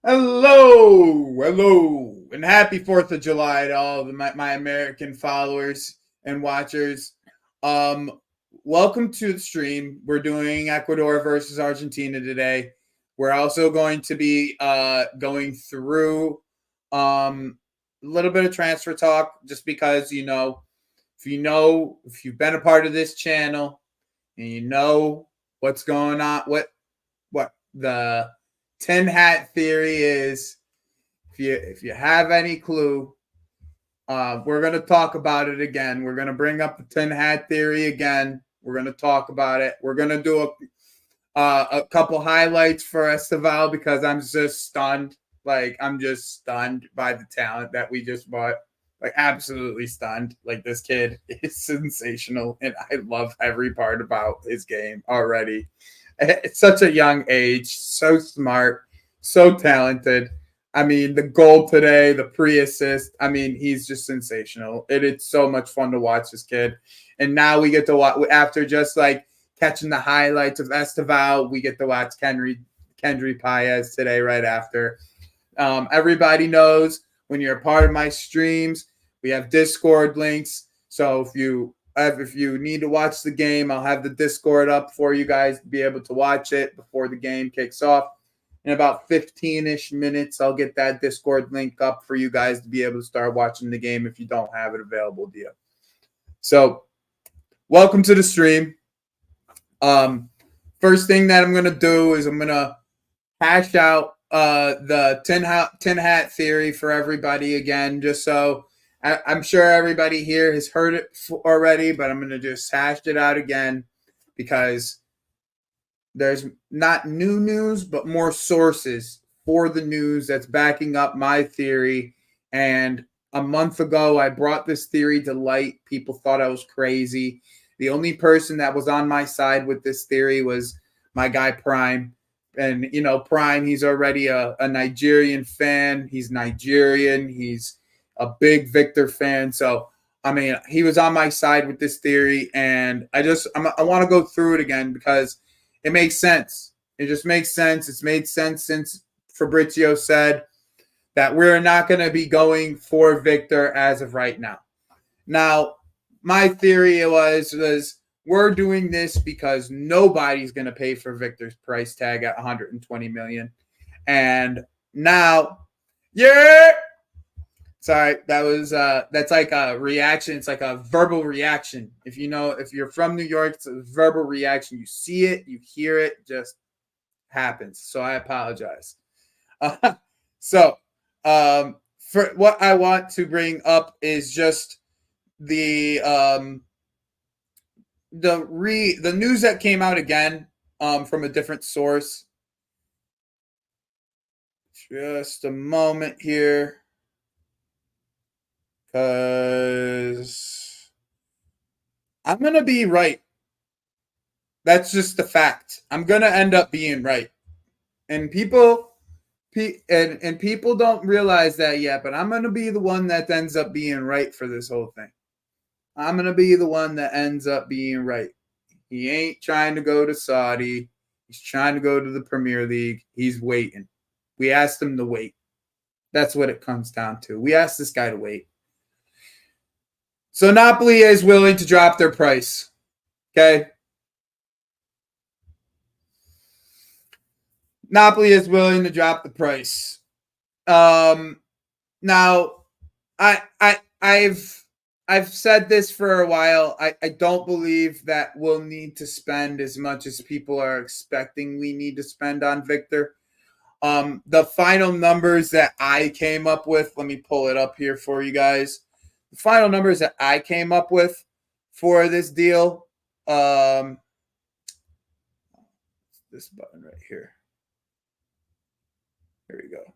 Hello, and happy 4th of July to all of my American followers and watchers. Um, Welcome to the stream. We're doing Ecuador versus Argentina today. We're also going to be going through a little bit of transfer talk, just because if you've been a part of this channel and you know what's going on, what the tin hat theory is. If you have any clue, we're going to talk about it again. We're going to bring up the tin hat theory again. We're going to talk about it. We're going to do a couple highlights for Estevão because I'm just stunned. Like, I'm just stunned by the talent that we just bought. Like, absolutely stunned. Like, this kid is sensational, and I love every part about his game already. It's such a young age, so smart, so talented. I mean, the goal today, the pre-assist. I mean, he's just sensational. It's so much fun to watch this kid. And now we get to watch, after just like catching the highlights of Estevão, we get to watch Kendry Paez today right after. Everybody knows when you're a part of my streams, we have Discord links. So if you need to watch the game, I'll have the Discord up for you guys to be able to watch it before the game kicks off. In about 15-ish minutes, I'll get that Discord link up for you guys to be able to start watching the game if you don't have it available to you. So, welcome to the stream. First thing that I'm going to do is I'm going to hash out the tin hat theory for everybody again, just so I'm sure everybody here has heard it already, but I'm going to just hash it out again because there's not new news, but more sources for the news that's backing up my theory. And a month ago, I brought this theory to light. People thought I was crazy. The only person that was on my side with this theory was my guy Prime. And, Prime, he's already a Nigerian fan. He's Nigerian. He's a big Victor fan. So, I mean, he was on my side with this theory. And I want to go through it again because it makes sense. It just makes sense. It's made sense since Fabrizio said that we're not going to be going for Victor as of right now. Now, my theory was we're doing this because nobody's going to pay for Victor's price tag at 120 million. And now, sorry, that's like a reaction. It's like a verbal reaction. If you're from New York, it's a verbal reaction. You see it, you hear it, just happens. So I apologize. For what I want to bring up is just the news that came out again from a different source. Just a moment here. Because I'm going to be right. That's just the fact. I'm going to end up being right. And people don't realize that yet, but I'm going to be the one that ends up being right for this whole thing. I'm going to be the one that ends up being right. He ain't trying to go to Saudi. He's trying to go to the Premier League. He's waiting. We asked him to wait. That's what it comes down to. We asked this guy to wait. So Napoli is willing to drop their price. Okay? Napoli is willing to drop the price. Now, I've said this for a while. I don't believe that we'll need to spend as much as people are expecting we need to spend on Victor. The final numbers that I came up with, let me pull it up here for you guys. The final numbers that I came up with for this deal, this button right here. Here we go.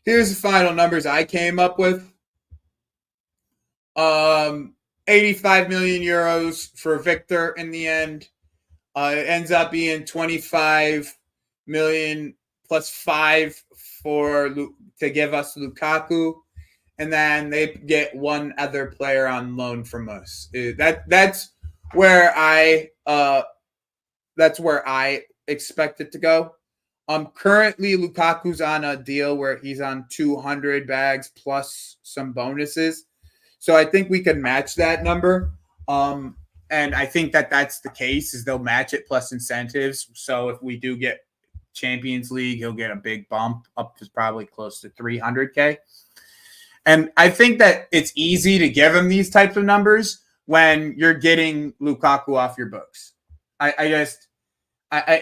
Here's the final numbers I came up with. 85 million euros for Victor in the end. It ends up being 25 million plus 5 to give us Lukaku, and then they get one other player on loan from us. That's where I That's where I expect it to go. Currently Lukaku's on a deal where he's on 200 bags plus some bonuses. So I think we can match that number. And I think that that's the case, is they'll match it plus incentives. So if we do get Champions League, he'll get a big bump up to probably close to 300K. And I think that it's easy to give him these types of numbers when you're getting Lukaku off your books.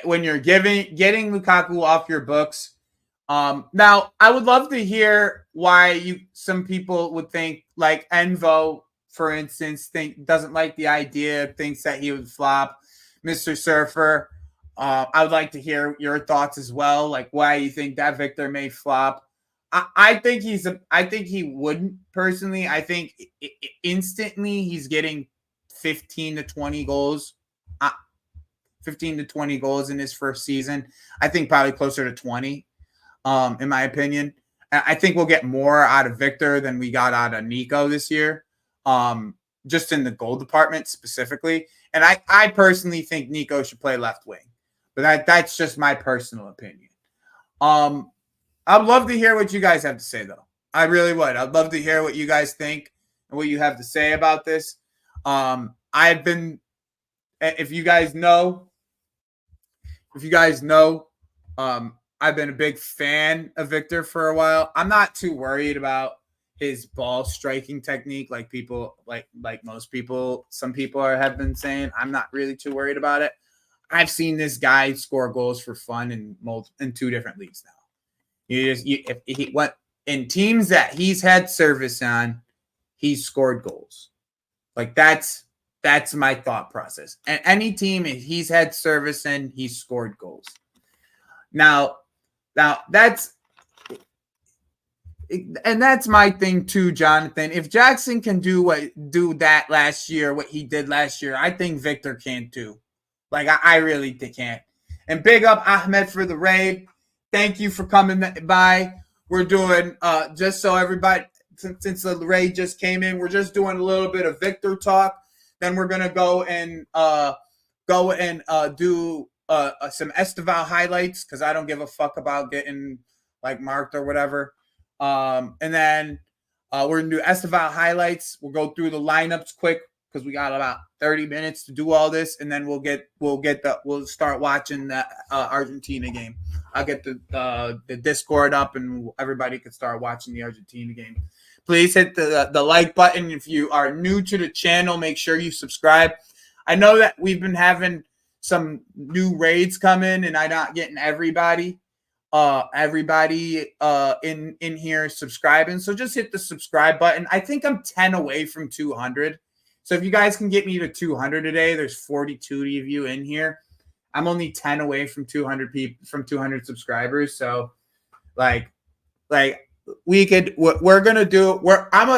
When you're getting Lukaku off your books. Now I would love to hear why some people would think, like Envo, for instance, doesn't like the idea, thinks that he would flop. Mr. Surfer, I would like to hear your thoughts as well, like why you think that Victor may flop. I think he wouldn't personally. I think instantly he's getting 15 to 20 goals. 15 to 20 goals in his first season. I think probably closer to 20, in my opinion. I think we'll get more out of Victor than we got out of Nico this year, just in the goal department specifically. And I personally think Nico should play left wing, but that's just my personal opinion. I'd love to hear what you guys have to say, though. I really would. I'd love to hear what you guys think and what you have to say about this. If you guys know, I've been a big fan of Victor for a while. I'm not too worried about his ball striking technique, like most people, some people have been saying. I'm not really too worried about it. I've seen this guy score goals for fun in 2 different leagues now. If he went in teams that he's had service on, he's scored goals. Like that's my thought process. And any team he's had service in, he's scored goals. Now that's my thing too, Jonathan. If Jackson can do that last year, what he did last year, I think Victor can too. Like I really can't. And big up Ahmed for the raid. Thank you for coming by. We're doing just so everybody, since the raid just came in, we're just doing a little bit of Victor talk. Then we're gonna go and do some Estevão highlights, because I don't give a fuck about getting like marked or whatever. And then we're gonna do Estevão highlights. We'll go through the lineups quick because we got about 30 minutes to do all this, and then we'll start watching the Argentina game. I'll get the Discord up, and everybody can start watching the Argentina game. Please hit the like button. If you are new to the channel, make sure you subscribe. I know that we've been having some new raids come in, and I'm not getting everybody in here subscribing. So just hit the subscribe button. I think I'm 10 away from 200. So if you guys can get me to 200 today, there's 42 of you in here. I'm only 10 away from 200 people, from 200 subscribers. So we're gonna do. I'm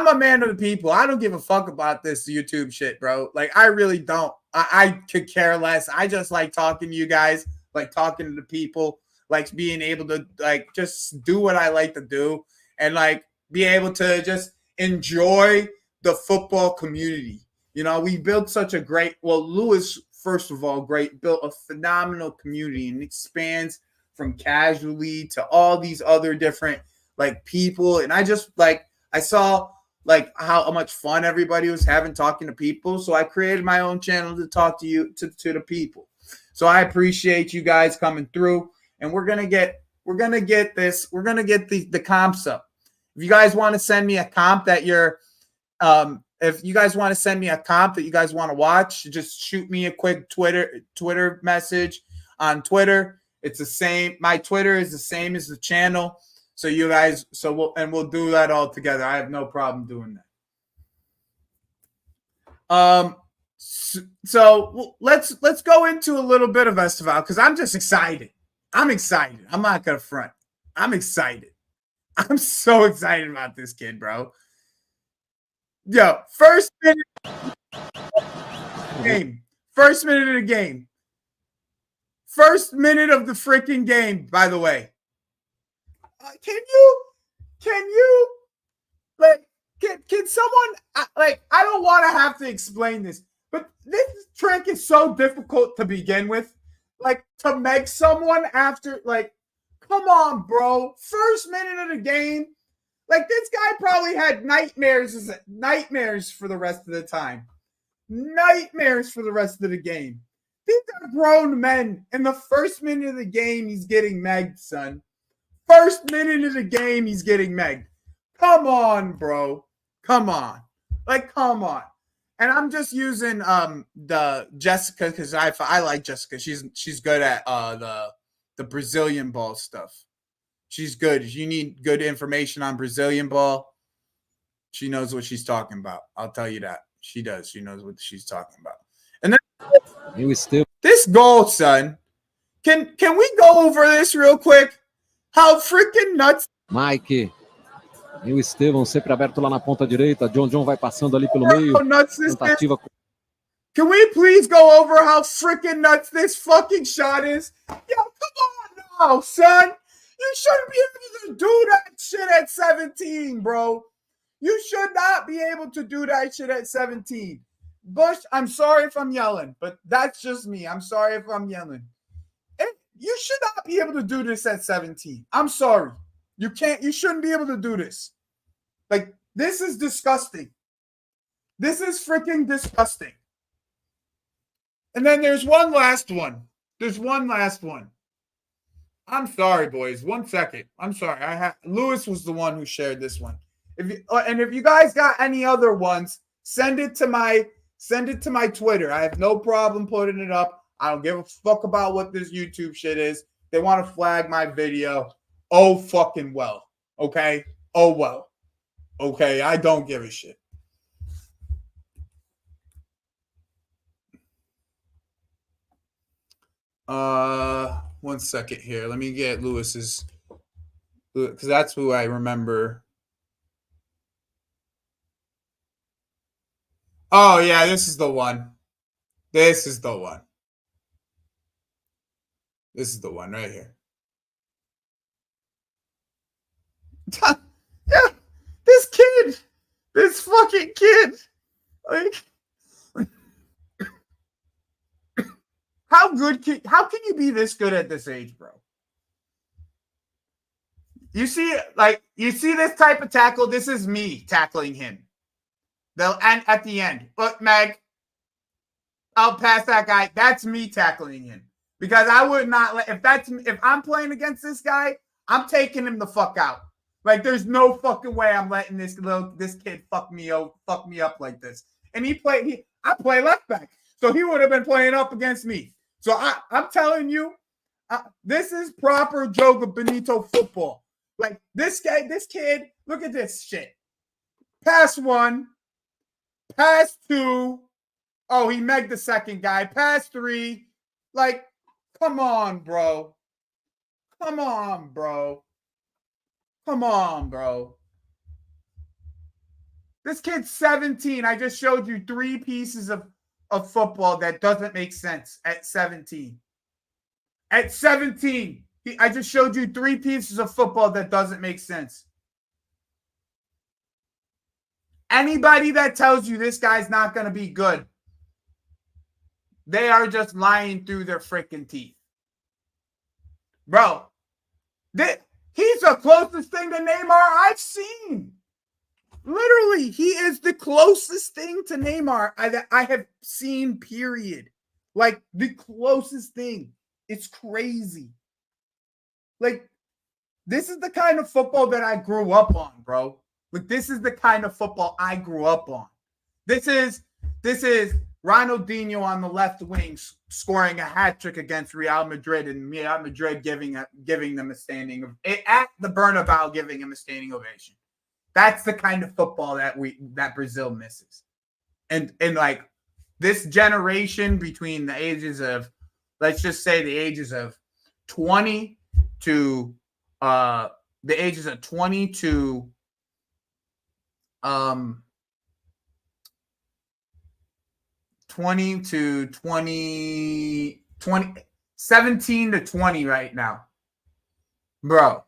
a man of the people. I don't give a fuck about this YouTube shit, bro. Like I really don't. I could care less. I just like talking to you guys, like talking to the people, like being able to like just do what I like to do, and like be able to just enjoy the football community. You know, we built such a great. Well, Lewis, first of all, built a phenomenal community, and expands from casually to all these other different like people. And I just I saw like how much fun everybody was having talking to people. So I created my own channel to talk to you, to the people. So I appreciate you guys coming through, and we're going to get the comps up. If you guys want to send me a comp that if you guys want to send me a comp that you guys want to watch, just shoot me a quick Twitter message on Twitter. It's the same. My Twitter is the same as the channel. So you guys, we'll do that all together. I have no problem doing that. So let's go into a little bit of Estevão, because I'm just excited. I'm excited. I'm not gonna front. I'm excited. I'm so excited about this kid, bro. Yo, first minute of the game. First minute of the game. First minute of the freaking game, by the way. Can you, can someone, I don't want to have to explain this. But this trick is so difficult to begin with. Like, to make someone after, like, come on, bro. First minute of the game. Like, this guy probably had nightmares for the rest of the time. Nightmares for the rest of the game. These are grown men. In the first minute of the game, he's getting megged, son. First minute of the game, he's getting megged. Come on, bro. Come on. Like, come on. And I'm just using the Jessica because I like Jessica. She's good at the Brazilian ball stuff. She's good. If you need good information on Brazilian ball, she knows what she's talking about. I'll tell you that. She does. She knows what she's talking about. And then this goal, son. Can we go over this real quick? How freaking nuts. Mike. E o Estevão sempre aberto lá na ponta direita. John vai passando ali pelo meio. Tentativa. Can we please go over how freaking nuts this fucking shot is? Yo, come on now, son. You shouldn't be able to do that shit at 17, bro. You should not be able to do that shit at 17. Bush, I'm sorry if I'm yelling, but that's just me. I'm sorry if I'm yelling. You should not be able to do this at 17. I'm sorry. You shouldn't be able to do this. Like, this is disgusting. This is freaking disgusting. And then there's one last one. I'm sorry, boys. 1 second. I'm sorry. Lewis was the one who shared this one. If you guys got any other ones, send it to my Twitter. I have no problem putting it up. I don't give a fuck about what this YouTube shit is. They want to flag my video. Oh, fucking well. Okay? Oh, well. Okay? I don't give a shit. One second here. Let me get Lewis's, because that's who I remember. Oh, yeah, this is the one. This is the one. This is the one right here. Yeah, this fucking kid. Like, how can you be this good at this age, bro? You see this type of tackle? This is me tackling him. And at the end, look, Meg, I'll pass that guy. That's me tackling him. Because I would not let, if I'm playing against this guy, I'm taking him the fuck out. Like, there's no fucking way I'm letting this kid fuck me up like this. And I play left back, so he would have been playing up against me. So I'm telling you, this is proper Joga Benito football. Like, this kid, look at this shit. Pass 1, pass 2. Oh, he megged the second guy. Pass 3. Like, come on, bro. Come on, bro. Come on, bro. This kid's 17. I just showed you 3 pieces of football that doesn't make sense at 17. At 17, I just showed you 3 pieces of football that doesn't make sense. Anybody that tells you this guy's not going to be good, they are just lying through their freaking teeth. Bro, he's the closest thing to Neymar I've seen. Literally, he is the closest thing to Neymar that I have seen, period. Like, the closest thing. It's crazy. Like, this is the kind of football that I grew up on, bro. Like, this is the kind of football I grew up on. This is Ronaldinho on the left wing scoring a hat trick against Real Madrid, and Real Madrid giving them a standing at the Bernabeu, giving him a standing ovation. That's the kind of football that Brazil misses. And like, this generation between the ages of, let's just say the ages of 20 to 17 to 20 right now. Bro,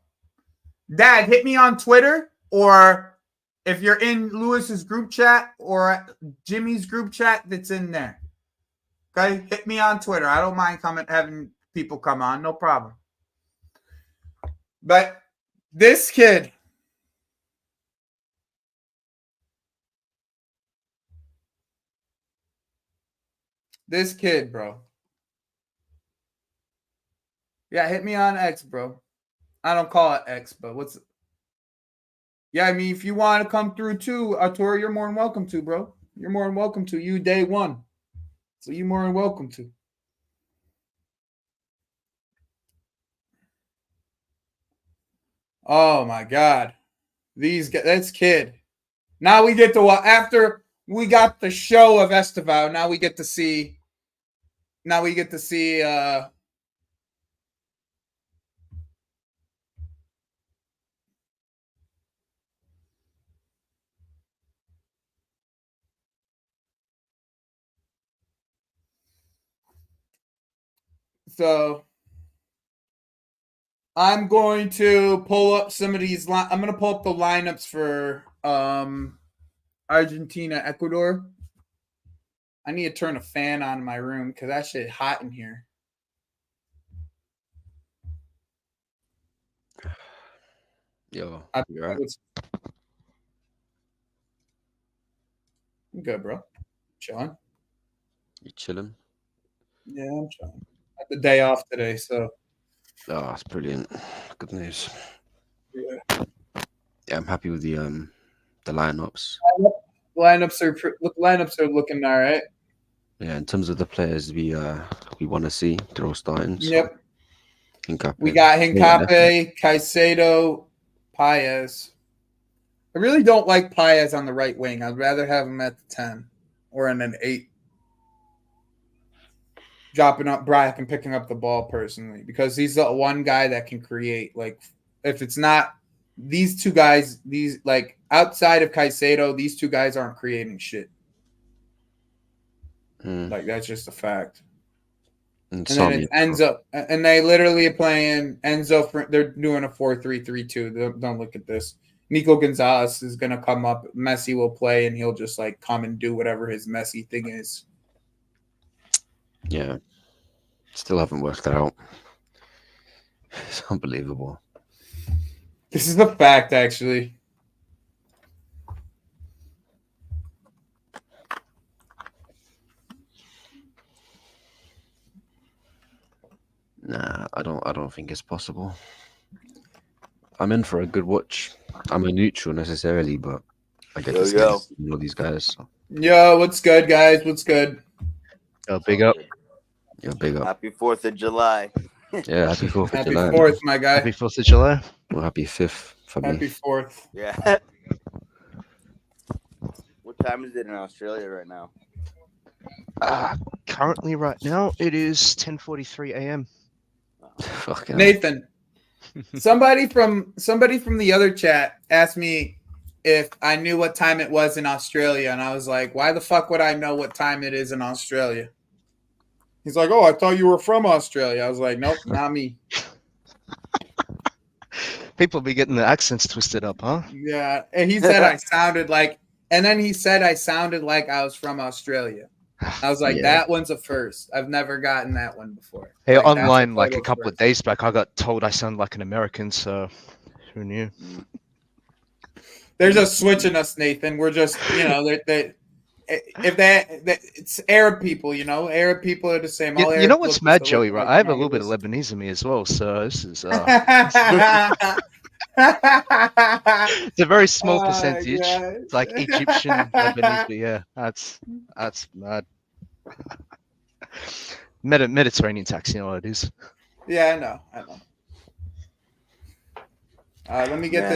Dad, hit me on Twitter or if you're in Lewis's group chat or Jimmy's group chat, that's in there. Okay, hit me on Twitter. I don't mind having people come on, no problem. But this kid, bro. Yeah, hit me on X, bro. I don't call it X, but what's it? Yeah, I mean, if you want to come through too, Arturo, you're more than welcome to, bro. You're more than welcome to. You day one. So you're more than welcome to. Oh my God. These guys, that's kid. Now we get to after we got the show of Estevão, now we get to see so I'm going to pull up some of these. I'm going to pull up the lineups for Argentina, Ecuador. I need to turn a fan on in my room because that shit hot in here. Yo, you right? I'm good, bro. Chilling. You chilling? Yeah, I'm chilling. I had the day off today, so. Oh, that's brilliant. Good news. Yeah, I'm happy with the lineups. Lineups are looking all right. Yeah, in terms of the players we want to see, they're all starting. So. Yep. Hincapié. We got Hincapié, Caicedo, Paez. I really don't like Paez on the right wing. I'd rather have him at the 10 or in an 8. Dropping up Brack and picking up the ball personally because he's the one guy that can create. Like, if it's not these two guys, these like outside of Caicedo, these two guys aren't creating shit. Like, that's just a fact. And then it ends up, and they literally are playing Enzo. They're doing a 4-3-3-2. Don't look at this. Nico Gonzalez is going to come up. Messi will play, and he'll just like come and do whatever his Messi thing is. Yeah. Still haven't worked that out. It's unbelievable. This is a fact, actually. Nah, I don't think it's possible. I'm in for a good watch. I'm a neutral necessarily, but I get to see all these guys. So. Yo, what's good, guys? What's good? Yo, big up. Yo, big up. Happy 4th of July. Yeah, happy 4th of July. Happy 4th, my guy. Happy 4th of July. Well, happy 5th for me. Happy 4th. Yeah. What time is it in Australia right now? Currently, right now, it is 10:43 a.m. Nathan, somebody from the other chat asked me if I knew what time it was in Australia, and I was like, "Why the fuck would I know what time it is in Australia?" He's like, "Oh, I thought you were from Australia." I was like, "Nope, not me." People be getting the accents twisted up, huh? Yeah, and he said I sounded like, and then he said I sounded like I was from Australia. I was like, that one's a first. I've never gotten that one before. Hey, like, online, like a couple of days back, I got told I sound like an American, so who knew? They're just switching us, Nathan. We're just, it's Arab people, Arab people are the same. You know what's mad, Joey, right? I have a little bit of Lebanese in me as well, so this is... It's a very small percentage. It's like Egyptian, Lebanese, but yeah, that's mad. Mediterranean tax, you know what it is. Yeah, I know. Let me get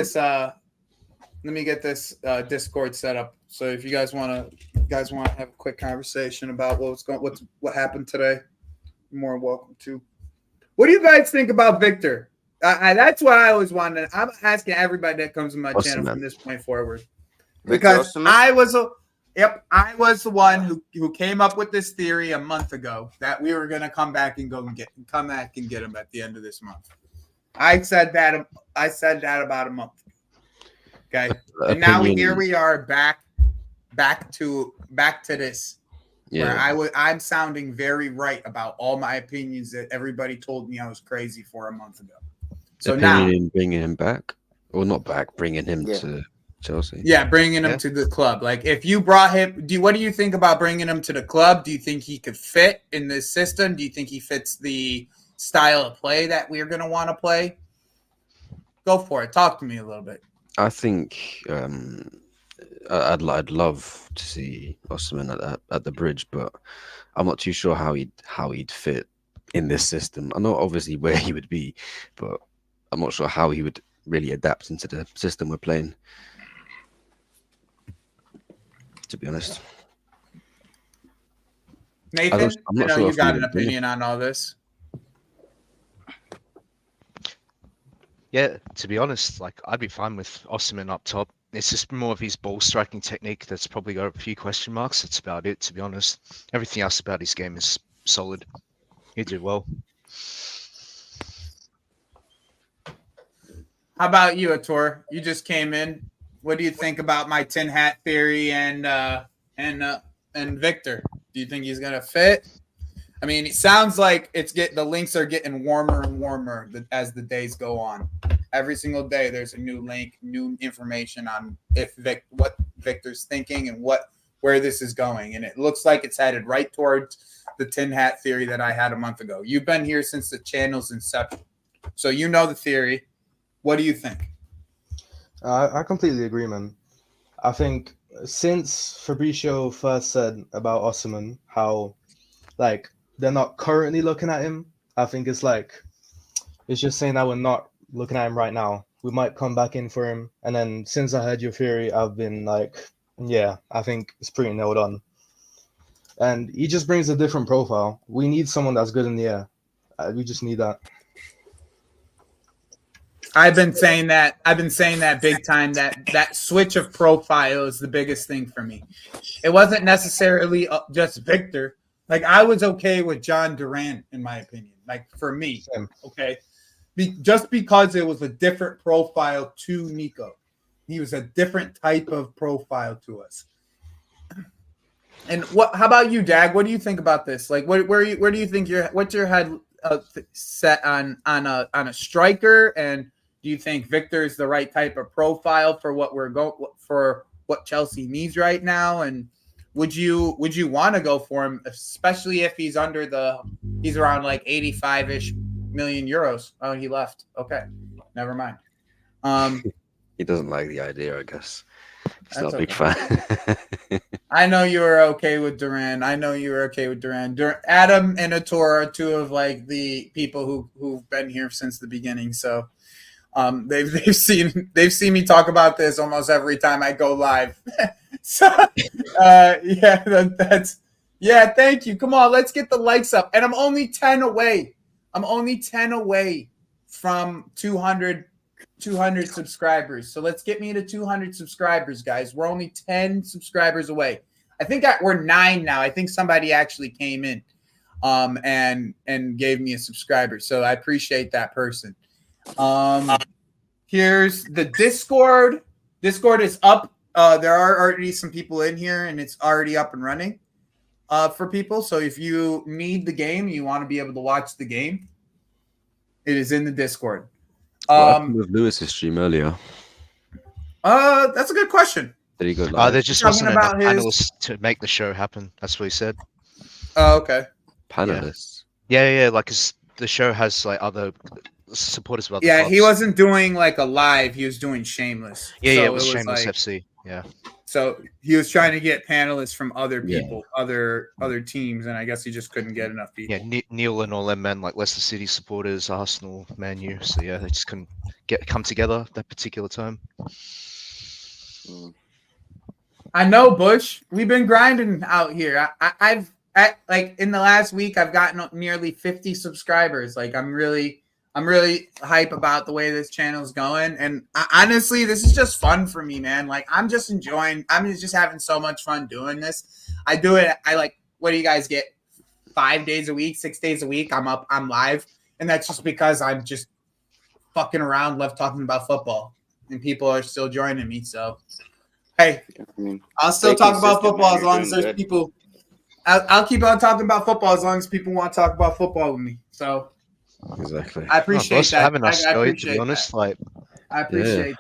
this Discord set up. So if you guys want to have a quick conversation about what happened today, you're more welcome to. What do you guys think about Victor? That's what I always wanted. I'm asking everybody that comes to my channel from this point forward, because I was the one who came up with this theory a month ago that we were going to come back and get him at the end of this month. I said that about a month ago. Okay. And now here we are back to this. Yeah. Where I'm sounding very right about all my opinions that everybody told me I was crazy for a month ago. So opinion now in bringing him back, or not back, bringing him to Chelsea. Yeah, bringing him to the club. Like, if you brought him, what do you think about bringing him to the club? Do you think he could fit in this system? Do you think he fits the style of play that we're going to want to play? Go for it. Talk to me a little bit. I think I'd love to see Osimhen at the Bridge, but I'm not too sure how he'd fit in this system. I know obviously where he would be, but I'm not sure how he would really adapt into the system we're playing, to be honest. Nathan, I know sure you got an opinion on all this. Yeah, to be honest, like I'd be fine with Osimhen up top. It's just more of his ball striking technique that's probably got a few question marks. That's about it, to be honest. Everything else about his game is solid. He did well. How about you, Ator? You just came in. What do you think about my tin hat theory and Victor? Do you think he's gonna fit? I mean, it sounds like the links are getting warmer and warmer as the days go on. Every single day, there's a new link, new information on what Victor's thinking and where this is going, and it looks like it's headed right towards the tin hat theory that I had a month ago. You've been here since the channel's inception, so you know the theory. What do you think? I completely agree, man. I think since Fabricio first said about Osimhen, how like they're not currently looking at him, I think it's just saying that we're not looking at him right now. We might come back in for him. And then since I heard your theory, I've been like, yeah, I think it's pretty nailed on. And he just brings a different profile. We need someone that's good in the air. We just need that. I've been saying that big time, that switch of profile is the biggest thing for me. It wasn't necessarily just Victor. Like, I was okay with John Duran, in my opinion. Like, for me, okay? Just because it was a different profile to Nico. He was a different type of profile to us. And how about you, Dag? What do you think about this? Like, where do you think what's your head set on a striker? And do you think Victor is the right type of profile for what Chelsea needs right now? And would you want to go for him, especially if he's around like 85-ish million euros? Oh, he left. Okay, never mind. He doesn't like the idea, I guess. He's not a big okay. fan. I know you were okay with Duran. Adam and Ator are two of like the people who've been here since the beginning. So they've seen me talk about this almost every time I go live. So thank you. Come on, let's get the likes up. And I'm only 10 away. From 200 subscribers. So let's get me to 200 subscribers, guys. We're only 10 subscribers away. I think we're 9 now. I think somebody actually came in and gave me a subscriber. So I appreciate that person. Here's the Discord. Discord is up. There are already some people in here, and it's already up and running for people. So if you need the game, you want to be able to watch the game, it is in the Discord. What happened with Lewis's stream earlier? That's a good question. Did he go live? There just wasn't enough panelists to make the show happen. That's what he said. Oh, okay. Panelists. Yeah. Like, the show has like other supporters of other clubs. He wasn't doing like a live. He was doing Shameless. Yeah, it was Shameless FC. Yeah. So he was trying to get panelists from other people, other teams, and I guess he just couldn't get enough people. Yeah, Neil and all them men, like Leicester City supporters, Arsenal, Man U. So yeah, they just couldn't come together that particular time. I know, Bush. We've been grinding out here. I've in the last week, I've gotten nearly 50 subscribers. Like, I'm really hype about the way this channel is going. And honestly, this is just fun for me, man. Like, I'm just having so much fun doing this. I do it. What do you guys get? 5 days a week, 6 days a week. I'm live. And that's just because I'm just fucking around, love talking about football. and people are still joining me. So, hey, I mean, I'll still stay talk about consistent, football man. as You're long as doing there's good. people. I'll keep on talking about football as long as people want to talk about football with me. So Exactly. I No, appreciate boss, for that. having us, I Joey, to appreciate be honest. that. Like, I appreciate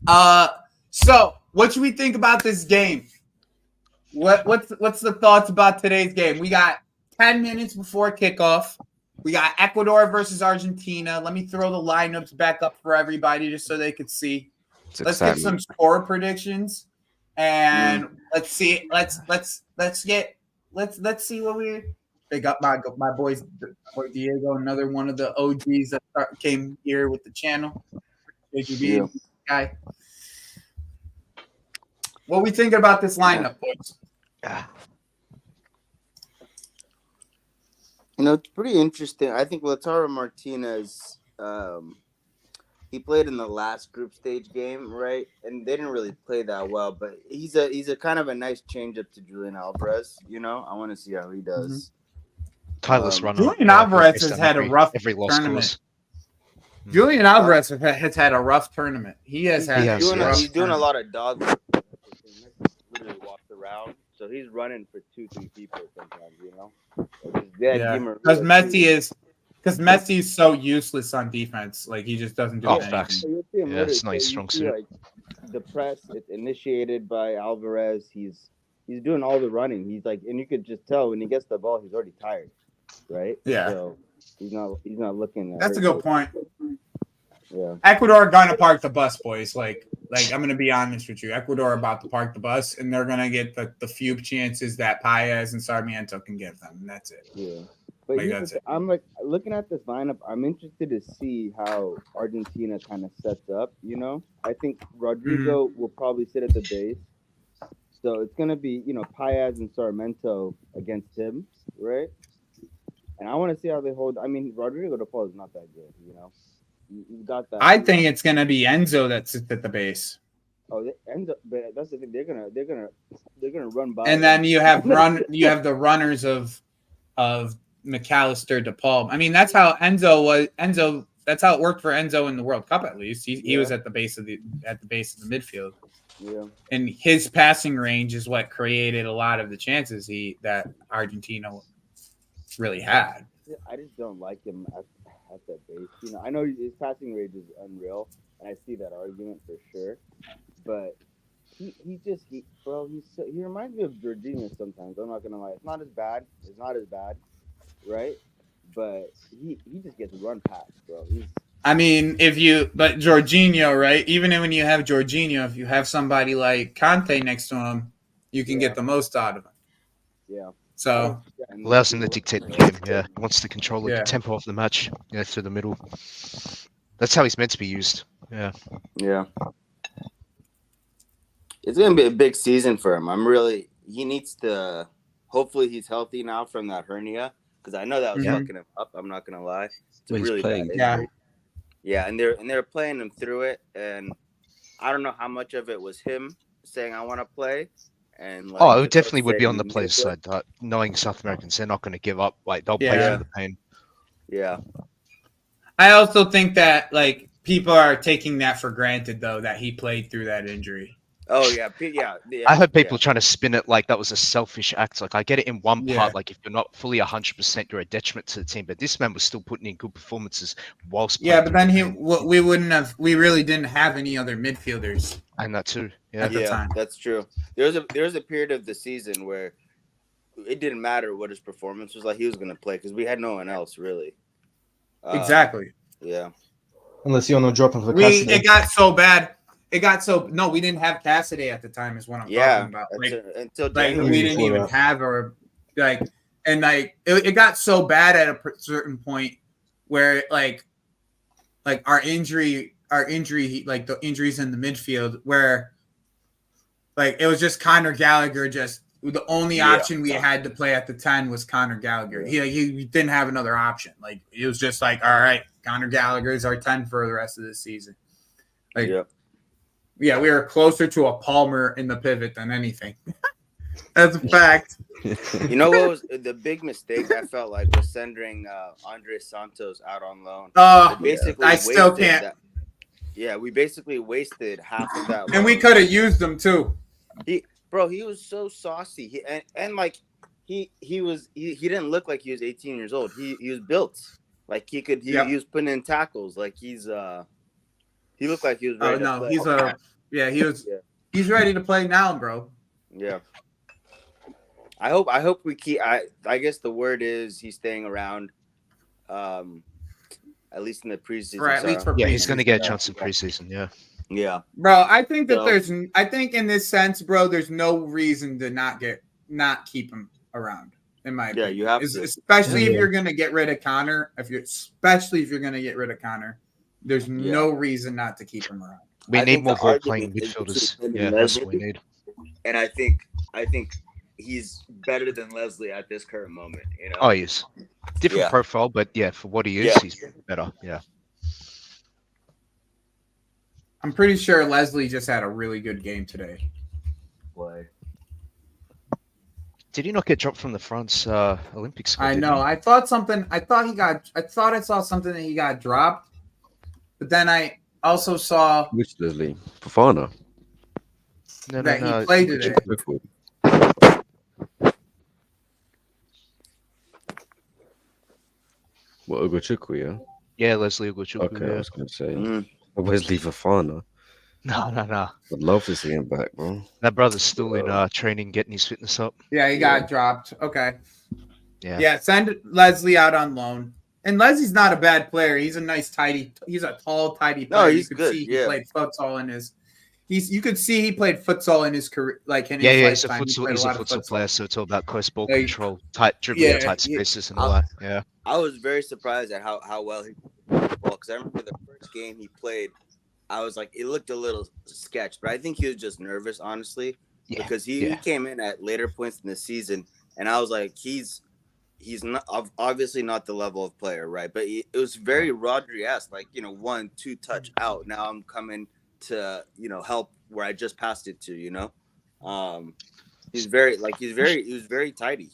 that. So what should we think about this game? What's the thoughts about today's game? We got 10 minutes before kickoff. We got Ecuador versus Argentina. Let me throw the lineups back up for everybody just so they could see. It's Let's get excitement. some score predictions, and let's see. Let's see what we. They got my boy Diego, another one of the OGs that came here with the channel. Yeah. Guy. What we thinking about this lineup, boys? It's pretty interesting. I think Lautaro Martinez, he played in the last group stage game, right? And they didn't really play that well, but he's a kind of a nice change up to Julian Alvarez. I want to see how he does. tireless runner. Julian Alvarez based has on had a rough every loss tournament. scores. Julian Alvarez has had a rough tournament. He has had. has, He's doing a lot of dog work. Literally walks around, so he's running for 2-3 people sometimes. Yeah, because Messi is so useless on defense. Like he just doesn't do anything. Facts. So you'll see him Yeah, it's literally- nice so strong you see, suit. like, the press, it's initiated by Alvarez. He's doing all the running. He's like, and you could just tell when he gets the ball, he's already tired, right? Yeah. So he's not looking. That's a good point. Yeah. Ecuador are gonna park the bus, boys. Like I'm gonna be honest with you. Ecuador are about to park the bus, and they're gonna get the few chances that Paez and Sarmiento can give them, and that's it. Yeah. But Like, here's that's the thing. I'm like looking at this lineup. I'm interested to see how Argentina kind of sets up. I think Rodrigo will probably sit at the base, so it's gonna be Paez and Sarmiento against him, right? And I want to see how they hold. I mean, Rodrigo de Paul is not that good. You got that. I think it's gonna be Enzo that sits at the base, Oh, but that's the thing. They're gonna run by. and then you have the runners of McAllister, DePaul. I mean, that's how Enzo was. That's how it worked for Enzo in the World Cup. At least he was at the base of the midfield. Yeah. And his passing range is what created a lot of the chances that Argentina really had. I just don't like him at that base. I know his passing range is unreal, and I see that argument for sure. But he reminds me of Jorginho sometimes. I'm not gonna lie. It's not as bad, right? But he just gets run past, bro. I mean, but Jorginho, right? Even when you have Jorginho, if you have somebody like Conte next to him, you can get the most out of him. Yeah. So Allows him to dictate the game. Yeah, he wants to control the Yeah. tempo of the match. Yeah, through the middle. That's how he's meant to be used. Yeah. Yeah. It's gonna be a big season for him. He needs to. Hopefully, he's healthy now from that hernia, because I know that was fucking him up. I'm not gonna lie. It's a Well, he's really playing. bad injury. Yeah, and they're playing him through it, and I don't know how much of it was him saying I want to play, and It definitely would be on the player's side. Knowing South Americans, they're not going to give up. Like they'll play through the pain. Yeah. I also think that people are taking that for granted, though, that he played through that injury. Oh yeah. I heard people trying to spin it like that was a selfish act. Like I get it in one part. Like if you're not fully 100%, you're a detriment to the team. But this man was still putting in good performances whilst. Yeah, but then we really didn't have any other midfielders. And that too. Yeah. At the time. That's true. There was a period of the season where it didn't matter what his performance was like. He was going to play because we had no one else really. Exactly. Yeah. Unless you're not dropping for Cassidy. It got so bad. No, we didn't have Cassidy at the time. Is what I'm talking about. Until We didn't even have it got so bad at a certain point where our injury, the injuries in the midfield, where it was just Conor Gallagher. Just the only option we had to play at the 10 was Conor Gallagher. He didn't have another option. It was just all right, Conor Gallagher is our 10 for the rest of the season. Yeah, we were closer to a Palmer in the pivot than anything. That's a fact. You know what was the big mistake I felt like was sending Andres Santos out on loan. I Basically, still can't. Yeah, we basically wasted half of that. And we could have used them too. He was so saucy. He didn't look like he was 18 years old. He was built like he was putting in tackles. Like he looked like he was ready to play. He's ready to play now, bro. Yeah. I hope we keep. I guess the word is he's staying around. At least in the preseason. Right, at least for yeah, he's going to get a chance in preseason. Yeah. Yeah. Bro, I think that I think in this sense, bro, there's no reason to not keep him around. In my opinion. You have to. Especially if you're going to get rid of Conor. Especially if you're going to get rid of Conor, there's no reason not to keep him around. We need more ball-playing midfielders. Yeah, that's what we need. And I think he's better than Leslie at this current moment. You know? Oh, he is. Different profile, but yeah, for what he is, he's better. Yeah. I'm pretty sure Leslie just had a really good game today. Play. Did he not get dropped from the France Olympic squad? I know. I thought I saw something that he got dropped, but then I also saw which Leslie Fofana. He played today. What, Ugochukwu, yeah? Yeah, Leslie Ugochukwu. Okay, I was going to say. Wesley Fofana. No. I'd love to see him back, bro. That brother's still in training, getting his fitness up. Yeah, he got dropped. Okay. Yeah, send Leslie out on loan. And Leslie's not a bad player. He's a nice, he's a tall, tidy player. No, he's you could good. See he played futsal in his. You could see he played futsal in his career, like in his he's a lifetime. futsal player, so it's all about close ball control, tight dribbling, tight spaces, and all that. Yeah, I was very surprised at how well he played the ball because I remember the first game he played, I was like, it looked a little sketch, but I think he was just nervous, honestly, because he came in at later points in the season, and I was like, he's not obviously not the level of player, right? But it was very Rodri-esque, like 1-2 touch out. Now I'm coming to help where I just passed it to. He was very tidy,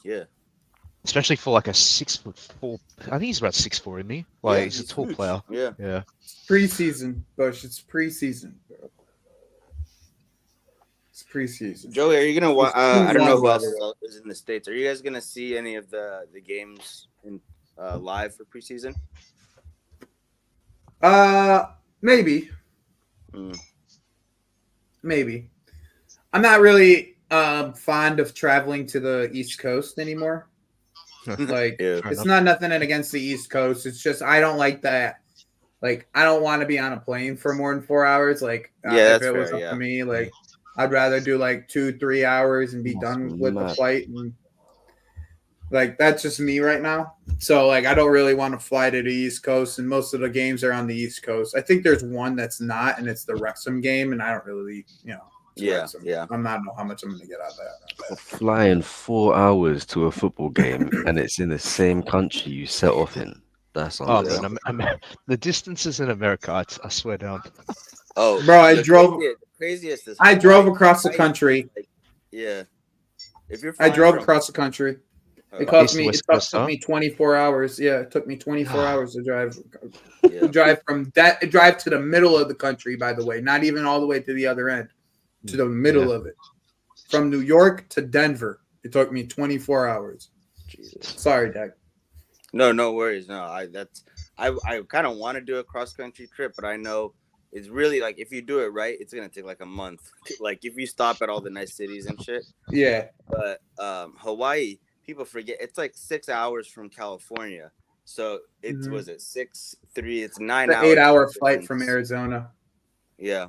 especially for like a 6'4". I think he's about 6'4", isn't he? Like he's a tall huge. player. Yeah. Preseason, Bush. It's preseason, bro. It's preseason. Joey, are you gonna? I don't know who else is in the States. Are you guys gonna see any of the games in live for preseason? Maybe. Maybe. I'm not really fond of traveling to the East Coast anymore. Like, it's not nothing against the East Coast. It's just I don't like that. Like, I don't want to be on a plane for more than 4 hours. Like, if it was up to me, like, I'd rather do like 2-3 hours and be done with the flight. And like, that's just me right now. So, like, I don't really want to fly to the East Coast, and most of the games are on the East Coast. I think there's one that's not, and it's the Wrexham game, and I don't really, Wrexham. I'm not know how much I'm going to get out of that. Flying 4 hours to a football game, and it's in the same country you set off in. That's the distances in America, I swear down. Oh, bro, I drove across the country. If you're I drove across the country. It took me 24 hours. Yeah, it took me 24 hours to drive. Drive to the middle of the country, by the way, not even all the way to the other end, to the middle of it. From New York to Denver, it took me 24 hours. Jesus. Sorry, Dak. No worries. No, I kind of want to do a cross country trip, but I know it's really like if you do it right, it's gonna take like a month. Like if you stop at all the nice cities and shit. Yeah. But Hawaii, people forget it's like 6 hours from California, so it's was it 6-3? It's 9 hours. 8-hour flight from Arizona. Yeah.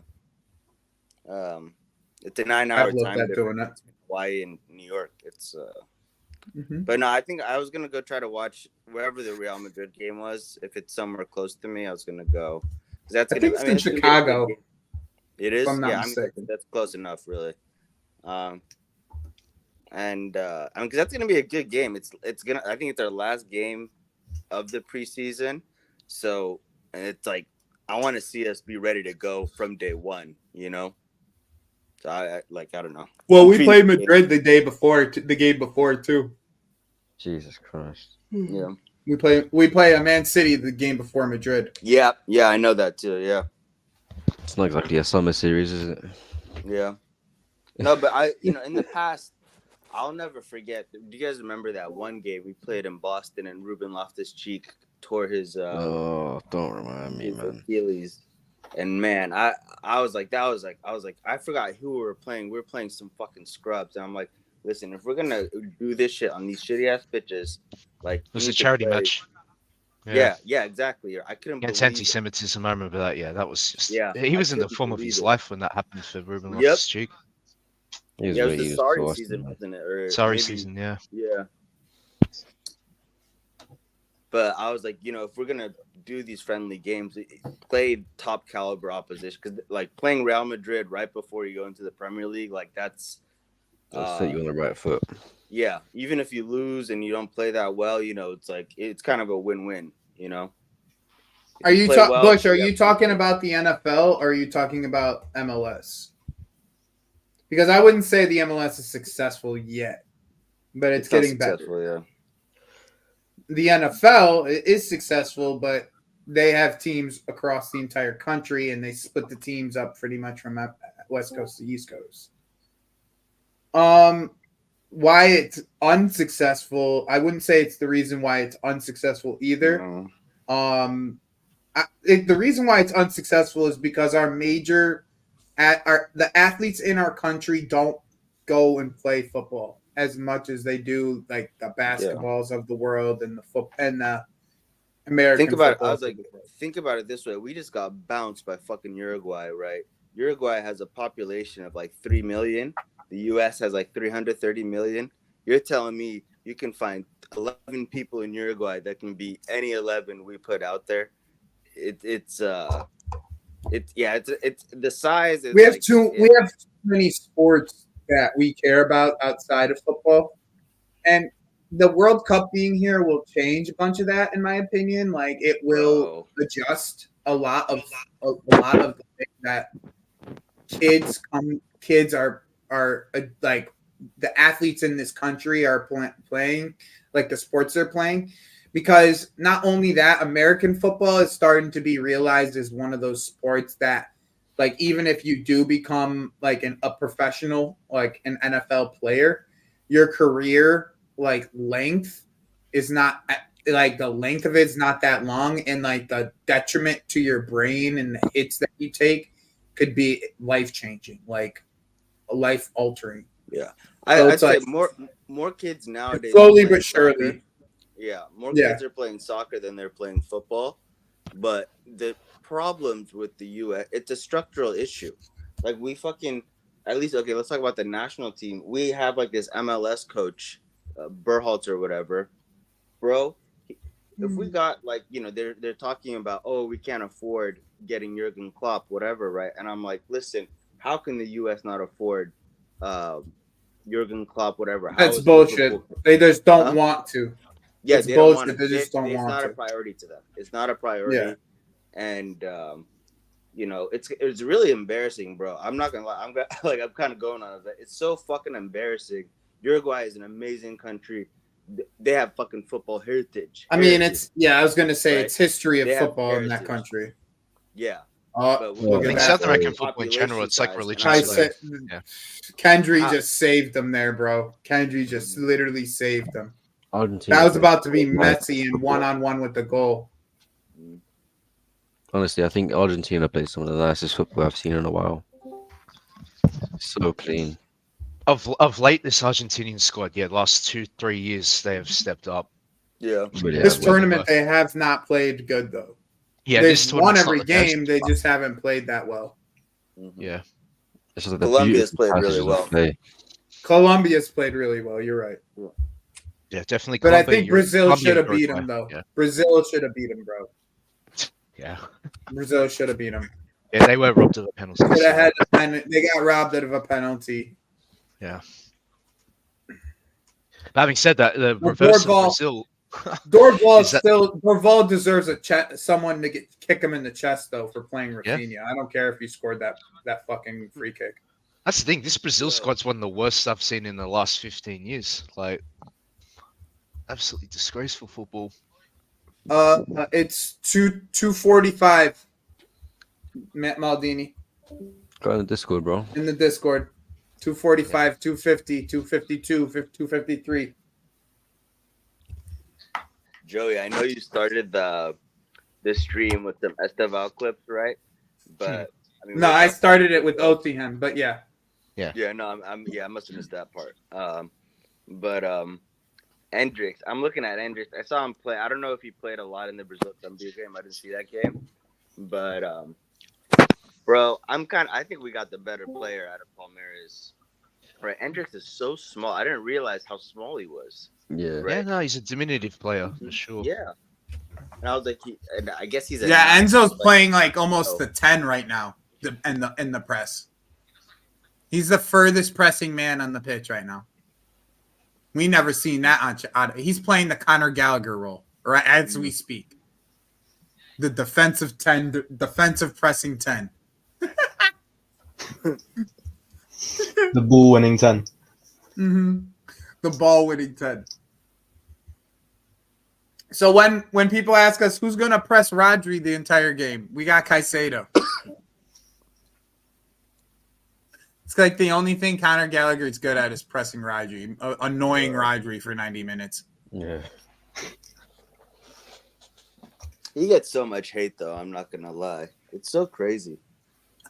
It's a 9-hour time difference between Hawaii and New York. It's But no, I think I was gonna go try to watch wherever the Real Madrid game was. If it's somewhere close to me, I was gonna go. I think it's in Chicago. It is. Mistaken. That's close enough, really. Because that's gonna be a good game. It's gonna. I think it's our last game of the preseason, so and it's like I want to see us be ready to go from day one. So I don't know. Well, we played Madrid the game before too. Jesus Christ. Yeah. We play a Man City the game before Madrid. Yeah, I know that too. Yeah. It's not exactly a summer series, is it? Yeah. No, but in the past, I'll never forget. Do you guys remember that one game we played in Boston and Ruben Loftus-Cheek tore his Oh, don't remind me, his man. Achilles? And man, I was like, I forgot who we were playing. We were playing some fucking scrubs, and I'm like, listen, if we're gonna do this shit on these shitty ass pitches, like It was we a need to charity play- match. Yeah, exactly. I couldn't Against believe it. anti-Semitism, I remember that. Yeah, that was just. Yeah, He was I in the couldn't form of believe his it. life when that happened for Ruben Yep. Loftus-Cheek. He was Yeah, it was really- the he was sorry awesome, season, man. wasn't it? Or Sorry maybe- season, yeah. Yeah. But I was like, if we're gonna do these friendly games, play top caliber opposition, because like playing Real Madrid right before you go into the Premier League, like that's That'll set you on the right foot. yeah. Even if you lose and you don't play that well, it's like it's kind of a win-win. If Are you play well, Bush? Are you you have talking to- about the NFL or are you talking about MLS? Because I wouldn't say the MLS is successful yet, but it's not getting better. successful, yeah. The NFL is successful, but they have teams across the entire country, and they split the teams up pretty much from West Coast to East Coast. Why it's unsuccessful? I wouldn't say it's the reason why it's unsuccessful either. No. The reason why it's unsuccessful is because the athletes in our country don't go and play football as much as they do like the basketballs of the world and the American. Think about it. I footballs was of like, the world. think about it this way. We just got bounced by fucking Uruguay, right? Uruguay has a population of like 3 million. The U.S. has like 330 million. You're telling me you can find 11 people in Uruguay that can be any 11 we put out there? It's the size. Is We have like, too many sports that we care about outside of football, and the World Cup being here will change a bunch of that, in my opinion. Like it will adjust a lot of the things that kids are like the athletes in this country are playing, like the sports they're playing, because not only that, American football is starting to be realized as one of those sports that, like, even if you do become like a professional, like an NFL player, your career length is not like the length of it's not that long, and like the detriment to your brain and the hits that you take could be life changing, like life altering. Yeah, So I'd it's say like- more kids nowadays. Slowly are playing but surely. soccer. Yeah, more Yeah. kids are playing soccer than they're playing football. But the problems with the U.S., it's a structural issue. Like we fucking, at least, okay, let's talk about the national team. We have like this MLS coach, Berhalter or whatever. Bro, if we got like, they're talking about, oh, we can't afford getting Jurgen Klopp, whatever, right? And I'm like, listen, how can the U.S. not afford Jurgen Klopp, whatever? How That's is bullshit. Liverpool- They just don't Huh? want to. Yeah, It's they don't bullshit. want They it. just don't It's want not to. a priority to them. It's not a priority. Yeah. And it's really embarrassing, bro. I'm not gonna lie. I'm kind of going on it. It's so fucking embarrassing. Uruguay is an amazing country. They have fucking football heritage. I mean, Heritage. I was gonna say Right? it's history of They have football in that heritage. country. Yeah. Oh, But Yeah, look I at mean, that. South American Population football in general, it's like size, religion. and I I was said, Yeah. Kendry Ah. just saved them there, bro. Kendry just literally saved them. Argentina. That was about to be Messi in one-on-one with the goal. Honestly, I think Argentina plays some of the nicest football I've seen in a while. So clean. Of late, this Argentinian squad, last 2-3 years, they have stepped up. Yeah. Really This have. tournament, they have not played good though. Yeah, They've this won tournament's every not the best. game. They just haven't played that well. Yeah, It's just like the Colombia's beautiful played really passages of well. play. Colombia's played really well. You're right. yeah, definitely. But I Colombia, think Brazil Colombia, should have beat Uruguay. them though. Yeah, Brazil should have beat them, bro. yeah, Brazil should have beat them. yeah. They were robbed of a penalty. Should have had so- they got robbed of a penalty. Yeah. But having said that, the Well, reverse of Dorival- Brazil. Dorval Is that- Dorval deserves someone to kick him in the chest though for playing Yeah. Rafinha. I don't care if he scored that fucking free kick. That's the thing. This Brazil Yeah. squad's one of the worst I've seen in the last 15 years. Like, absolutely disgraceful football. It's 2:45. Matt Maldini. Go in the Discord, bro. In the Discord. 245, 250, 252, 253. Joey, I know you started the stream with some Estevão clips, right? But I mean, No, I started it with Osimhen, but yeah. Yeah, no, I must have missed that part. But Hendricks, I'm looking at Hendricks. I saw him play. I don't know if he played a lot in the Brazil Zambia game. I didn't see that game, but bro, I think we got the better player out of Palmeiras. Right, Hendricks is so small. I didn't realize how small he was. Yeah. Right? Yeah, no, he's a diminutive player for sure. Yeah, and I was like, I guess he's Enzo's playing like almost the 10 right now, in the press. He's the furthest pressing man on the pitch right now. We never seen that on. He's playing the Conor Gallagher role, right as we speak. The defensive 10, defensive pressing 10. The ball winning 10. Mm-hmm. The ball winning 10. So when people ask us who's going to press Rodri the entire game, we got Caicedo. It's like the only thing Conor Gallagher is good at is pressing Rodri, annoying Rodri for 90 minutes. Yeah. He gets so much hate, though. I'm not gonna lie. It's so crazy.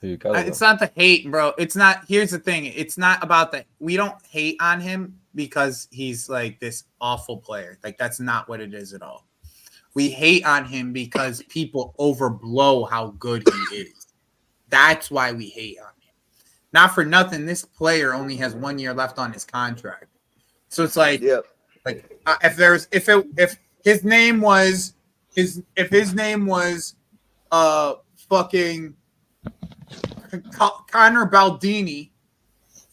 It's not the hate, bro. It's not. Here's the thing. It's not about that. We don't hate on him because he's like this awful player. Like that's not what it is at all. We hate on him because people overblow how good he is. That's why we hate on him. Not for nothing. This player only has 1 year left on his contract. So it's like, if his name was fucking Connor Baldini,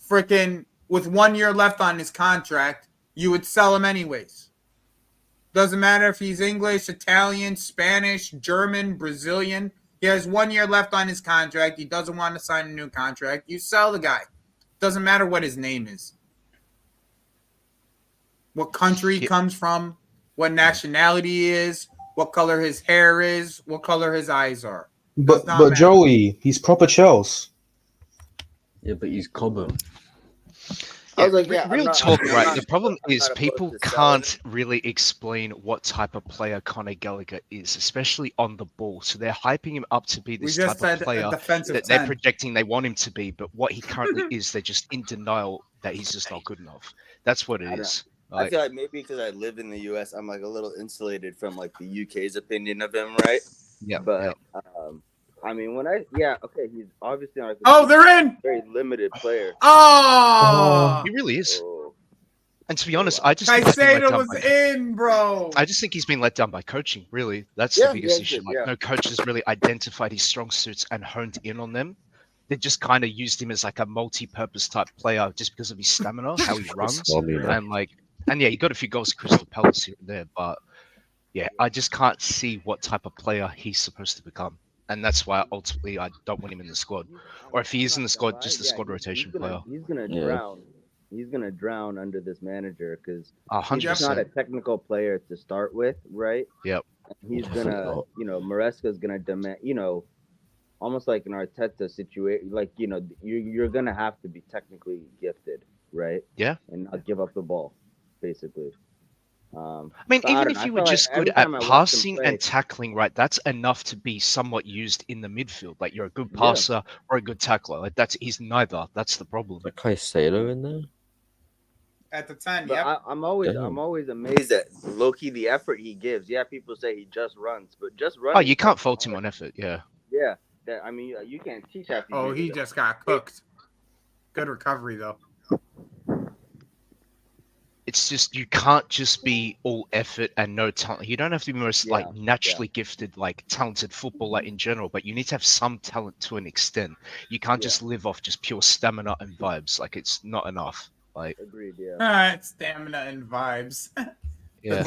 freaking with 1 year left on his contract, you would sell him anyways. Doesn't matter if he's English, Italian, Spanish, German, Brazilian. He has 1 year left on his contract. He doesn't want to sign a new contract. You sell the guy. Doesn't matter what his name is. What country he comes from, what nationality he is, what color his hair is, what color his eyes are. But Joey, he's proper Chelsea. Yeah, but he's common. I was like, real talk, right? The problem is people can't really explain what type of player Conor Gallagher is, especially on the ball. So they're hyping him up to be this type of player that they're projecting they want him to be, but what he currently is, they're just in denial that he's just not good enough. That's what it is. I feel like maybe because I live in the U.S., I'm like a little insulated from like the UK's opinion of him, right? Yeah. But I mean, he's obviously like they're in. Very limited player. Oh, he really is. Oh. And to be honest, I just Caicedo was in, bro. I just think he's been let down by coaching. Really, that's the biggest issue. No coach has really identified his strong suits and honed in on them. They just kind of used him as like a multi-purpose type player just because of his stamina, how he runs, and he got a few goals at Crystal Palace here and there. But yeah, I just can't see what type of player he's supposed to become. And that's why ultimately I don't want him in the squad. Or if he is in the squad, just a squad rotation player. He's gonna drown. He's gonna drown under this manager because 100%. He's not a technical player to start with, right? Yep. He's gonna, Maresca's gonna demand, almost like an Arteta situation. Like, you're gonna have to be technically gifted, right? Yeah. And not give up the ball, basically. I mean, even if you were just good at passing and tackling, right, that's enough to be somewhat used in the midfield. Like, you're a good passer or a good tackler. Like, he's neither. That's the problem. Is Caicedo in there? At the time, I'm always amazed at Loki the effort he gives. Yeah, people say he just runs, but just running. Oh, you can't fault him on effort. Yeah. Yeah, you can't teach that. Oh, he just got cooked. Good recovery though. It's just you can't just be all effort and no talent. You don't have to be most naturally gifted, like talented footballer in general, but you need to have some talent to an extent. You can't just live off just pure stamina and vibes. Like it's not enough. Like agreed, yeah. All right, stamina and vibes. Yeah.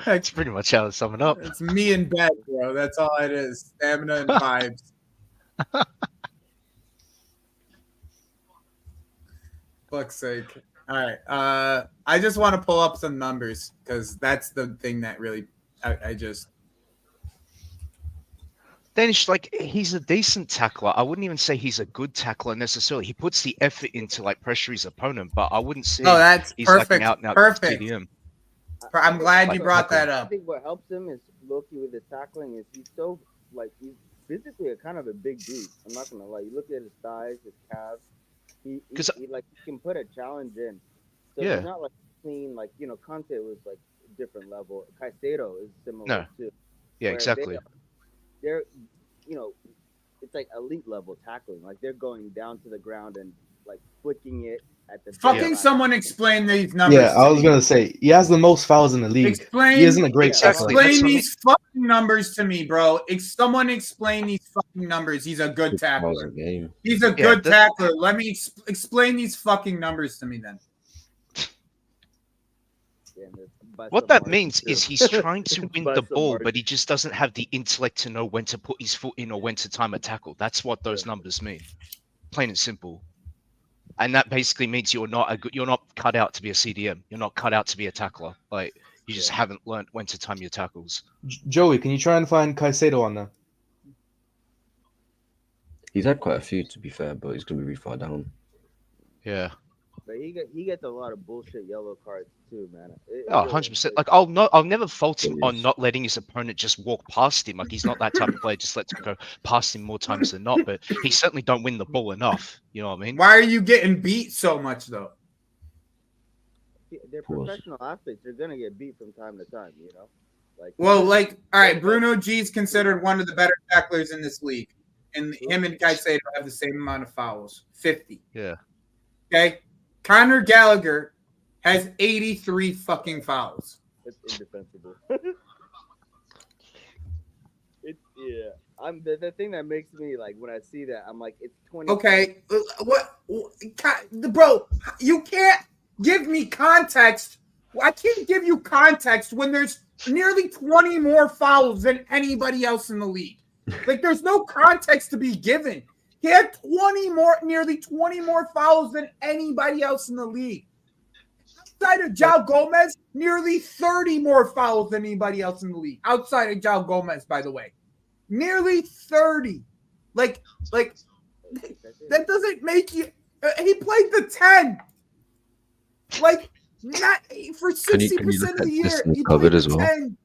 That's pretty much how to sum it up. It's me in bed, bro. That's all it is. Stamina and vibes. Fuck's sake. All right. I just want to pull up some numbers because that's the thing that really I just. Danish, like, he's a decent tackler. I wouldn't even say he's a good tackler necessarily. He puts the effort into like pressure his opponent, but I wouldn't say that's he's perfect. like an out and out Perfect. CDM. I'm glad you Like, brought that I up. think what helps him is Loki with his tackling is he's so like he's physically a kind of a big dude. I'm not gonna lie. You look at his thighs, his calves. He like he can put a challenge in. So Yeah. he's not like clean like Conte was like a different level. Caicedo is similar too. Yeah, Whereas exactly. They're it's like elite level tackling. Like they're going down to the ground and like flicking it at the Fucking someone explain these numbers. Yeah, I was gonna say he has the most fouls in the league. He isn't a great Exactly. tackler. Explain these fucking numbers to me, bro. Someone explain these fucking numbers. He's a good tackler. He's a good tackler. Let me explain these fucking numbers to me then. What that means is he's trying to win the ball, but he just doesn't have the intellect to know when to put his foot in or when to time a tackle. That's what those numbers mean. Plain and simple. And that basically means you're not cut out to be a CDM. You're not cut out to be a tackler. Like, you just haven't learned when to time your tackles. Joey, can you try and find Caicedo on there? He's had quite a few, to be fair, but he's going to be really far down. Yeah. But he gets a lot of bullshit yellow cards too, man. 100%. Like, I'll never fault him on not letting his opponent just walk past him. Like, he's not that type of player. Just lets him go past him more times than not. But he certainly don't win the ball enough. You know what I mean? Why are you getting beat so much though? They're professional athletes. They're gonna get beat from time to time. All right. Bruno G's considered one of the better tacklers in this league, and him and Caicedo have the same amount of fouls, 50. Yeah. Okay. Conor Gallagher has 83 fucking fouls. It's indefensible. I'm the thing that makes me like when I see that I'm like it's 20. Okay, bro? You can't give me context. I can't give you context when there's nearly 20 more fouls than anybody else in the league. Like there's no context to be given. He had nearly 20 more fouls than anybody else in the league. Outside of João Gomez, nearly 30 more fouls than anybody else in the league. Outside of João Gomez, by the way. Nearly 30. Like that doesn't make you he played the 10. Like not for 60% of the year. He played the 10.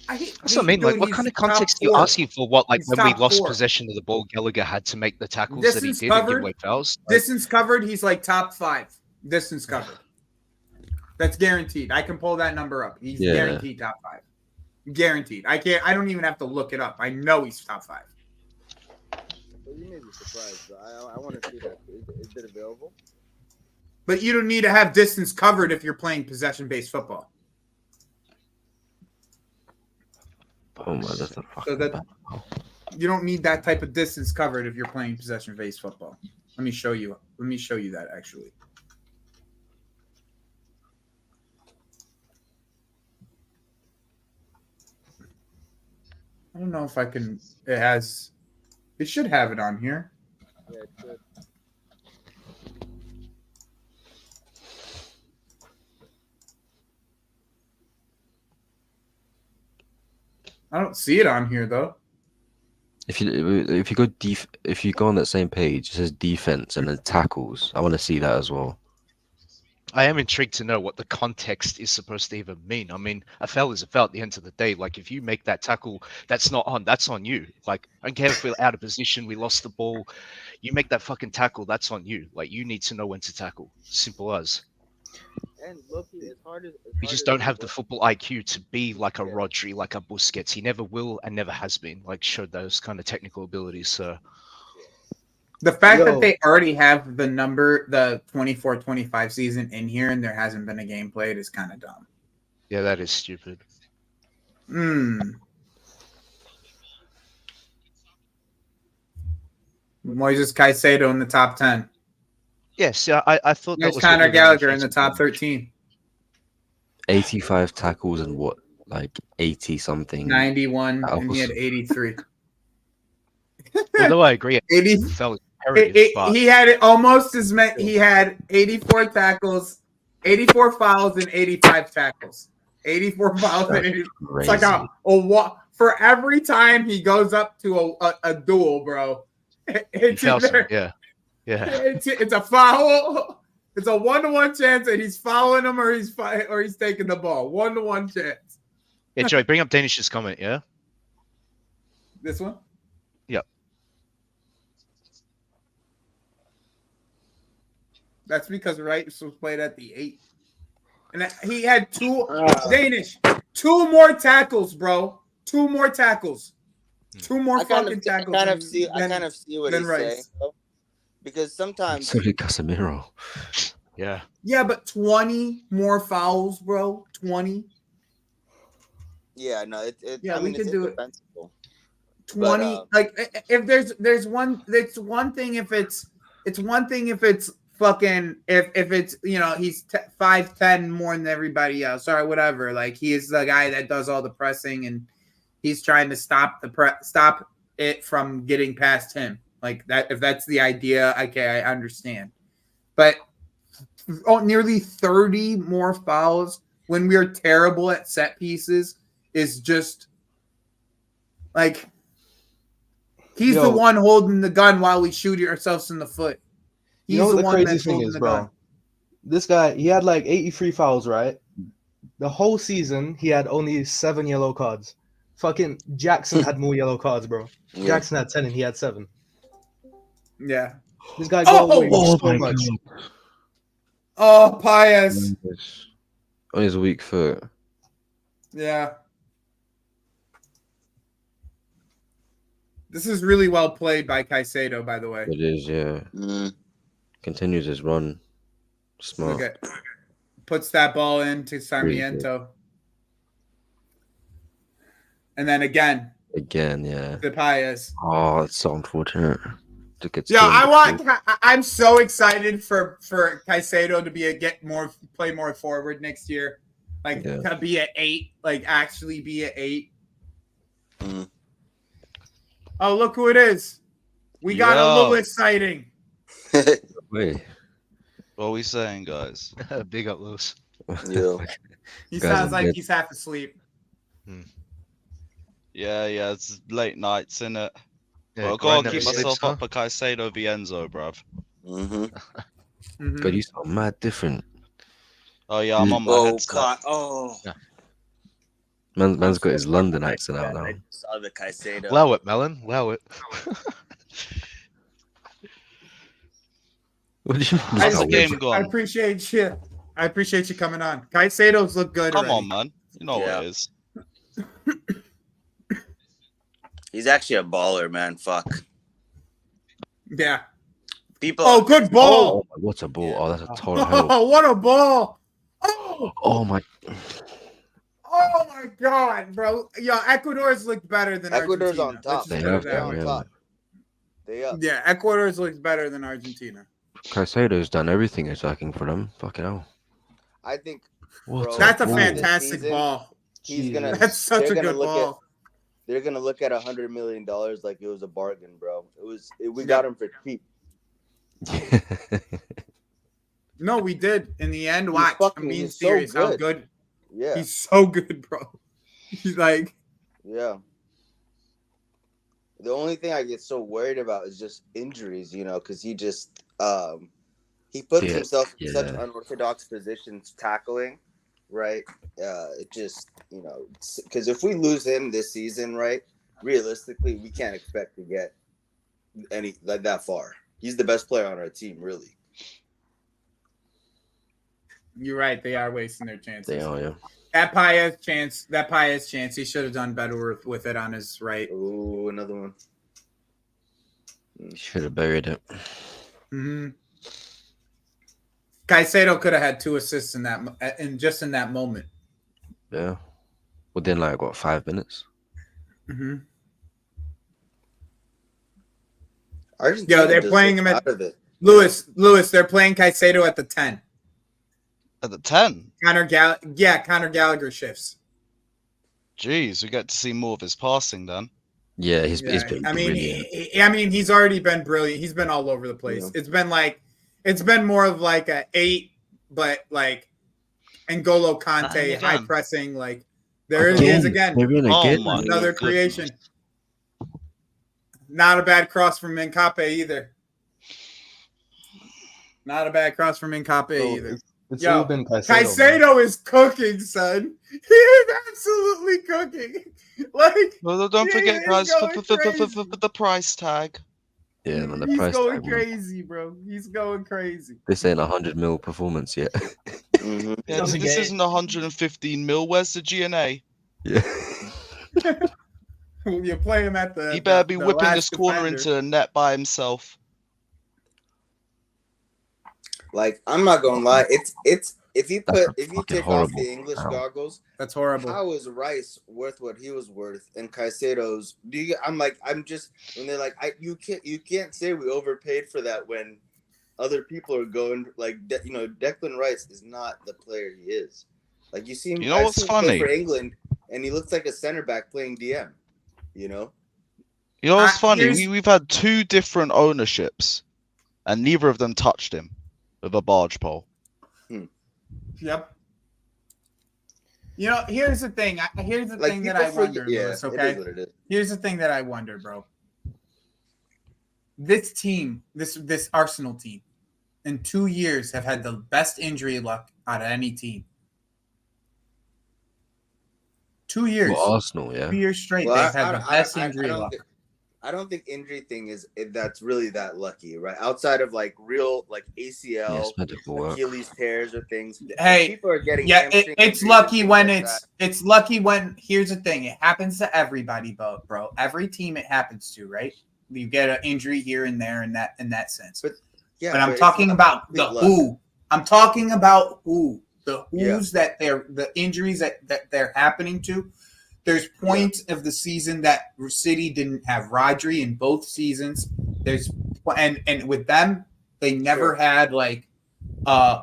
That's what I mean. Like, what kind of context are you asking for? What, like, when we lost possession of the ball, Gallagher had to make the tackles that he did and give away fouls? Distance covered, he's like top 5. Distance covered. That's guaranteed. I can pull that number up. He's guaranteed top 5. Guaranteed. I don't even have to look it up. I know he's top 5. Well, you may be surprised, but I want to see that. Is it available? But you don't need to have distance covered if you're playing possession-based football. Oh my, that's a fucking bad. You don't need that type of distance covered if you're playing possession-based football. Let me show you that actually. I don't know if I can. It should have it on here. Yeah, it should. I don't see it on here though. If you go on that same page, it says defense and then tackles. I want to see that as well. I am intrigued to know what the context is supposed to even mean. I mean, a foul is a foul at the end of the day. Like, if you make that tackle, that's on you. Like, I don't care if we're out of position, we lost the ball. You make that fucking tackle, that's on you. Like, you need to know when to tackle. Simple as. And Loki, as hard as we just don't have the football IQ to be like a Rodri, like a Busquets. He never will and never has been. Like, showed those kind of technical abilities. So. The fact that they already have the 24-25 season in here and there hasn't been a game played is kind of dumb. Yeah, that is stupid. Moises Caicedo in the top 10. Yes, yeah, I thought There's that was Conor Gallagher in the top 13. 85 tackles and what, like 80 something. 91, and he had 83. Although I agree, 80. He had it almost as many. He had 84 tackles, 84 fouls, and 85 tackles. 84 fouls and 80. It's like a for every time he goes up to a duel, bro, it's Yeah. it's a foul. It's a 1-to-1 chance that he's fouling him or he's taking the ball. 1-to-1 chance. Yeah, Joey, bring up Danish's comment, yeah? This one? Yep. That's because Rice was played at the 8. And he had 2 more tackles, bro. 2 more tackles. 2 more fucking tackles. I kind of see what he's saying, though. Because sometimes So did Casemiro. Yeah. Yeah, but 20 more fouls, bro. 20. Yeah, no, we could do it. 20. But, like if there's one, it's one thing if it's fucking if it's he's 5'10" more than everybody else or whatever. Like he is the guy that does all the pressing and he's trying to stop it from getting past him. Like that, if that's the idea, okay, I understand. But nearly 30 more fouls when we are terrible at set pieces is just like he's the one holding the gun while we shoot ourselves in the foot. He's the one crazy that's thing holding is, the bro. gun. This guy, he had like 83 fouls, right? The whole season, he had only 7 yellow cards. Fucking Jackson had more yellow cards, bro. Yeah. Jackson had 10 and he had 7. Yeah. This guy got away with so my much. God. Oh, Pius. On his weak foot. Yeah. This is really well played by Caicedo, by the way. It is, yeah. Continues his run. Smart. Look at, puts that ball into Sarmiento. And then again, yeah. to Pius. Oh, it's so unfortunate. I'm so excited for Caicedo to play more forward next year. Like to be at 8, like actually be at 8. Oh, look who it is. We got a Lewis sighting. Wait. What are we saying, guys? Big up, Lewis. Yeah. He sounds like he's half asleep. Yeah, it's late nights, innit? Yeah, Well, I've got to keep myself up for Caicedo v Enzo, bruv. But you sound mad different. Oh, yeah, I'm on my headset. Man's got his London accent out now. I saw the Caicedo. Allow it, Melon. Allow it. What do you mean? How's the game gone? I appreciate you coming on. Caicedo's look good. Come already. on, man. You know what it is. He's actually a baller, man. Fuck. Yeah. People. Oh, good ball. Oh, what a ball. Oh, that's a total help. Oh, what a ball. Oh, my. Oh, my God, bro. Yo, Ecuador's looked better than Ecuador's Argentina. on top. They have, They're on yeah. top. They up. Yeah, Ecuador's looks better than Argentina. Caicedo's done everything attacking for them. Fucking hell. I think That's a ball. fantastic Season, ball. he's gonna. That's such a good ball. They're gonna look at $100 million like it was a bargain, bro. We got him for cheap. No, we did. In the end, watch. I'm being he's so serious. How good. good. Yeah. He's so good, bro. He's like. Yeah. The only thing I get so worried about is just injuries, because he just he puts himself in such unorthodox positions tackling, right? It just, because if we lose him this season, right, realistically, we can't expect to get any like that far. He's the best player on our team, really. You're right. They are wasting their chances. They are, yeah. That Paez chance, he should have done better with it on his right. Oh, another one. Should have buried it. Caicedo could have had 2 assists in that moment. Yeah. Within 5 minutes? Argentina they're playing him at it. Lewis. They're playing Caicedo at the 10. At the 10? Conor Gallagher shifts. Jeez, we get to see more of his passing then. Yeah, he's been brilliant. He's already been brilliant. He's been all over the place. Yeah. It's been more of a 8, but N'Golo Kante, high pressing, There he is again. They're in Oh again. my Another goodness. creation. Not a bad cross from Nkape either. Not a bad cross from Nkape So either. it's Yo, all been Caicedo. man. Caicedo is cooking, son. He is absolutely cooking. Like, Well, don't Yeah, forget, he's guys, going crazy. for the price tag. Yeah, man, the he's price going tag, man. crazy, bro. He's going crazy. This ain't 100 mil performance yet. Mhm. Yeah, Doesn't this get- isn't 115 mil. Where's the GNA? Yeah. You play him at the. He better be the whipping last this corner defender. into the net by himself. Like, I'm not gonna lie, it's if you That's take fucking off horrible. the English Ow. goggles, That's horrible. how is Rice worth what he was worth and Caicedo's? I'm just when they're like, you can't say we overpaid for that when other people are going like Declan Rice is not the player he is. Like you see him, You know I've what's seen him play funny? for England, and he looks like a center back playing DM. You know, You know what's funny? Here's- We've had 2 different ownerships, and neither of them touched him with a barge pole. Yep. You know, here's the thing. Here's the like thing that people I forget- wonder, yeah, Lewis, it okay? is what it is. Here's the thing that I wonder, bro. This team, this Arsenal team, in 2 years have had the best injury luck out of any team. 2 years. Well, Arsenal, yeah. 2 years straight, Well, they've had the best injury luck. I don't think injury thing that's really that lucky, right? Outside of like real like ACL, Yes, medical work. Achilles tears or things. Hey, people are getting Yeah, hamstring it's injuries and lucky things when like it's that. it's lucky when here's the thing. It happens to everybody, bro. Every team it happens to, right? You get an injury here and there in that sense. Yeah, but I'm it's talking not about the complete luck. who. I'm talking about who. The Yeah. who's that they're the injuries that they're happening to. There's points of the season that City didn't have Rodri in both seasons. There's and with them, they never had like a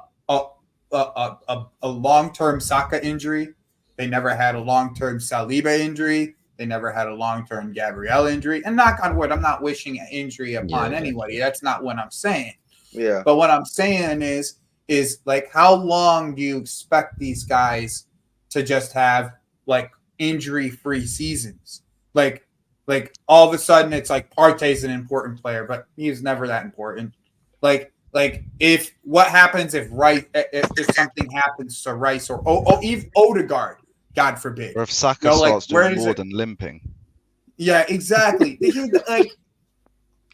long-term Saka injury. They never had a long-term Saliba injury. They never had a long-term Gabriel injury. And knock on wood, I'm not wishing an injury upon Yeah. anybody. That's not what I'm saying. Yeah. But what I'm saying is like, how long do you expect these guys to just have like injury-free seasons? Like all of a sudden it's like Partey's an important player, but he's never that important. Like if what happens if something happens to Rice or even Odegaard, God forbid. Or if Saka No, like, starts where doing does more it- than limping. Yeah, exactly. Like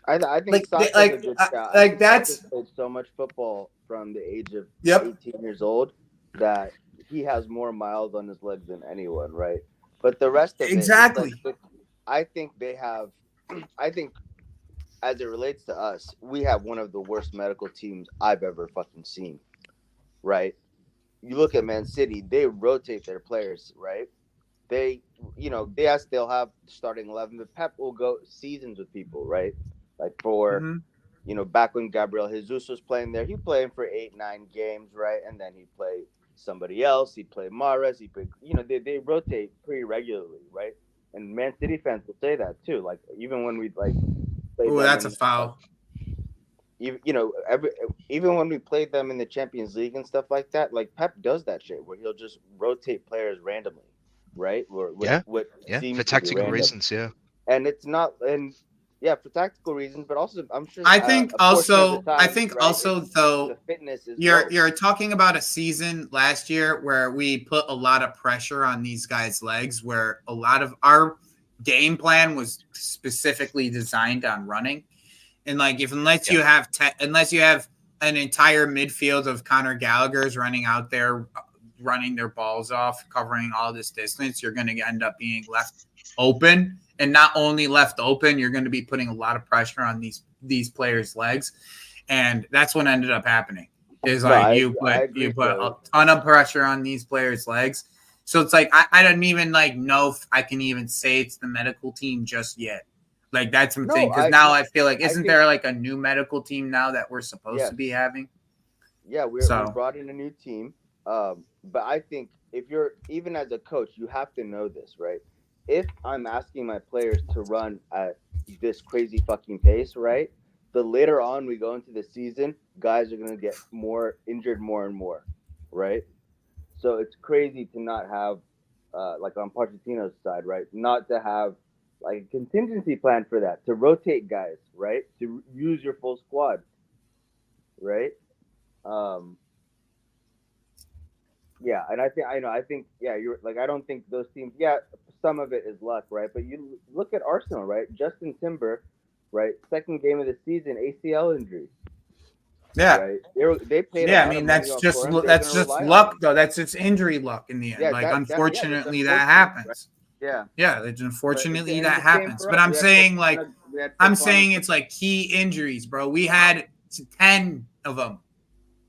I think Like, Saka's like, a good I- shot. like, I think that's- Saka's played so much football from the age of Yep. 18 years old that he has more miles on his legs than anyone, right? But the rest of Exactly. it, it's like, I think they have. I think, as it relates to us, we have one of the worst medical teams I've ever fucking seen, right? You look at Man City; they rotate their players, right? They'll have starting 11, but Pep will go seasons with people, right? Like for Mhm. back when Gabriel Jesus was playing there, he'd play him for 8-9 games, right? And then he'd play somebody else. He'd play Mahrez. He'd play, they rotate pretty regularly, right? And Man City fans will say that too. Like even when we like, played Oh, them that's a in- foul. even when we played them in the Champions League and stuff like that, like Pep does that shit where he'll just rotate players randomly, right? Yeah. What Yeah, seems for to be tactical random. reasons, yeah. And it's not, and yeah, for tactical reasons, but also I'm sure. I think a portion of the also time, right, though the fitness is you're talking about a season last year where we put a lot of pressure on these guys' legs, where a lot of our game plan was specifically designed on running, and like unless you have an entire midfield of Conor Gallagher's running out there, running their balls off, covering all this distance, you're going to end up being left open. And not only left open, you're going to be putting a lot of pressure on these players' legs, and that's what ended up happening. Is like you put a ton of pressure on these players' legs. So it's like I don't even know if I can even say it's the medical team just yet. Like that's something because now I feel like isn't there like a new medical team now that we're supposed to be having? Yeah, we brought in a new team, but I think if you're even as a coach, you have to know this, right? If I'm asking my players to run at this crazy fucking pace, right? The later on we go into the season, guys are going to get more injured more and more, right? So it's crazy to not have like on Pochettino's side, right? Not to have like a contingency plan for that, to rotate guys, right? To use your full squad, right? Yeah, and I think you're like, I don't think those teams. Yeah, some of it is luck, right? But you look at Arsenal, right? Justin Timber, right? Second game of the season, ACL injury. Yeah. Right. They paid. Yeah, I mean that's just luck, though. That's just injury luck in the end. Yeah, like unfortunately, that's that happens. Right? Yeah. Yeah, it's unfortunately But that happens. But I'm saying it's like key injuries, bro. We had 10 of them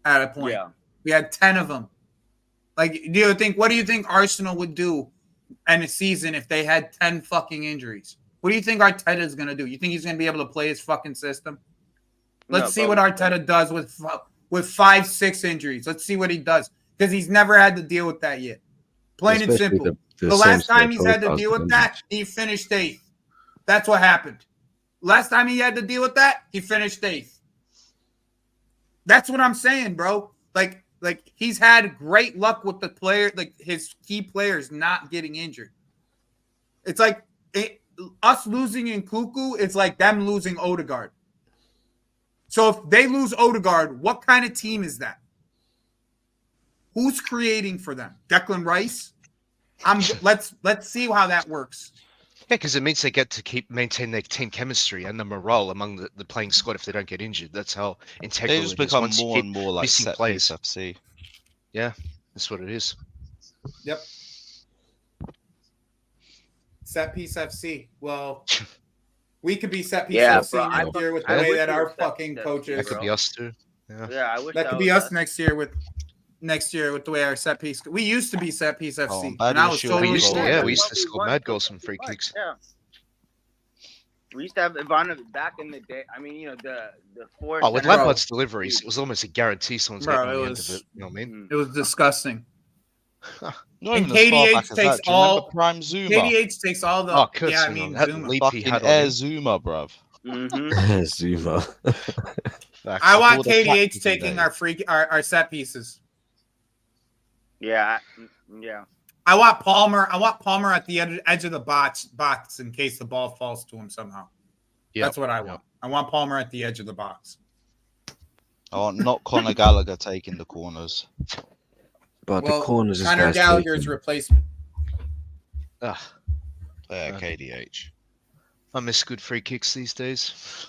at a point. Yeah. We had 10 of them. Like, what do you think Arsenal would do in a season if they had 10 fucking injuries? What do you think Arteta is going to do? You think he's going to be able to play his fucking system? Let's see what Arteta does with 5-6 injuries. Let's see what he does, because he's never had to deal with that yet. Plain and simple. The last time he's had to deal with that, he finished 8th. That's what happened. Last time he had to deal with that, he finished 8th. That's what I'm saying, bro. Like he's had great luck with the player, like his key players not getting injured. It's like us losing Nkunku, it's like them losing Odegaard. So if they lose Odegaard, what kind of team is that? Who's creating for them? Declan Rice? Let's see how that works. Yeah, because it means they get to maintain their team chemistry and the morale among the playing squad if they don't get injured. That's how integral They just become once more and more like set piece FC. Yeah, that's what it is. Yep. Set piece FC. Well, we could be set piece FC next year with the way that our fucking coaches. That could be us too. Yeah, I wish that could be us next year with the way our set piece. We used to be set piece FC. And I was we used to score mad goals from free kicks. Yeah. We used to have Ivanovic back in the day. I mean, the four. Oh, with Lampard's deliveries, it was almost a guarantee someone's getting on the end of it. You know what I mean? It was disgusting. And KDH takes all Prime Zuma. KDH takes all the. Yeah, I mean, Zuma. Fucking Air Zuma, bruv. Mm-hmm. Zuma. I want KDH taking our set pieces. Yeah. I want Palmer. At the edge of the box in case the ball falls to him somehow. Yep. That's what I want. I want Palmer at the edge of the box. I want not Conor Gallagher taking the corners. But the corners is Conor Gallagher's replacement. Yeah, KDH. I miss good free kicks these days.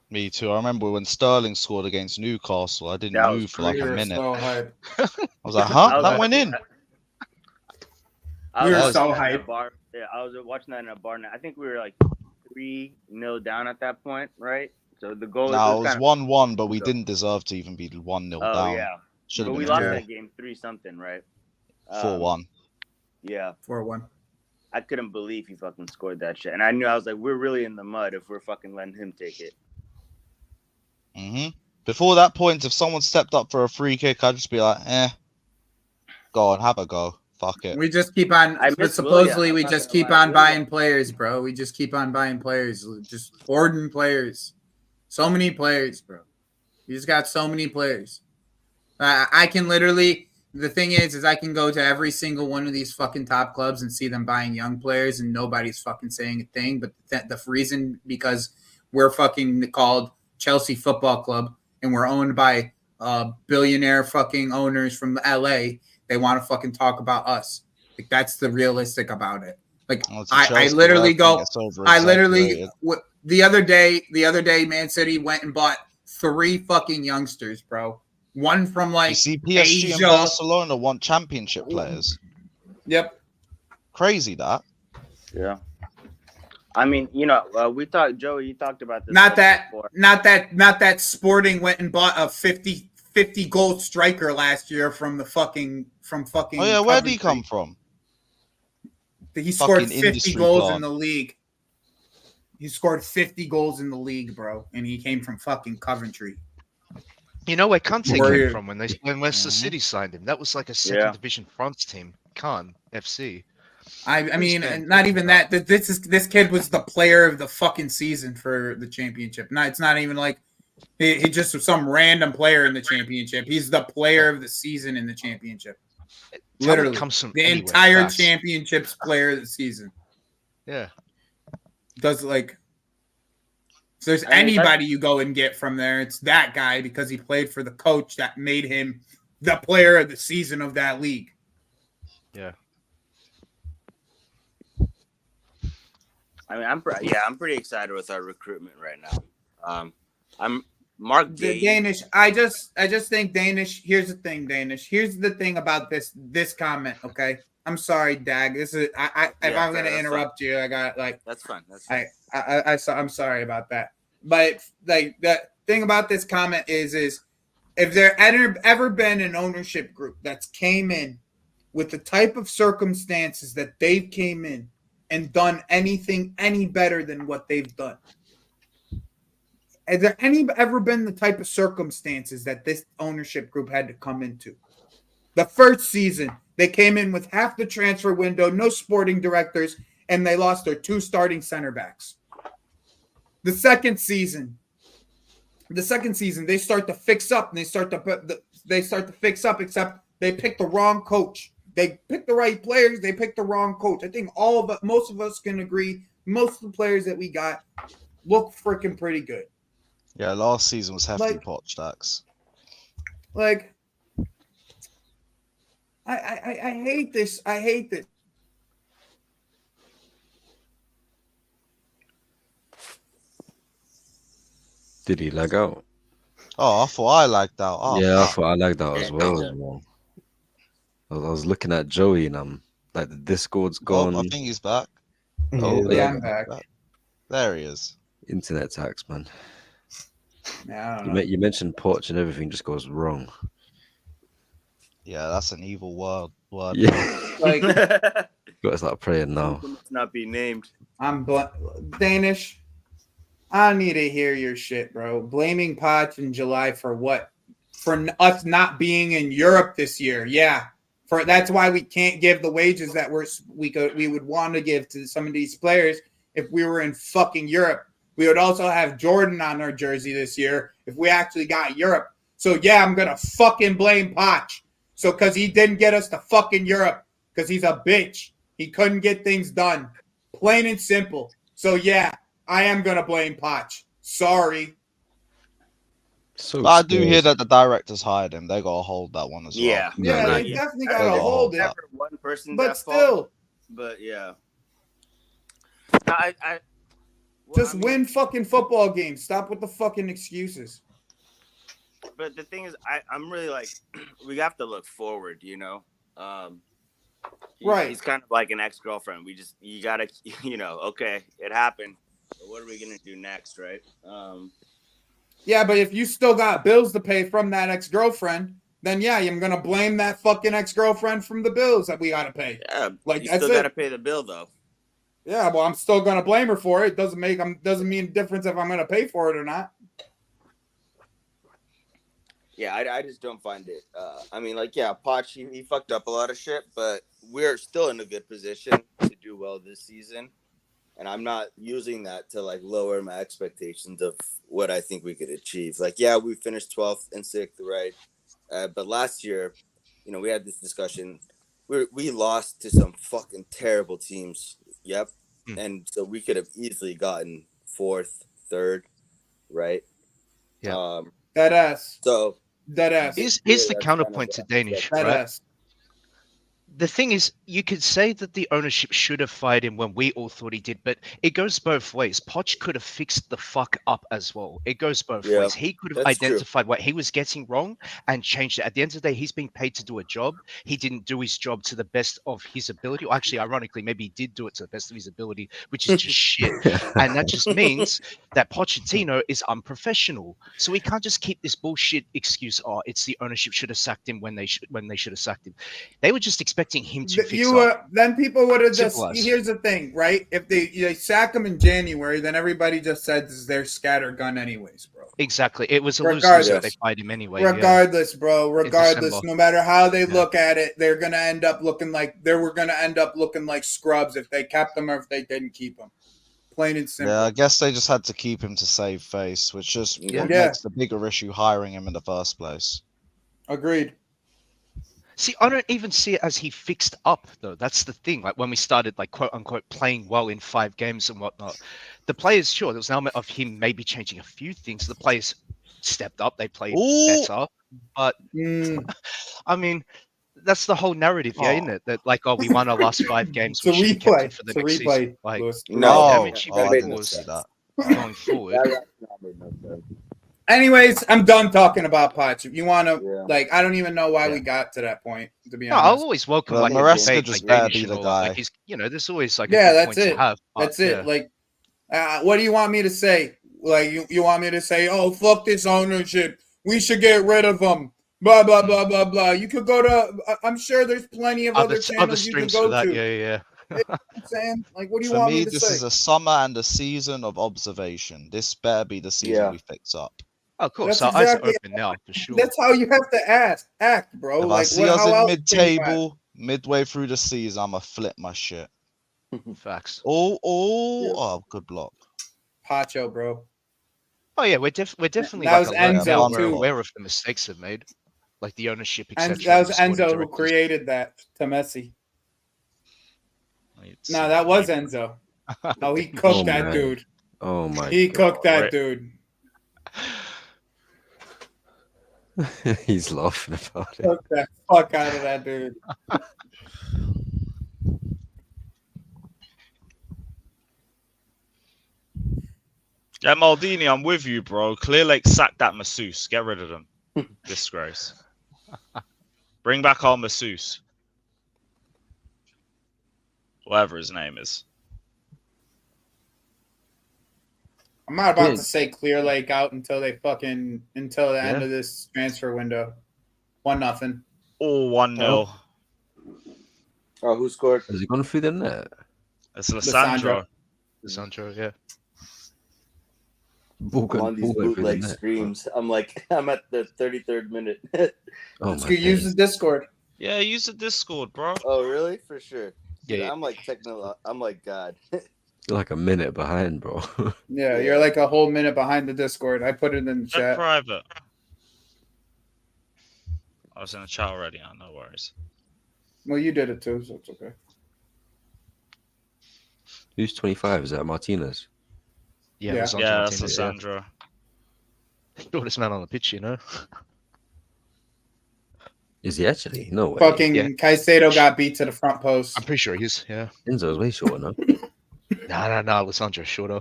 Me too. I remember when Sterling scored against Newcastle. I didn't move for like a minute. So I was like, huh? That went in. We were so hyped. Yeah, I was watching that in a bar. I think we were like 3-0 down at that point, right? So the goal. No, it was 1-1, but we didn't deserve to even be 1-0 down. Oh yeah. But we lost that game 3-something, right? 4-1. Yeah. 4-1. I couldn't believe he fucking scored that shit, and I knew, I was like, we're really in the mud if we're fucking letting him take it. Before that point, if someone stepped up for a free kick, I'd just be like, go on, have a go. Fuck it. We just keep on. Supposedly, we just keep on buying players, bro. We just keep on buying players. Just hoarding players. So many players, bro. You just got so many players. I can literally. The thing is I can go to every single one of these fucking top clubs and see them buying young players, and nobody's fucking saying a thing. But the reason, because we're fucking called Chelsea Football Club and we're owned by billionaire fucking owners from LA. They want to fucking talk about us. Like, that's the realistic about it. Like, I literally go. I literally the other day, Man City went and bought 3 fucking youngsters, bro. One from like you see PSG Asia. and Barcelona want championship players. Yep. Crazy that. Yeah. I mean, we talked, Joey, you talked about this. Not that Sporting went and bought a 50 goal striker last year from fucking. Oh yeah, where did he come from? He scored 50 goals in the league. He scored 50 goals in the league, bro, and he came from fucking Coventry. You know where Kante came from when Leicester City signed him? That was like a second division France team, Cannes FC. I mean, not even that. This kid was the player of the fucking season for the championship. It's not even like he just was some random player in the championship. He's the player of the season in the championship. Literally, comes from the anywhere, entire facts. championships player of the season. Yeah. Does like, if there's anybody you go and get from there, it's that guy because he played for the coach that made him the player of the season of that league. Yeah. I mean, I'm pretty excited with our recruitment right now. I'm Mark The Gay. Danish. I just think Danish. Here's the thing, Danish. Here's the thing about this comment. Okay, I'm sorry, Dag. This is if I'm gonna interrupt you, I got like that's fine. That's fine. I'm sorry about that. But like the thing about this comment is if there ever been an ownership group that's came in with the type of circumstances that they've came in and done anything any better than what they've done. Has there ever been the type of circumstances that this ownership group had to come into? The first season, they came in with half the transfer window, no sporting directors, and they lost their 2 starting center backs. The second season, they start to fix up and they start to fix up, except they picked the wrong coach. They picked the right players, they picked the wrong coach. I think most of us can agree, most of the players that we got look freaking pretty good. Yeah, last season was hefty pot stacks. Like, I hate this. I hate this. Did he lag out? Oh, I thought I lagged out. Oh, yeah, I fuck. thought I lagged out as well. I was looking at Joey and I'm like, the Discord's gone. I think he's back. Oh, Yeah, I'm back. There he is. Internet tax, man. I don't know. You mentioned Poch and everything just goes wrong. Yeah, that's an evil word. Yeah. Like, Gotta start praying now. Must not be named. Danish. I need to hear your shit, bro. Blaming Poch in July for what? For us not being in Europe this year. Yeah. That's why we can't give the wages that we would want to give to some of these players if we were in fucking Europe. We would also have Jordan on our jersey this year if we actually got Europe. So yeah, I'm gonna fucking blame Poch. So because he didn't get us to fucking Europe because he's a bitch. He couldn't get things done. Plain and simple. So yeah, I am gonna blame Poch. Sorry. But I do hear that the directors hired him. They gotta hold that one as well. Yeah, they definitely gotta hold it. Never one person's But at still, fault, but yeah. No, just win fucking football games. Stop with the fucking excuses. But the thing is, I'm really like, we have to look forward, you know. Right. He's kind of like an ex-girlfriend. You gotta, okay, it happened. But what are we gonna do next, right? Yeah, but if you still got bills to pay from that ex-girlfriend, then yeah, I'm gonna blame that fucking ex-girlfriend from the bills that we gotta pay. Yeah, like you that's still it. gotta pay the bill though. Yeah, well, I'm still gonna blame her for it. Doesn't mean a difference if I'm gonna pay for it or not. Yeah, I just don't find it. I mean, like, yeah, Poch, he fucked up a lot of shit, but we're still in a good position to do well this season. And I'm not using that to, like, lower my expectations of what I think we could achieve. Like, yeah, we finished 12th and 6th, right? But last year, we had this discussion. We lost to some fucking terrible teams. Yep. And so we could have easily gotten 4th, 3rd, right? Yeah. That ass. So that ass. Here's the counterpoint to Danish, that right? ass. The thing is, you could say that the ownership should have fired him when we all thought he did, but it goes both ways. Poch could have fixed the fuck up as well. It goes both ways. He could have identified what he was getting wrong and changed it. At the end of the day, he's being paid to do a job. He didn't do his job to the best of his ability. Or actually, ironically, maybe he did do it to the best of his ability, which is just shit. And that just means that Pochettino is unprofessional. So we can't just keep this bullshit excuse, it's the ownership should have sacked him when they should have sacked him. They were just expecting him to fix up. Then people would have just. Simple as. Here's the thing, right? If they sack him in January, then everybody just says they're scattergun anyways, bro. Exactly. It was a Regardless. loser. They fired him anyway. Regardless, bro. Regardless, December. no matter how they look at it, they're gonna end up looking like scrubs if they kept him or if they didn't keep him. Plain and simple. Yeah, I guess they just had to keep him to save face, which just makes the bigger issue hiring him in the first place. Agreed. See, I don't even see it as he fixed up though. That's the thing. Like when we started, like quote unquote, playing well in 5 games and whatnot, the players, sure, there was an element of him maybe changing a few things. The players stepped up, they played better, but I mean, that's the whole narrative, yeah, isn't it? That like, oh, we won our last 5 games, we should have kept him for the next season. Like, No, damage he I made didn't was see that. going forward. That rationale made no sense. Anyways, I'm done talking about Poch. If you want to, Yeah. like, I don't even know why Yeah. we got to that point, to be No, I'll honest. always welcome Well, like Maresca a debate, just like better Danish be and the all. guy. Like he's, there's always like Yeah, a good that's point to it. have. But, That's it. Like, what do you want me to say? Like, you want me to say, oh, fuck this ownership. We should get rid of them. Blah, blah, blah, blah, blah. You could go to, I'm sure there's plenty of other channels you can streams go for that. to. Yeah. You know what I'm saying? Like, what do you For want me, me to this say? is a summer and a season of observation. This better be the season we fix up. Oh, of course. That's Our eyes are exactly- open now for sure. That's how you have to act, bro. If I Like, see us how in else can you act? mid-table, midway through the season, I'ma flip my shit. Facts. Oh, good block. Pacho, bro. Oh yeah, we're definitely That like was alert Enzo, now. We're too. aware of the mistakes they've made, like the ownership, And etc. that was Enzo who created that to Messi. No, that was Enzo. Oh, he cooked Oh, that man. dude. Oh my He god. cooked that Right. dude. He's laughing about it. Cooked that fuck out of that dude. Yeah, Maldini, I'm with you, bro. Clear Lake sacked that masseuse. Get rid of them. Disgrace. Bring back our masseuse. Whatever his name is. I'm not about Dude. to say Clear Lake out until the end of this transfer window. 1-0. All 1-0. Oh, who scored? Has he gone through the net? It's Lissandro. Lissandro, yeah. Ball I'm on these went through the bootleg net. streams. I'm at the 33rd minute. Oh Let's my go use days. the Discord. Yeah, use the Discord, bro. Oh, really? For sure. Yeah, Dude, yeah. I'm like I'm like God. You're like a minute behind, bro. Yeah, you're like a whole minute behind the Discord. I put it in the Check chat. private. I was in the chat already. No worries. Well, you did it too, so it's okay. Who's 25? Is that Martinez? Yeah, Yeah. Lissandro Yeah, that's Martinez, yeah. Lissandro. Shortest man on the pitch, you know. Is he actually? No way. Fucking Yeah. Caicedo got beat to the front post. I'm pretty sure he is. Yeah. Enzo's way shorter, no? No. Lissandro's shorter.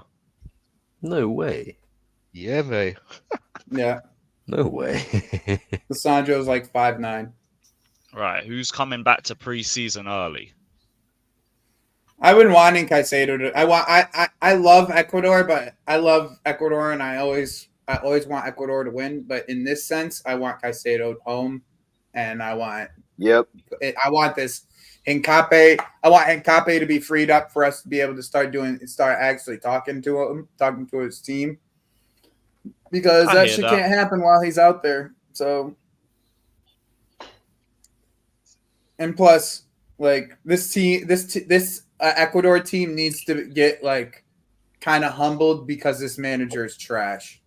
No way. Yeah, mate. Yeah, No way. Lissandro's like 5'9". Right, who's coming back to preseason early? I've been wanting Caicedo to. I love Ecuador, but I love Ecuador, and I always want Ecuador to win. But in this sense, I want Caicedo home, and I want this Hincape. I want Hincape to be freed up for us to be able to start actually talking to him, talking to his team, because I that hear shit that. can't happen while he's out there. So, and plus, like this Ecuador team needs to get like kind of humbled because this manager is trash.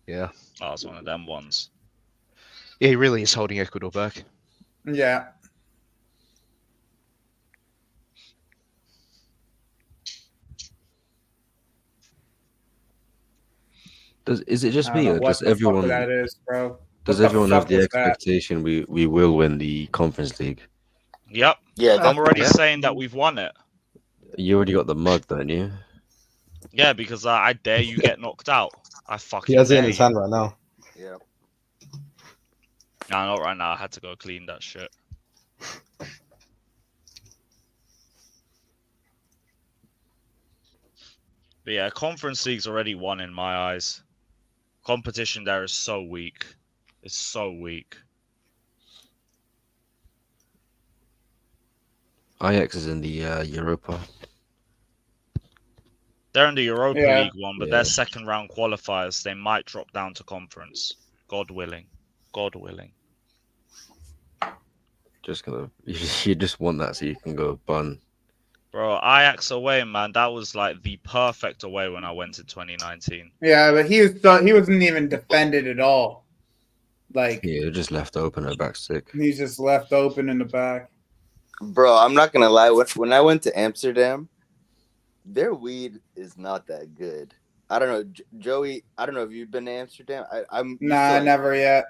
Yeah. Oh, it's one of them ones. Yeah, he really is holding Ecuador back. Yeah. Is it just I don't me, know or what does the fuck everyone that is, bro? does What the everyone have fuck the was that? expectation we will win the Conference League? Yep. Yeah, I'm already yeah. saying that we've won it. You already got the mug, don't you? Yeah, because I dare you get knocked out. I fucking He has it in dare his you. hand right now. yeah. No, not right now. I had to go clean that shit. But yeah, Conference League's already won in my eyes. Competition there is so weak. It's so weak. Ajax is in the Europa. They're in the Europa Yeah. League one, but Yeah. they're second round qualifiers. They might drop down to conference. God willing. God willing. Just gonna you just want that so you can go bun. Bro, Ajax away, man. That was like the perfect away when I went in 2019. Yeah, but he wasn't even defended at all. Like Yeah, just left open at back stick. he's just left open in the back. Bro, I'm not gonna lie. When I went to Amsterdam, their weed is not that good. I don't know, Joey. I don't know if you've been to Amsterdam. I'm Nah, never yet.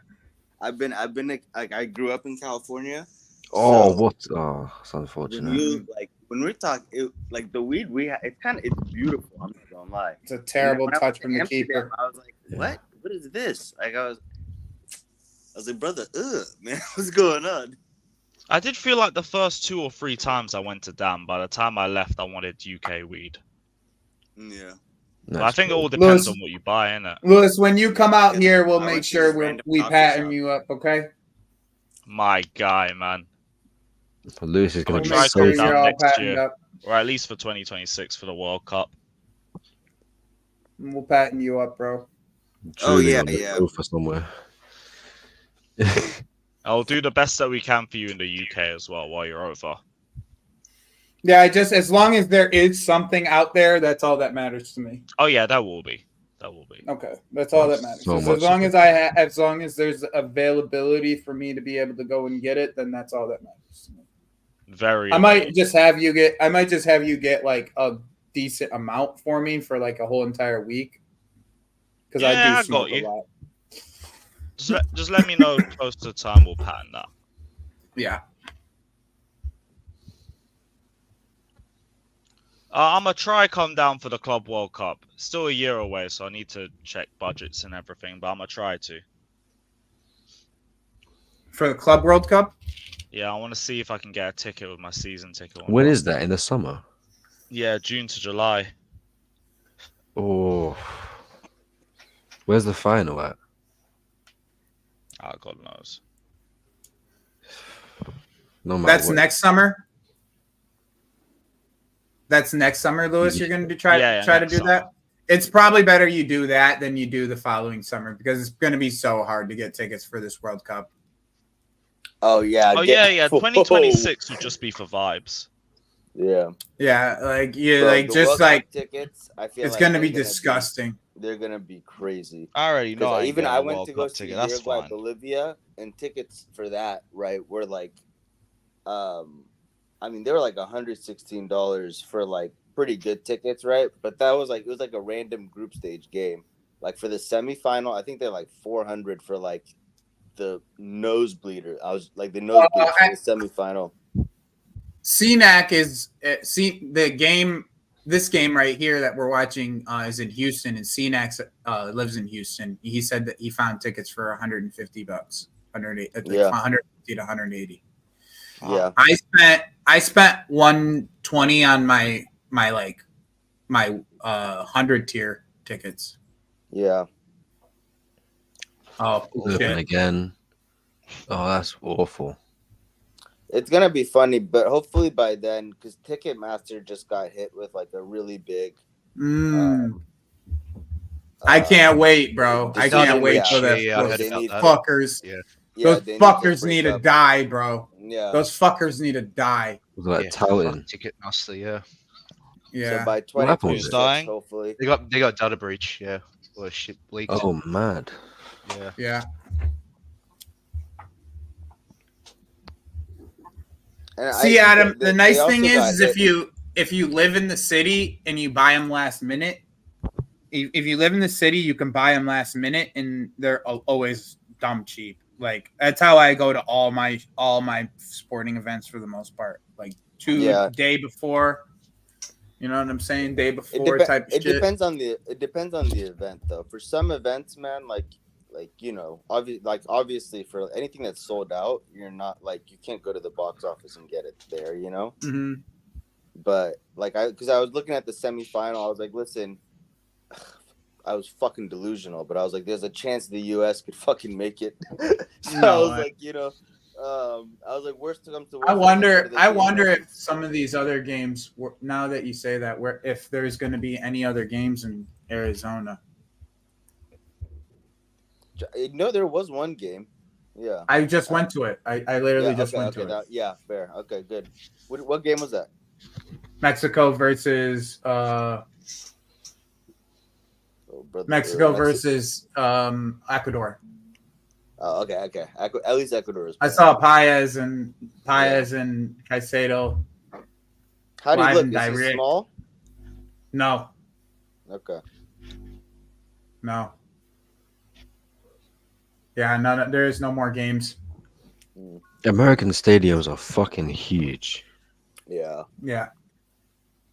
I've been like I grew up in California. Oh, So what? Oh, it's unfortunate. when we talk, like the weed we have, it's beautiful. I'm not gonna lie. It's a terrible When I touch went from to the Amsterdam, keeper. I was like, what? What is this? Like I was like, brother, man, what's going on? I did feel like the first 2 or 3 times I went to Dam, by the time I left, I wanted UK weed. Yeah. But I think it all depends on what you buy, innit? Lewis, when you come out here, we'll I make went to sure this random we coffee pattern shop. you up, okay? My guy, man. Lewis is going We'll to I'll be make try sure to so come you're down all next patterned year. up. Or at least for 2026 for the World Cup. We'll pattern you up, bro. drooling yeah, on the yeah. sofa somewhere. I'll do the best that we can for you in the UK as well while you're over. Yeah, as long as there is something out there, that's all that matters to me. Oh yeah, that will be. That will be. Okay, that's all that matters. So As much long as as long as there's availability for me to be able to go and get it, then that's all that matters to me. Very. I might just have you get like a decent amount for me for like a whole entire week because I Yeah, do I smoke got a you. lot. Just let me know close to the time. We'll pattern that. Yeah. I'm gonna try come down for the Club World Cup. Still a year away, so I need to check budgets and everything. But I'm gonna try to. For the Club World Cup? Yeah, I want to see if I can get a ticket with my season ticket. When is that? In the summer? Yeah, June to July. Oh, where's the final at? Oh, God knows. No matter That's what. next summer. That's next summer, Lewis. You're going to try to do that. It's probably better you do that than you do the following summer because it's going to be so hard to get tickets for this World Cup. Oh yeah. Oh yeah. 2026 would just be for vibes. Yeah. Yeah, like Bro, just like tickets. I feel it's like going to they're be disgusting. They're gonna be crazy. I already know. I Even I went World to go Cup see ticket. That's Uruguay fine. Bolivia, and tickets for that were like, I mean they were like $116 for like pretty good tickets, right? But that was like it was like a random group stage game. Like for the semifinal, I think they're like $400 for like the nosebleeder. I was like the nosebleeder for the semifinal. CNAC is the game. This game right here that we're watching is in Houston, and CNAC lives in Houston. He said that he found tickets for $150, 150 to 180. Yeah, I spent 120 on my 100 tier tickets. Yeah. Oh, Open again. Oh, that's awful. It's gonna be funny, but hopefully by then, because Ticketmaster just got hit with like a really big. I can't wait, bro. I can't wait for that. Those fuckers. Yeah, those fuckers need to die, bro. Yeah, those fuckers need to die. Like touting. Ticketmaster, yeah. Yeah. So by 2026, dying? hopefully They got data breach, yeah. Or shit leaked. Oh, mad. Yeah. Yeah. And see, Adam, the nice thing is if you live in the city and you buy them last minute, if you live in the city, you can buy them last minute, and they're always dumb cheap. Like that's how I go to all my sporting events for the most part. Like day before, you know what I'm saying? Day before type of shit. It depends on the event though. For some events, man, like you know, obviously for anything that's sold out, you're not like you can't go to the box office and get it there, you know. Mm-hmm. But like because I was looking at the semifinal, I was like, listen, I was fucking delusional, but I was like, there's a chance the U.S. could fucking make it. So I was like, you know, I was like, worst comes to worst. I wonder if some of these other games, now that you say that, if there's going to be any other games in Arizona. No, there was one game. Yeah, I just went to it. I literally just went to it. Yeah, fair. Okay, good. What game was that? Mexico versus Ecuador. Okay. At least Ecuador is I playing. saw Paez and Caicedo. How do you live look? and Is he direct. small? No, Okay. no. Yeah, no, there is no more games. American stadiums are fucking huge. Yeah. Yeah.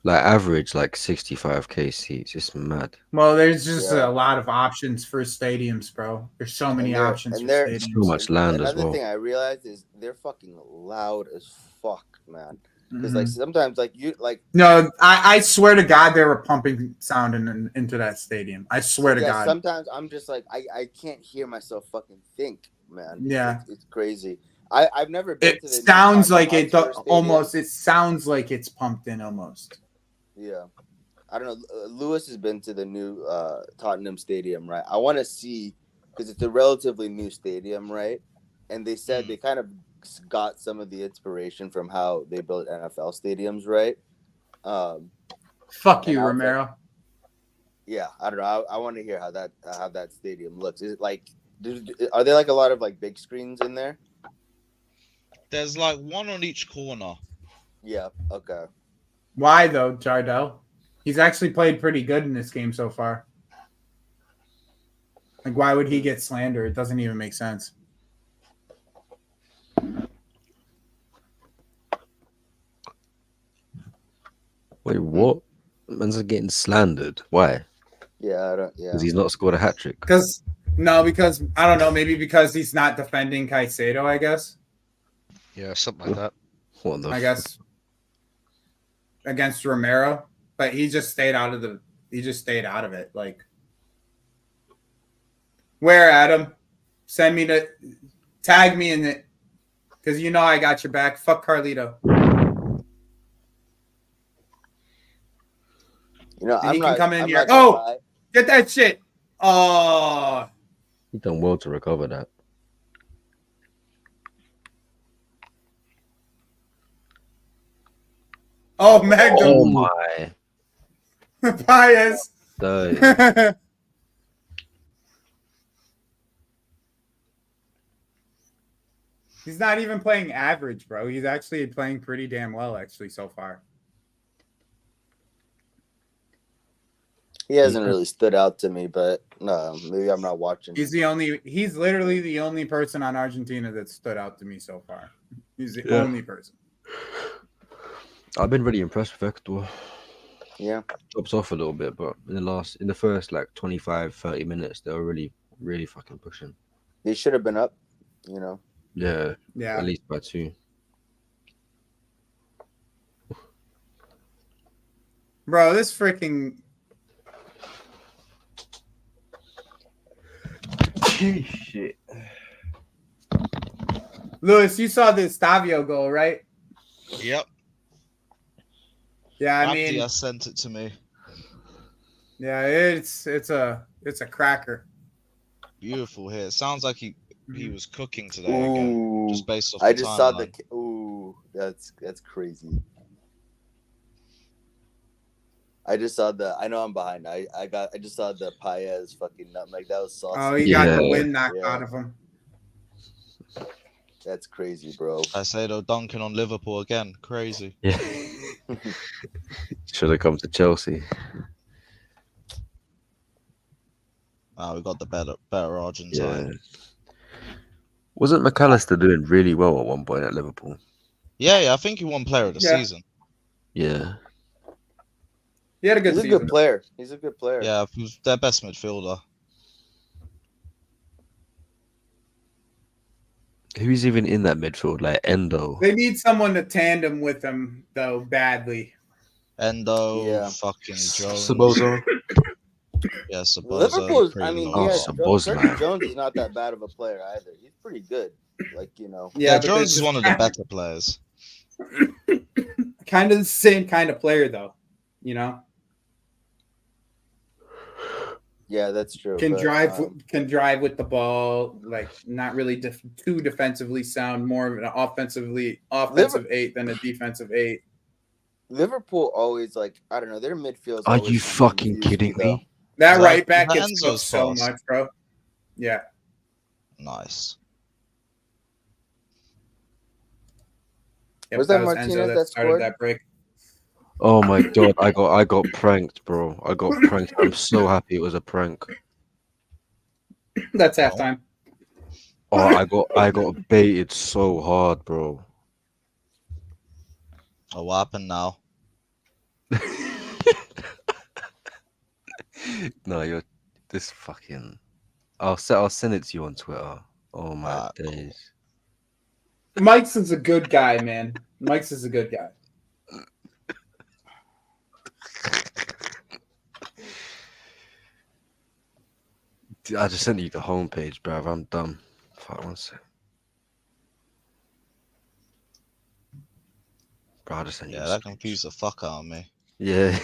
Like average, like 65k seats. It's mad. Well, there's just Yeah. a lot of options for stadiums, bro. There's so many they're- options and for they're- stadiums. So much land as Another well. thing I realized is they're fucking loud as fuck, man. Because Mhm. like sometimes like you like No, I swear to God, they were pumping sound into that stadium. I swear to God. sometimes I'm just like I can't hear myself fucking think, man. Yeah. It's crazy. I've never been It to the new sounds Tottenham like it Hotspur Stadium. almost. It sounds like it's pumped in almost. Yeah. I don't know. Lewis has been to the new Tottenham Stadium, right? I want to see because it's a relatively new stadium, right? And they said they kind of got some of the inspiration from how they built NFL stadiums, right? Fuck And you, I was Romero. Yeah, I don't know. I want to hear how that stadium looks. Is it like are there like a lot of like big screens in there? There's like one on each corner. Yeah. Okay. Why though, Jardel? He's actually played pretty good in this game so far. Like, why would he get slandered? It doesn't even make sense. Wait, what? Man's getting slandered. Why? Yeah. I don't. Yeah. Because he's not scored a hat trick. Because I don't know. Maybe because he's not defending Caicedo. I guess. Yeah, something like that. What the? I guess against Romero, but he just stayed out of the. He just stayed out of it. Like, where Adam? Send me the. Tag me in it, because you know I got your back. Fuck Carlito. You know, And I'm he not. can come in I'm here. not gonna lie. Get that shit. Oh. He done well to recover that. Oh, Magnum. Oh my! Paez. Dirty. He's not even playing average, bro. He's actually playing pretty damn well, actually, so far. He hasn't really stood out to me, but no, maybe I'm not watching. He's literally the only person on Argentina that stood out to me so far. He's the only person. I've been really impressed with Ecuador. Yeah. Drops off a little bit, but in the first like 25, 30 minutes, they were really, really fucking pushing. They should have been up, you know. Yeah. Yeah. At least by 2. Bro, this freaking shit. Lewis, you saw the Stavio goal, right? Yep. Yeah, I Abdi mean, has sent it to me. yeah, it's a cracker. Beautiful here. It sounds like he was cooking today again, Ooh, just based off. I the just saw timeline. the. Ooh, that's crazy. I just saw the. I know I'm behind. I just saw the Paez fucking nutmeg. That was saucy. Oh, he got the Yeah. wind knocked Yeah. out of him. That's crazy, bro. Caicedo dunking on Liverpool again. Crazy. Yeah. Should have come to Chelsea. We got the better Argentine. Yeah. Wasn't McAllister doing really well at one point at Liverpool? Yeah. I think he won Player of the Yeah. Season. Yeah. He had a good He's a season. good player. He's a good player. Yeah, he was their best midfielder. Who's even in that midfield? Like Endo. They need someone to tandem with him, though, badly. Endo, Yeah. fucking Jones. Sabozo. Yeah, Sabozo. Liverpool's. pretty I mean, low. yeah, Sabozlai. Curtis Jones is not that bad of a player either. He's pretty good. Like, you know. Yeah, but Jones this is one of the better players. kind of the same kind of player, though. You know, Yeah, that's true. can but, drive with the ball, like not really too defensively sound, more of an offensive 8 than a defensive 8. Liverpool always like I don't know. Their midfield. Are you fucking kidding me? That Is that- right back is that gets Enzo's cooked so pass? much, bro. Yeah, Nice. Yep, Was that that was Martinez Enzo that that started scored? that break. Oh my god, I got pranked, bro. I got pranked. I'm so happy it was a prank. That's halftime. Oh, I got baited so hard, bro. Oh, what happened now? No, you're this fucking. I'll send it to you on Twitter. Oh my Cool. days. Mike's is a good guy, man. Mike's is a good guy. Dude, I just sent you the homepage, bruv. I'm dumb. Fuck, one sec. Bro, I just sent you. Yeah, a that screen- confused the fuck out of me. Yeah.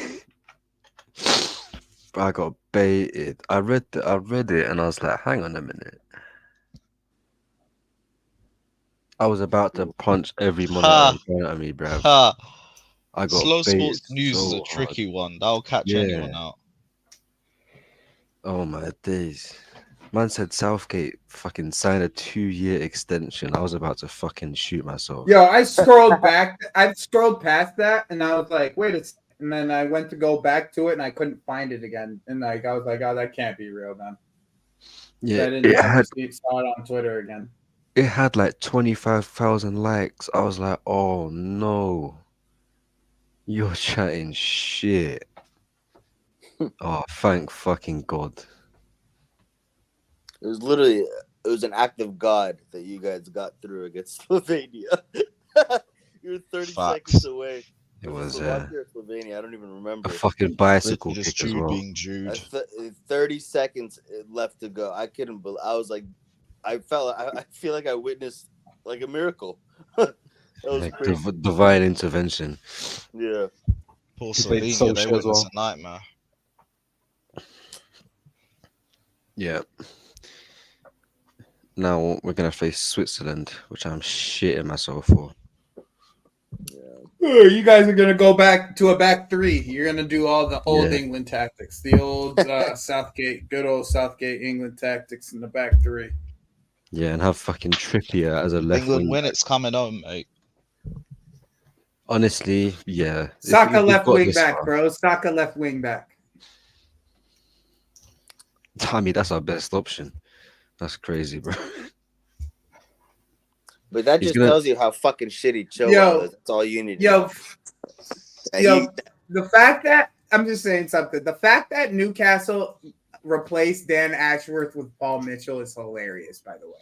Bro, I got baited. I read it and I was like, hang on a minute. I was about to punch every monitor Ha! in front of me, bruv. Ha! I got Slow baited sports news is so a hard. tricky one. That'll catch Yeah. anyone out. Oh my days. Man said Southgate fucking signed a 2-year extension. I was about to fucking shoot myself. Yo, I scrolled back. I scrolled past that, and I was like, "Wait a." And then I went to go back to it, and I couldn't find it again. And like, I was like, "Oh, that can't be real, then." Yeah, I didn't saw it on Twitter again. it had like 25,000 likes. I was like, oh no. You're chatting shit. Oh, thank fucking God. It was an act of God that you guys got through against Slovenia. You were 30 Facts. seconds away. It was Slovakia or Slovenia, I don't even remember. a fucking bicycle Literally just kick as Jude well. being Jude. 30 seconds left to go. I couldn't believe. I was like, I feel like I witnessed like a miracle. That was Like crazy. divine intervention. Yeah. Poor He played Slovenia, so they shit as witnessed well. a nightmare. Yeah. Now we're gonna face Switzerland, which I'm shitting myself for. You guys are gonna go back to a back three. You're gonna do all the old Yeah. England tactics, the old Southgate, good old Southgate England tactics in the back three. Yeah, and have fucking Trippier as a left England wing. win, it's coming home, mate. Honestly, yeah. Saka we've left got wing this back, far- bro. Saka left wing back. I mean, that's our best option. That's crazy, bro. But that He's just gonna- tells you how fucking shitty Yo. Chilwell is. That's all you need to know. Yo, the fact that I'm just saying something. The fact that Newcastle replaced Dan Ashworth with Paul Mitchell is hilarious. By the way,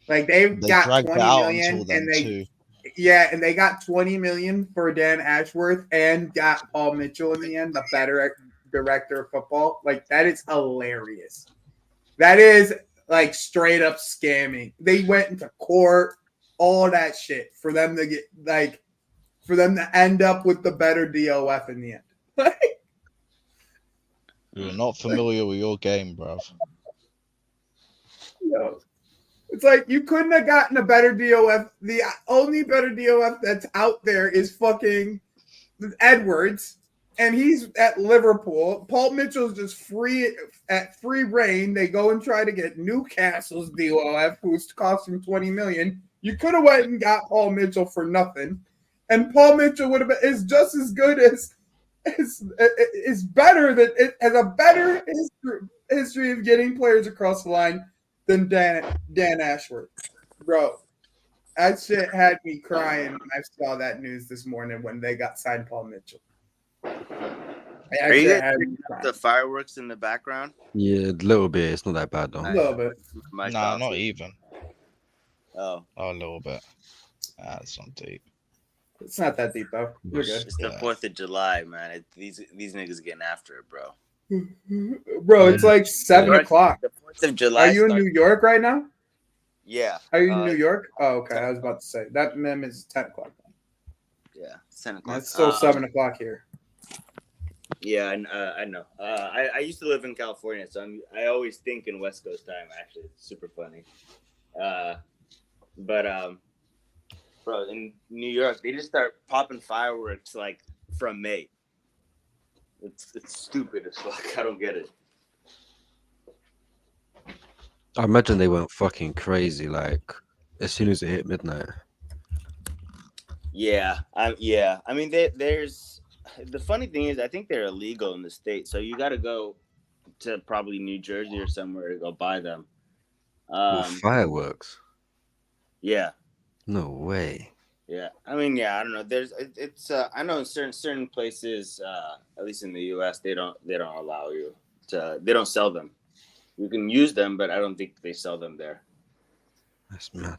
like They got dragged it 20 out million, until then and they too. and they got 20 million for Dan Ashworth and got Paul Mitchell in the end, the better director of football. Like that is hilarious. That is like straight up scamming. They went into court, all that shit for them to get for them to end up with the better DOF in the end. We were not familiar with your game, bruv. Yo, it's like you couldn't have gotten a better DOF. The only better DOF that's out there is fucking Edwards, and he's at Liverpool. Paul Mitchell's just free reign. They go and try to get Newcastle's DOF, who's costing 20 million. You could have went and got Paul Mitchell for nothing, and Paul Mitchell would have been is just as good as is better than it has a better history of getting players across the line than Dan Ashworth, bro. That shit had me crying when I saw that news this morning when they got signed Paul Mitchell. Are you guys picking up the fireworks in the background? Yeah, a little bit. It's not that bad though. A little bit. Nah, not even. Oh, a little bit. That's not deep. It's not that deep though. You're good. It's the 4th of July, man. These niggas getting after it, bro. Bro, it's like 7 o'clock. The 4th of July. Are you in New York right now? Yeah. Are you in New York? Oh, okay. I was about to say that mem is 10 o'clock. Yeah, it's 10 o'clock. It's still 7 o'clock here. Yeah, I know. I used to live in California, so I always think in West Coast time. Actually, it's super funny. But bro, in New York, they just start popping fireworks like from May. It's stupid as fuck. I don't get it. I imagine they went fucking crazy, like as soon as it hit midnight. Yeah, I mean, there's the funny thing is, I think they're illegal in the state, so you got to go to probably New Jersey or somewhere to go buy them. Well, fireworks. Yeah, No way. yeah. I mean, yeah. I don't know. It's. I know in certain places, at least in the U.S., they don't allow you to. They don't sell them. You can use them, but I don't think they sell them there. That's mad.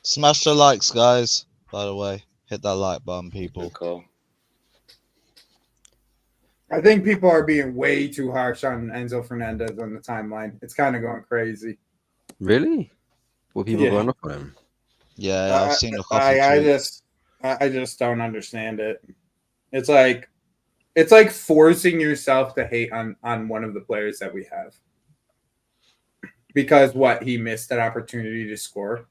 Smash the likes, guys. By the way, hit that like button, people. Good call. I think people are being way too harsh on Enzo Fernandez on the timeline. It's kind of going crazy. Really? Were people Yeah. going up on him? Yeah, I've seen a couple. I just don't understand it. It's like forcing yourself to hate on one of the players that we have because he missed that opportunity to score.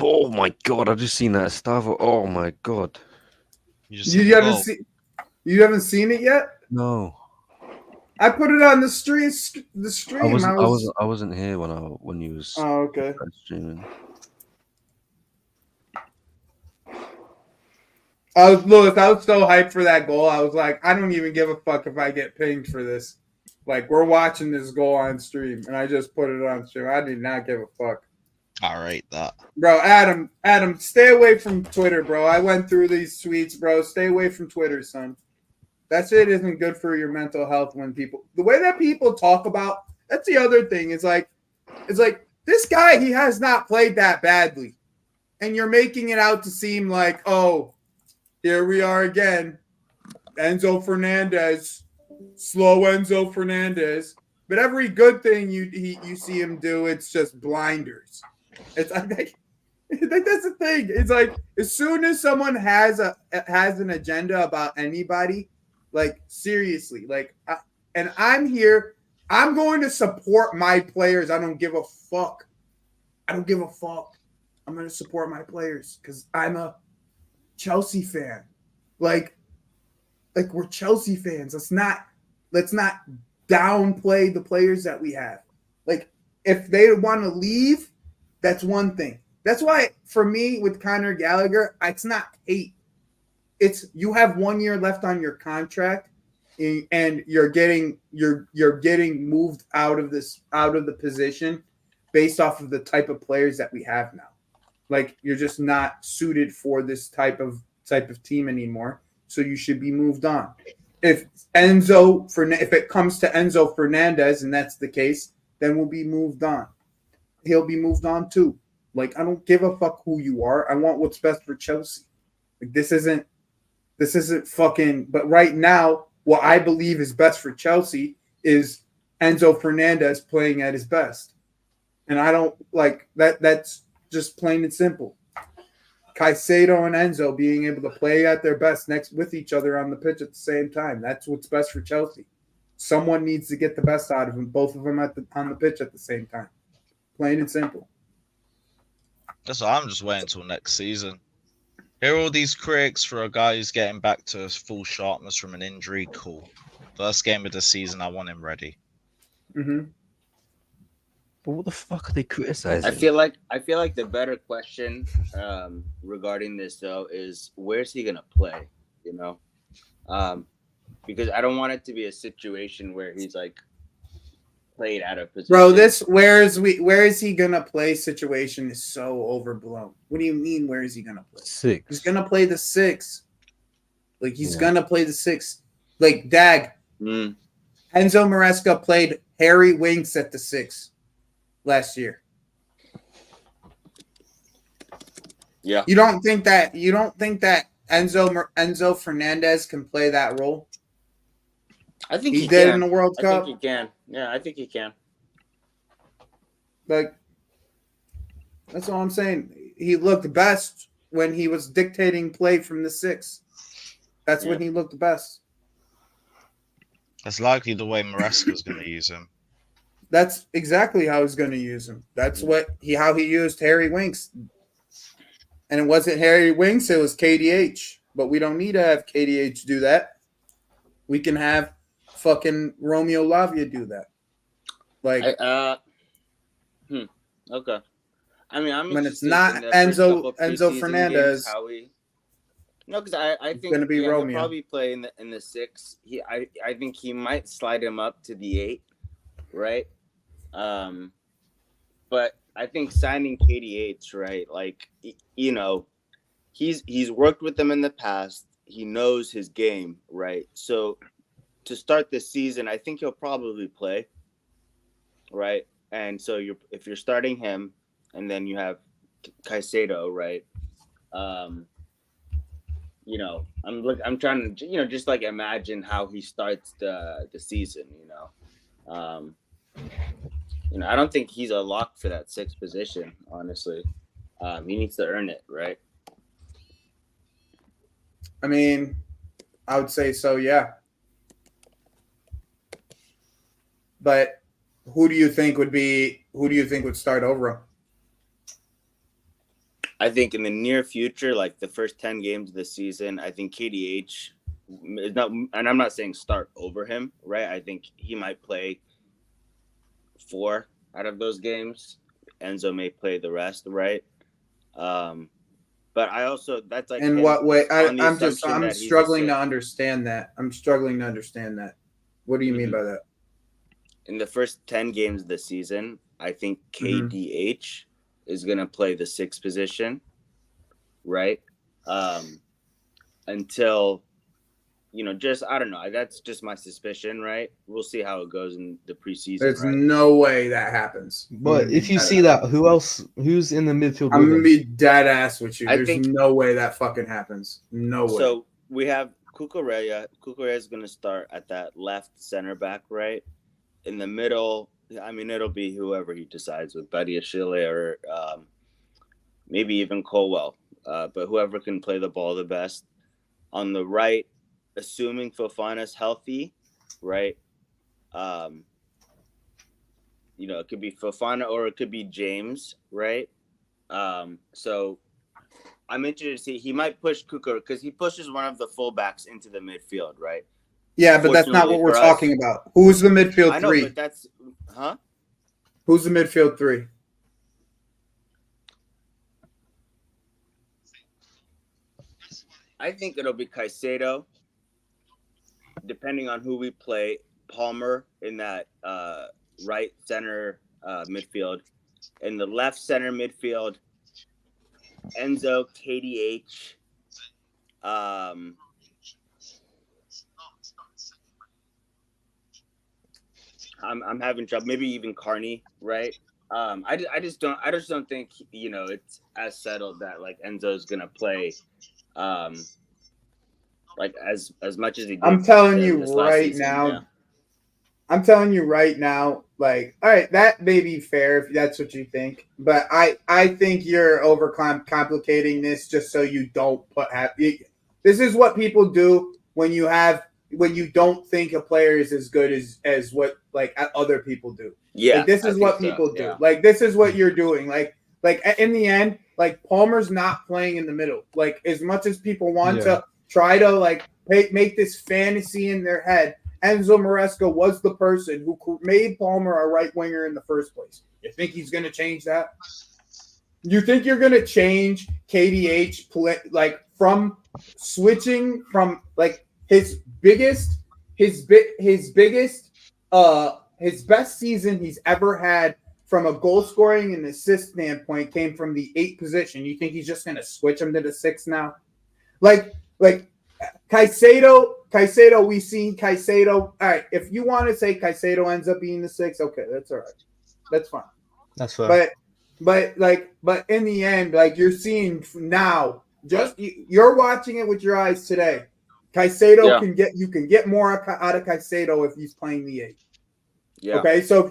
Oh my god! I just seen that Estevão. Oh my god! You haven't seen it yet? No. I put it on the stream. I wasn't here when you was Oh, okay. streaming. I was so hyped for that goal. I was like, I don't even give a fuck if I get pinged for this. Like, we're watching this goal on stream, and I just put it on stream. I did not give a fuck. I rate that. Bro, Adam, stay away from Twitter, bro. I went through these tweets, bro. Stay away from Twitter, son. That shit isn't good for your mental health when the way that people talk about, that's the other thing. It's like this guy, he has not played that badly. And you're making it out to seem like, oh, here we are again. Enzo Fernandez, slow Enzo Fernandez. But every good thing you see him do, it's just blinders. It's I think that's the thing. It's like as soon as someone has an agenda about anybody, like seriously, like and I'm here, I'm going to support my players. I don't give a fuck. I'm going to support my players because I'm a Chelsea fan. Like we're Chelsea fans. Let's not downplay the players that we have. Like if they want to leave, that's one thing. That's why for me with Conor Gallagher, it's not hate. It's you have 1 year left on your contract and you're getting moved out of the position based off of the type of players that we have now. Like you're just not suited for this type of team anymore. So you should be moved on. If it comes to Enzo Fernandez and that's the case, then we'll be moved on. He'll be moved on too. Like I don't give a fuck who you are. I want what's best for Chelsea. Like this isn't fucking. But right now, what I believe is best for Chelsea is Enzo Fernandez playing at his best, and I don't like that. That's just plain and simple. Caicedo and Enzo being able to play at their best next with each other on the pitch at the same time. That's what's best for Chelsea. Someone needs to get the best out of them, both of them on the pitch at the same time. Plain and simple. That's why I'm just waiting until next season. Here are all these critics for a guy who's getting back to full sharpness from an injury. Cool. First game of the season, I want him ready. Mm-hmm. But what the fuck are they criticizing? I feel like the better question regarding this though is where's he gonna play? You know, because I don't want it to be a situation where he's like played out of position. Bro, this where is he gonna play situation is so overblown. What do you mean? Where is he gonna play? 6. He's gonna play the 6. Like he's gonna play the 6. Like Dag. Enzo Maresca played Harry Winks at the 6 last year. Yeah. You don't think that Enzo Fernandez can play that role? I think he did in the World Cup. I think he can. Yeah, I think he can. Like, that's all I'm saying. He looked best when he was dictating play from the 6. That's when he looked best. That's likely the way Maresca's going to use him. That's exactly how he's going to use him. That's how he used Harry Winks. And it wasn't Harry Winks, it was KDH. But we don't need to have KDH do that. We can have fucking Romeo Lavia do that. Like, okay. I mean, I'm when it's interested not in the first couple Enzo preseason Fernandez. games, no, because I think gonna be he'll Romeo. probably play in the 6. I think he might slide him up to the 8, right? But I think signing KDH, right? Like, you know, he's worked with them in the past. He knows his game, right? So to start this season, I think he'll probably play, right? And so if you're starting him, and then you have Caicedo, right? You know, I'm trying to, you know, just like imagine how he starts the season, you know. You know, I don't think he's a lock for that 6th position, honestly. He needs to earn it, right? I mean, I would say so, yeah. But who do you think would start over him? I think in the near future, like the first 10 games of the season, I think KDH is not, and I'm not saying start over him, right? I think he might play 4 out of those games. Enzo may play the rest, right? But I also, that's like, in what way? I'm struggling to understand that. I'm struggling to understand that. What do you mean by that? In the first 10 games of the season, I think KDH is going to play the 6th position, right? Until, you know, just, I don't know. That's just my suspicion, right? We'll see how it goes in the preseason. There's no way that happens. But if you see that, who's in the midfield? I'm going to be dead ass with you. I There's think, no way that fucking happens. No way. So we have Cucurella. Cucurella is going to start at that left center back, right? In the middle, I mean, it'll be whoever he decides with, Badiashile or maybe even Colwell. But whoever can play the ball the best. On the right, assuming Fofana's healthy, right? You know, it could be Fofana or it could be James, right? So I'm interested to see. He might push Cucurella because he pushes one of the fullbacks into the midfield, right? Yeah, but that's not what we're talking about. Who's the midfield 3? I know, but that's Who's the midfield 3? I think it'll be Caicedo, depending on who we play. Palmer in that right center midfield. In the left center midfield, Enzo, KDH. I'm having trouble. Maybe even Carney, right? I just don't think, you know, it's as settled that like Enzo's gonna play like as much as he did. I'm telling you right now. Yeah. I'm telling you right now, like, all right, that may be fair if that's what you think, but I think you're overcomplicating this just so you don't this is what people do when you don't think a player is as good as what like other people do. Yeah, like, this is what people do. Yeah. Like, this is what you're doing. Like in the end, like Palmer's not playing in the middle. Like, as much as people want to try to like make this fantasy in their head, Enzo Maresca was the person who made Palmer a right winger in the first place. You think he's going to change that? You think you're going to change KDH play, like from switching from like his best season he's ever had from a goal scoring and assist standpoint came from the 8 position. You think he's just going to switch him to the 6 now? Like Caicedo, we've seen Caicedo. All right, if you want to say Caicedo ends up being the 6, okay, that's all right. That's fine. That's fine. But in the end, like you're seeing now, just you're watching it with your eyes today. Caicedo you can get more out of Caicedo if he's playing the 8. Yeah. Okay, so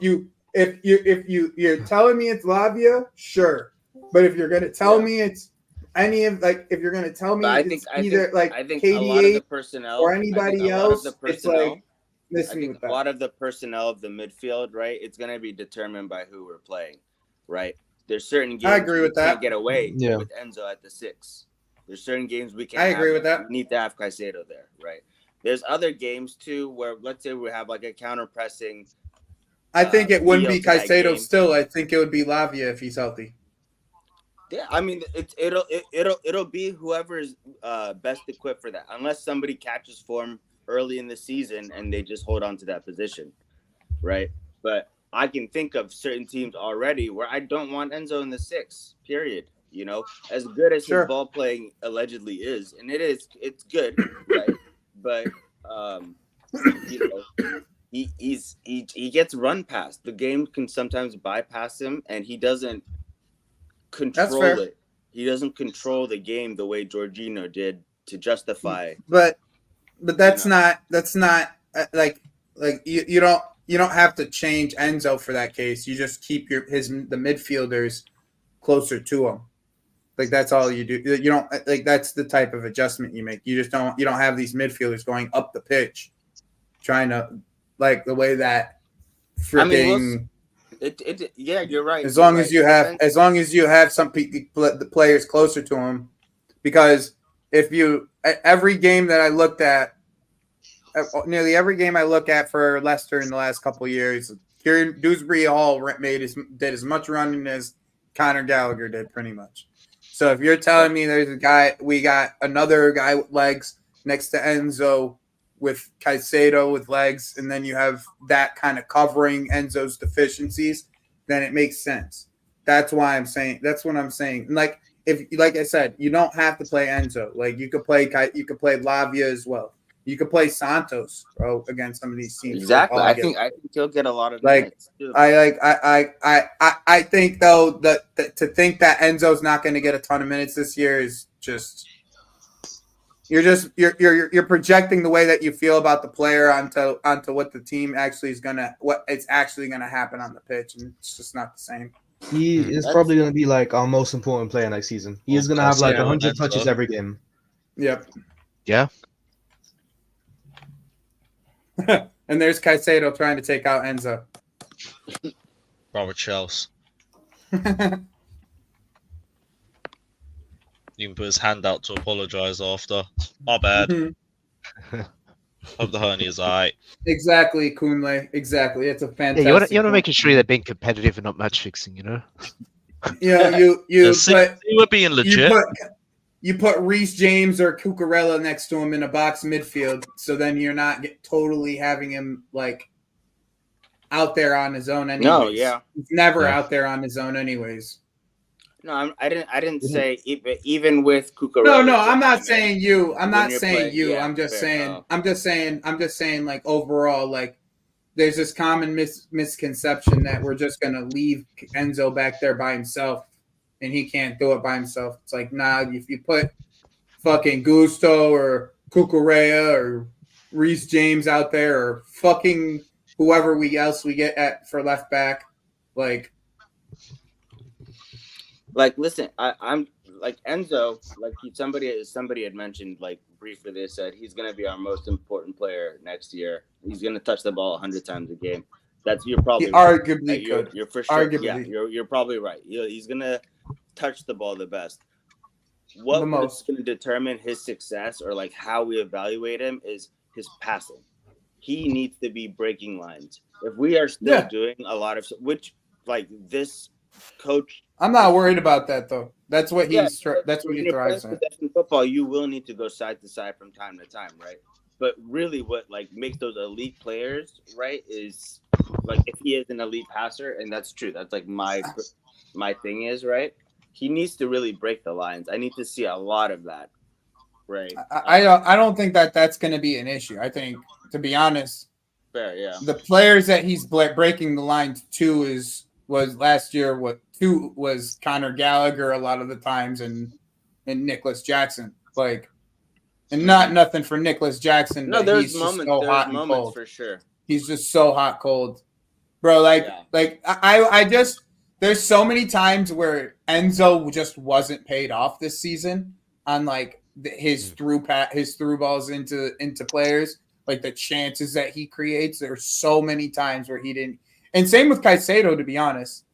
if you're telling me it's Lavia, sure. But if you're gonna tell me it's any of if you're gonna tell me But it's either I think a lot of KDA the personnel or anybody else, it's like miss I me think with a that. lot of the personnel of the midfield, right? It's gonna be determined by who we're playing, right? There's certain games I agree with we that. can't get away Yeah. with Enzo at the 6. There's certain games we can. I agree with that. We need to have Caicedo there, right? There's other games too where let's say we have like a counter pressing. I think it wouldn't feel be to that Caicedo game. still. I think it would be Lavia if he's healthy. Yeah, I mean it'll be whoever is best equipped for that, unless somebody catches form early in the season and they just hold on to that position, right? But I can think of certain teams already where I don't want Enzo in the 6. Period. You know, as good as Sure. his ball playing allegedly is, and it's good, right? But you know, he gets run past. The game can sometimes bypass him, and he doesn't control fair. it. He doesn't control the game the way Jorginho did to justify. But that's not like you don't have to change Enzo for that case. You just keep the midfielders closer to him. Like that's all you do. You don't that's the type of adjustment you make. You don't have these midfielders going up the pitch, trying to like the way that freaking. Yeah, you're right. As long as you have some the players closer to him, because if you every game that I looked at, nearly every game I look at for Leicester in the last couple of years, here Dewsbury Hall did as much running as Conor Gallagher did, pretty much. So if you're telling me we got another guy with legs next to Enzo with Caicedo with legs, and then you have that kind of covering Enzo's deficiencies, then it makes sense. That's what I'm saying. Like I said, you don't have to play Enzo. Like you could play Lavia as well. You could play Santos, bro, against some of these teams. Exactly. I think he'll get a lot of minutes too. I think though that to think that Enzo's not going to get a ton of minutes this year is just you're projecting the way that you feel about the player onto what the team actually is what it's actually gonna happen on the pitch, and it's just not the same. He is probably going to be like our most important player next season. He is going to have like 100 touches every game. Yep. Yeah. And there's Caicedo trying to take out Enzo. Robert Chelsea. You can put his hand out to apologize after. My bad. Hope the hernia's alright. Exactly, Kunle. Exactly. It's a fantastic. Yeah, you want to make sure they're being competitive and not match fixing, you know? You were being legit. You put Reece James or Cucurella next to him in a box midfield, so then you're not totally having him like out there on his own anyways. No, yeah. He's never out there on his own anyways. No, I didn't say even with Cucurella. No, I'm not saying you. I'm not saying you. Yeah, I'm just saying like overall, like there's this common misconception that we're just gonna leave Enzo back there by himself and he can't do it by himself. It's like, nah, if you put fucking Gusto or Cucurella or Reece James out there or fucking whoever else we get at for left back, like listen, I'm like Enzo, like somebody had mentioned like briefly, they said he's gonna be our most important player next year. He's gonna touch the ball 100 times a game. You're probably right. Arguably could. You're for sure. Arguably. Yeah, you're probably right. He's gonna touch the ball the best. What's going to determine his success or like how we evaluate him is his passing. He needs to be breaking lines. If we are still doing a lot of which like this coach, I'm not worried about that though. That's what he's. That's what he thrives on. In football, you will need to go side to side from time to time, right? But really, what like makes those elite players, right, is like if he is an elite passer, and that's true. That's like my thing is right. He needs to really break the lines. I need to see a lot of that, right? I don't think that's going to be an issue. I think, to be honest, fair, yeah. The players that he's breaking the lines to was last year. Two was Conor Gallagher a lot of the times, and Nicholas Jackson. Like, and nothing for Nicholas Jackson. No, there's he's moments. Just so there's hot moments and cold. For sure. He's just so hot cold. bro. Like, Yeah. I just there's so many times where Enzo just wasn't paid off this season on like his through balls into players, like the chances that he creates. There's so many times where he didn't, and same with Caicedo. To be honest,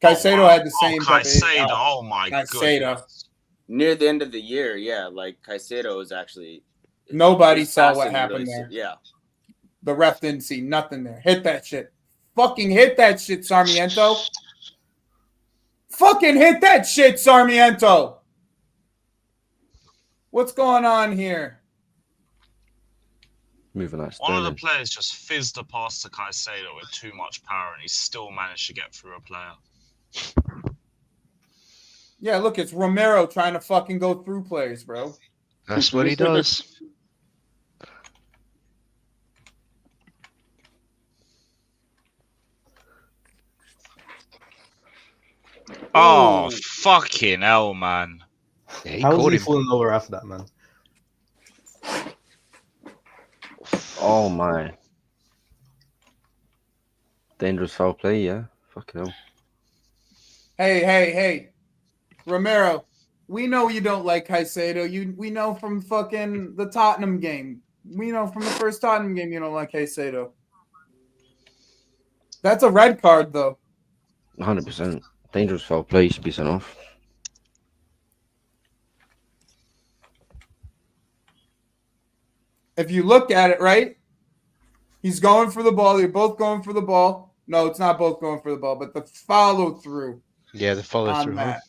Caicedo had the same type of Caicedo. Oh my Caicedo. goodness. Near the end of the year, yeah, like Caicedo is actually Nobody his saw what passing happened really- there. Yeah. The ref didn't see nothing there. Hit that shit. Fucking hit that shit, Sarmiento. Fucking hit that shit, Sarmiento. What's going on here? Moving like One of the Sterling. players just fizzed a pass to Caicedo with too much power, and he still managed to get through a player. Yeah, look, it's Romero trying to fucking go through players, bro. That's what he does. Oh, fucking hell, man. Yeah, he How was caught he him. falling over after that, man? Oh my. Dangerous foul play, yeah. Fucking hell. Hey. Romero, we know you don't like Caicedo. We know from fucking the Tottenham game. We know from the first Tottenham game you don't like Caicedo. That's a red card, though. 100%. Dangerous foul play. Should be sent off. If you look at it, right? He's going for the ball. They're both going for the ball. No, it's not both going for the ball, but the follow through Yeah, the follow on through. Huh? that.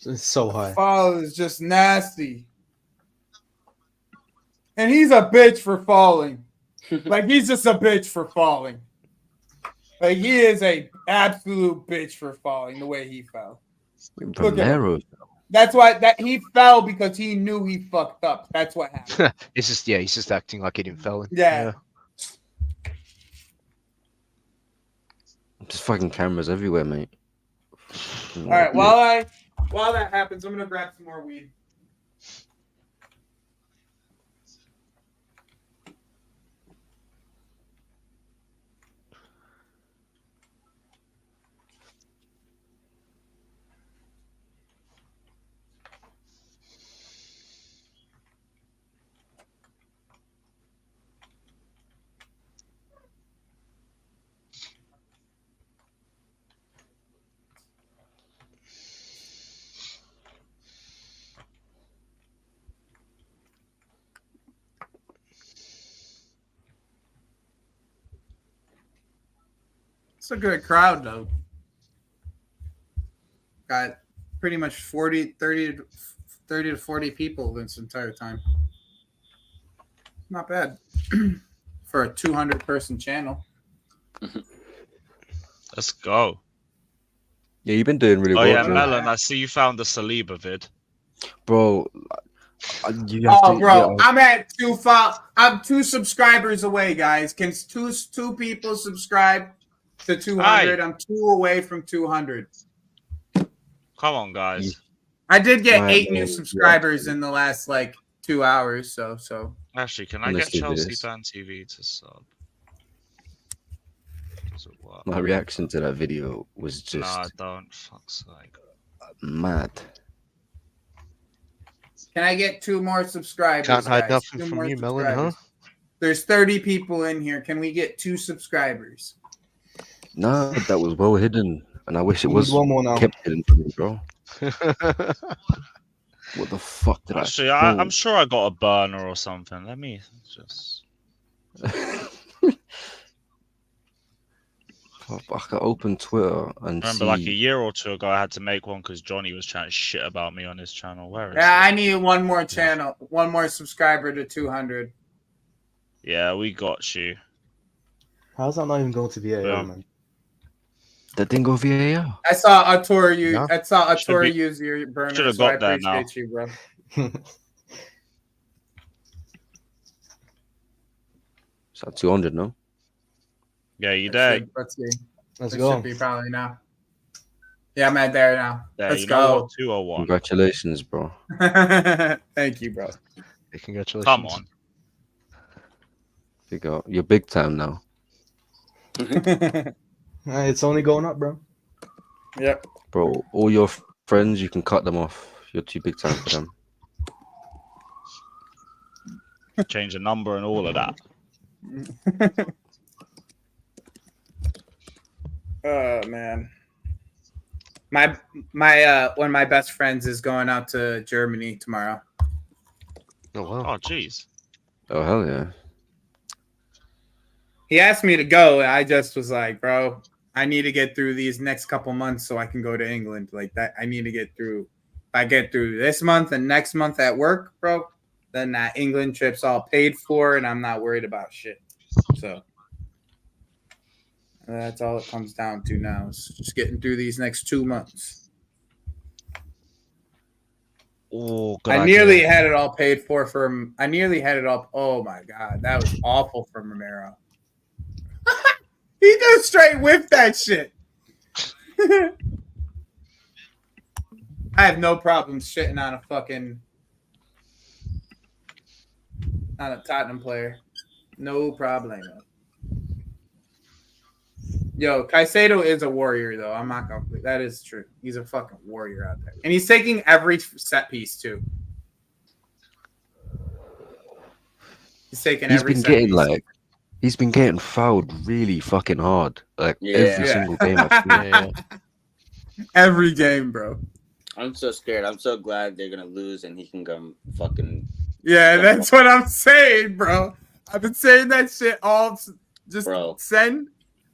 It's so high. Follow is just nasty. And he's a bitch for falling. Like, he's just a bitch for falling. Like, he is a absolute bitch for falling the way he fell. Look at him. Romero. That's why that he fell because he knew he fucked up. That's what happened. It's just he's just acting like he didn't fell in. Yeah. Just fucking cameras everywhere, mate. All right. While that happens, I'm gonna grab some more weed. It's a good crowd, though. Got pretty much 30 to 40 people this entire time. Not bad for a 200-person channel. Let's go. Yeah, you've been doing really Oh well, yeah, Joe. Melon. I see you found the Saliba vid. Bro. You have Oh, to, bro, yeah, I'm at I'm 2 subscribers away, guys. Can two people subscribe to 200? Aye. I'm 2 away from 200. Come on, guys. I did get Right, 8 new yeah. subscribers in the last 2 hours. So Actually, can I Let's get do Chelsea this. Fan TV to sub? Does it work? my reaction to that video was just Nah, don't. Fuck's sake. mad. can I get 2 more subscribers? Can't hide guys? nothing 2 from more you, Melon, huh? subscribers. There's 30 people in here. Can we get 2 subscribers? Nah, that was well hidden. And I wish it We was need one more now. kept hidden from me, bro. What the fuck did Actually, I I'm sure I got a burner or something. Let me just. I could open Twitter and Remember, see. like a year or 2 ago, I had to make one because Johnny was chatting shit about me on his channel. Where is Yeah, it? I need one more channel, one more subscriber to 200. Yeah, we got you. How's that not even going to be VAR, Boom. man? That didn't go VAR. I saw Artur No. Should be- use your burner, should've so I got there now. appreciate you, bro. It's at 200, no? Yeah, you It there? should- Let's see. Let's It go. should be probably now. Yeah, I'm at there now. There, Let's you know go. what? 201. Congratulations, bro. Thank you, bro. Hey, congratulations. Come on. You're big time now. It's only going up, bro. Yep. Bro, all your friends, you can cut them off. You're too big time for them. Change the number and all of that. Oh man. My one of my best friends is going out to Germany tomorrow. Oh wow. Oh, jeez. Oh, hell yeah. He asked me to go, and I just was like, bro, I need to get through these next couple months so I can go to England. Like that, I need to get through. If I get through this month and next month at work, bro, then that England trip's all paid for, and I'm not worried about shit. So that's all it comes down to now. Is just getting through these next 2 months. Oh, good I idea. nearly had it all paid for from. I nearly had it all. Oh my god, that was awful from Romero. He just straight whipped that shit. I have no problem shitting on a Tottenham player. No problem. Yo, Caicedo is a warrior, though. I'm not gonna. That is true. He's a fucking warrior out there, and he's taking every set piece too. He's taking He's every been set getting piece. like, he's been getting fouled really fucking hard. Like every single game. Yeah. Every game, bro. I'm so scared. I'm so glad they're gonna lose and he can come fucking. Yeah, that's what I'm saying, bro. I've been saying that shit all. Just Bro.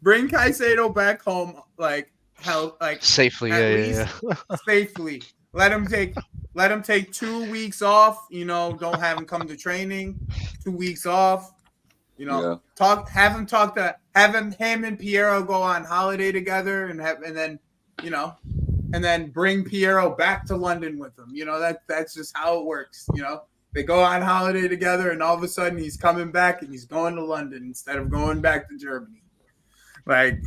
bring Caicedo back home, like Safely, at safely. Let him take 2 weeks off. You know, don't have him come to training. 2 weeks off. You know, have him and Piero go on holiday together, and then bring Piero back to London with him. You know, that's just how it works. You know, they go on holiday together, and all of a sudden he's coming back and he's going to London instead of going back to Germany. Like,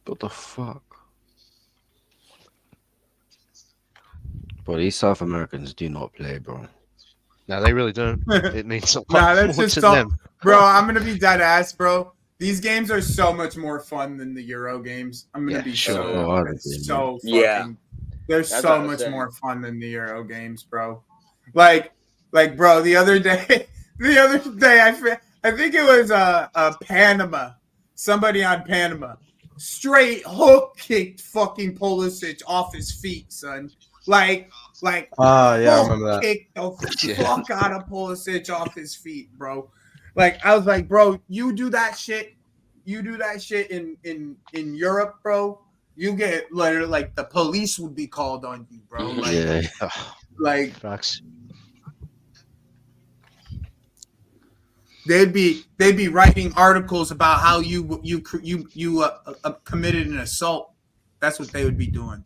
What the fuck? Bro, these South Americans do not play, bro. No, they really don't. It means a lot nah, that's more just to so, them. bro. I'm gonna be dead ass, bro. These games are so much more fun than the Euro games. I'm gonna be sure. so fucking. Yeah. They're That's so what I'm much saying. more fun than the Euro games, bro. Like, bro. The other day, I think it was Panama. Somebody on Panama straight hook kicked fucking Pulisic off his feet, son. Like. Yeah, I remember that. Kicked the fuck out of Pulisic off his feet, bro. Like, I was like, bro, you do that shit in Europe, bro. You get literally like the police would be called on you, bro. Like, like Facts. they'd be writing articles about how you committed an assault. That's what they would be doing.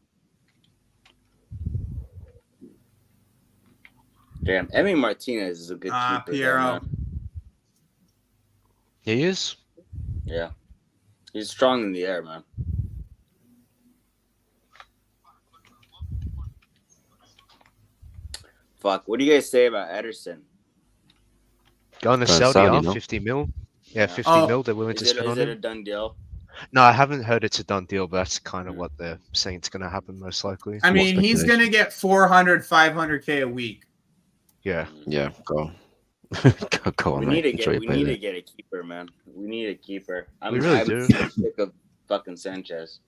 Damn, Emi Martinez is a good keeper. Piero. Though, man. He is. Yeah, he's strong in the air, man. Fuck, what do you guys say about Ederson? Going to Saudi, Saudi, no? 50 mil. Yeah, 50 mil they're willing to Is spend on it a him. done deal? No, I haven't heard it's a done deal, but that's kind of what they're saying it's going to happen most likely. I mean, he's speculation. gonna get 400, 500K a week. Yeah. Yeah, go. Go on, We mate. need to Enjoy your get play a keeper, man. We need a keeper. We really I'm do. sick of fucking Sanchez.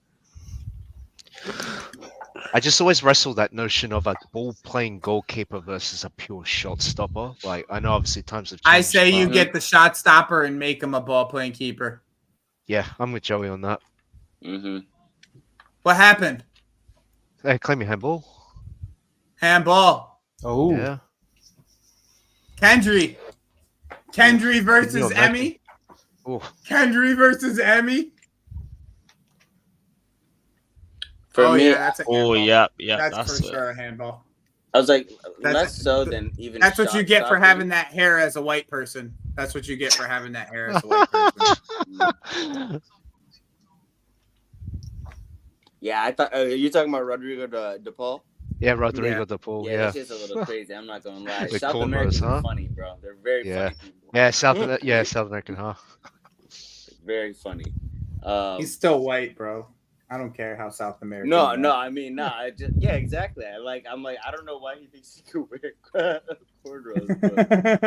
I just always wrestle that notion of a ball-playing goalkeeper versus a pure shot stopper. Like, I know obviously times have changed. I say you but- get the shot stopper and make him a ball playing keeper. Yeah, I'm with Joey on that. Mm-hmm. What happened? Hey, claim your handball. Handball. Oh, Yeah. Kendry versus Can you Emmy. Oh, Kendry versus Emmy. For me, that's a handball. yeah, That's for it. sure a handball. I was like, That's- less so than even. That's what you shot get for stopping. having that hair as a white person. That's what you get for having that hair as a white person. Yeah, I thought. Are you talking about Rodrigo De Paul? Yeah, Rodrigo the Paul. Yeah, Yeah. it's just a little crazy. I'm not gonna lie. The South cornrows, Americans huh? are funny, bro. They're very Yeah. funny people. Yeah, South American, huh? Very funny. He's still white, bro. I don't care how South American. No, you no. are. I mean, nah. I just exactly. I'm like, I don't know why he thinks he could wear cornrows.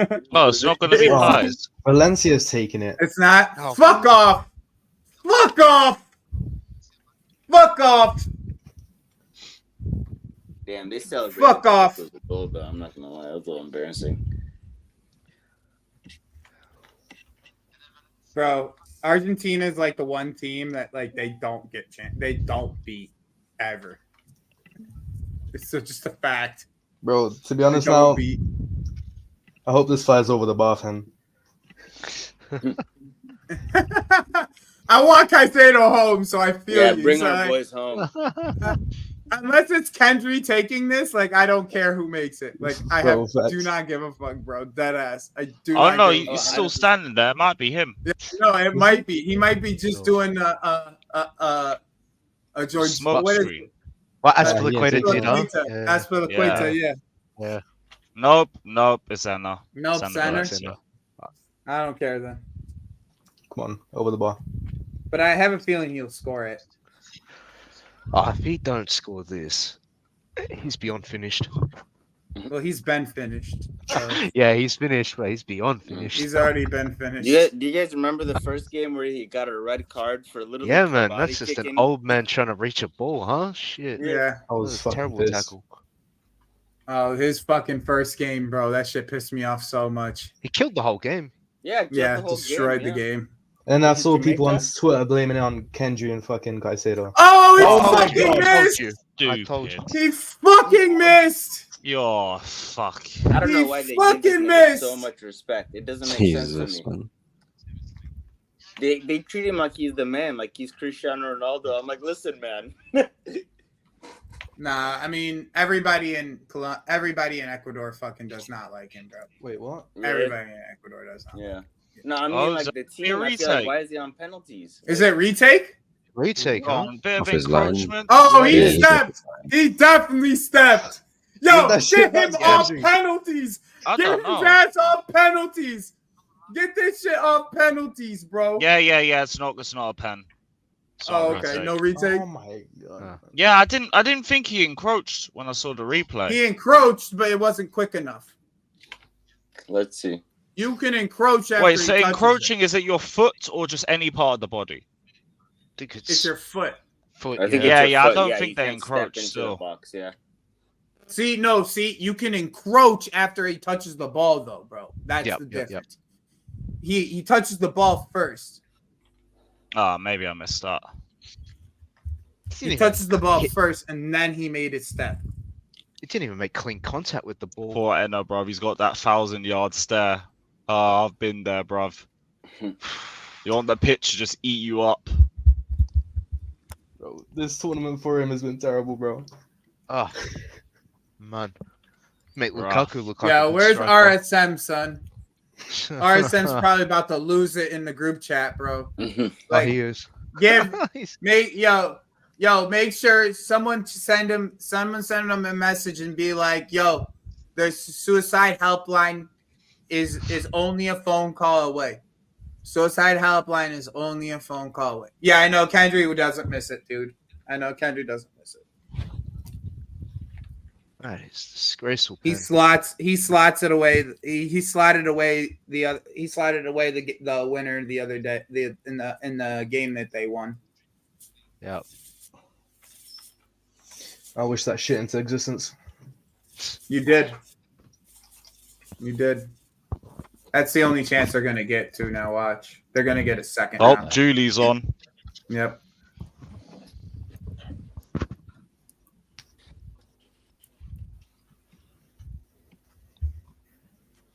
But No, it's not going to be Wow. pies. Valencia's taking it. It's not. Oh. Fuck off. Fuck off. Fuck off. Damn, they celebrate. Fuck off. With the goal, though. I'm not gonna lie. That was a little embarrassing. Bro, Argentina is like the one team that like they don't beat ever. It's just a fact. Bro, to be They honest don't now, beat. I hope this flies over the bar, fam. I want Caicedo home, so I feel Yeah, you. bring so our I- boys home. Unless it's Kendry taking this, like I don't care who makes it. Like I Bro, have facts. do not give a fuck, bro. Dead ass. I do. Oh not no, give a he's fuck. still standing there. It might be him. No, it might be. He might be just doing a George. Smoke What is screen. Well, Yeah, Aspilicueta yeah, did, huh? Aspilicueta. Yeah. Aspilicueta, yeah. Nope, it's Anna. Nope, Sandra center. Valencia. I don't care then. Come on, over the bar. But I have a feeling he'll score it. Oh, if he don't score this, he's beyond finished. Well, he's been finished. So Yeah, he's finished, but he's beyond finished. he's already been finished. Do you guys remember the first game where he got a red card for literally? Yeah, man, body that's just kicking? an old man trying to reach a ball, huh? Shit. Yeah. I That was was a fucking terrible pissed. tackle. Oh, his fucking first game, bro. That shit pissed me off so much. He killed the whole game. Yeah, killed Yeah, the whole destroyed game, the game. And I Did saw you people make on that? Twitter blaming it on Kendry and fucking Caicedo. Oh, he Oh my fucking God, missed! I told you. He fucking missed! You're fuck. I don't know He why they give fucking this nigga missed! so much respect. It doesn't make Jesus, sense to me. man. They treat him like he's the man, like he's Cristiano Ronaldo. I'm like, listen, man. Nah, I mean everybody in Ecuador fucking does not like him, bro. Wait, what? Everybody in Ecuador does not. Yeah. No, I mean Oh, like so the be a team. I feel like, retake. why is he on penalties? Is it retake? Retake, huh? Oh, bit of Off his line. encroachment. Oh, he Yeah, he's stepped. He definitely stepped. Yo, That shit get him was off catching. penalties. I Get don't his know. ass off penalties. Get this shit off penalties, bro. Yeah. It's not a pen. It's not Oh, a okay. retake. No retake. Oh my god. Yeah, I didn't think he encroached when I saw the replay. He encroached, but it wasn't quick enough. Let's see. You can encroach after Wait, he so touches encroaching is it your foot or just any part of the body? I think it. It's your foot. foot. I think Yeah, it's your I foot. don't Yeah, think you they can't step encroach into still. the box. Yeah. See, you can encroach after he touches the ball, though, bro. That's Yep, the yep, difference. He touches the ball first. Ah, maybe I missed that. He touches the ball first, and then he made his step. He didn't even make clean contact with the ball. Poor Enno, bruv. He's got that 1,000-yard stare. Oh, I've been there, bruv. You want the pitch to just eat you up. Bro, this tournament for him has been terrible, bro. Oh, man. Make Bruh. Lukaku look like Yeah, a good where's striker. RSM, son? RSM's probably about to lose it in the group chat, bro. Oh, Like, he is. give He's- make sure someone send him a message and be like, yo, the suicide helpline is only a phone call away. Suicide helpline is only a phone call away. Yeah, I know Kendry doesn't miss it, dude. I know Kendry doesn't miss it. That is disgraceful. He pen. slots it away. He slotted away the winner the other day in the game that they won. Yeah. I wish that shit into existence. You did. That's the only chance they're gonna get to now. Watch, they're gonna get a second. Oh, now. Julie's on. Yep.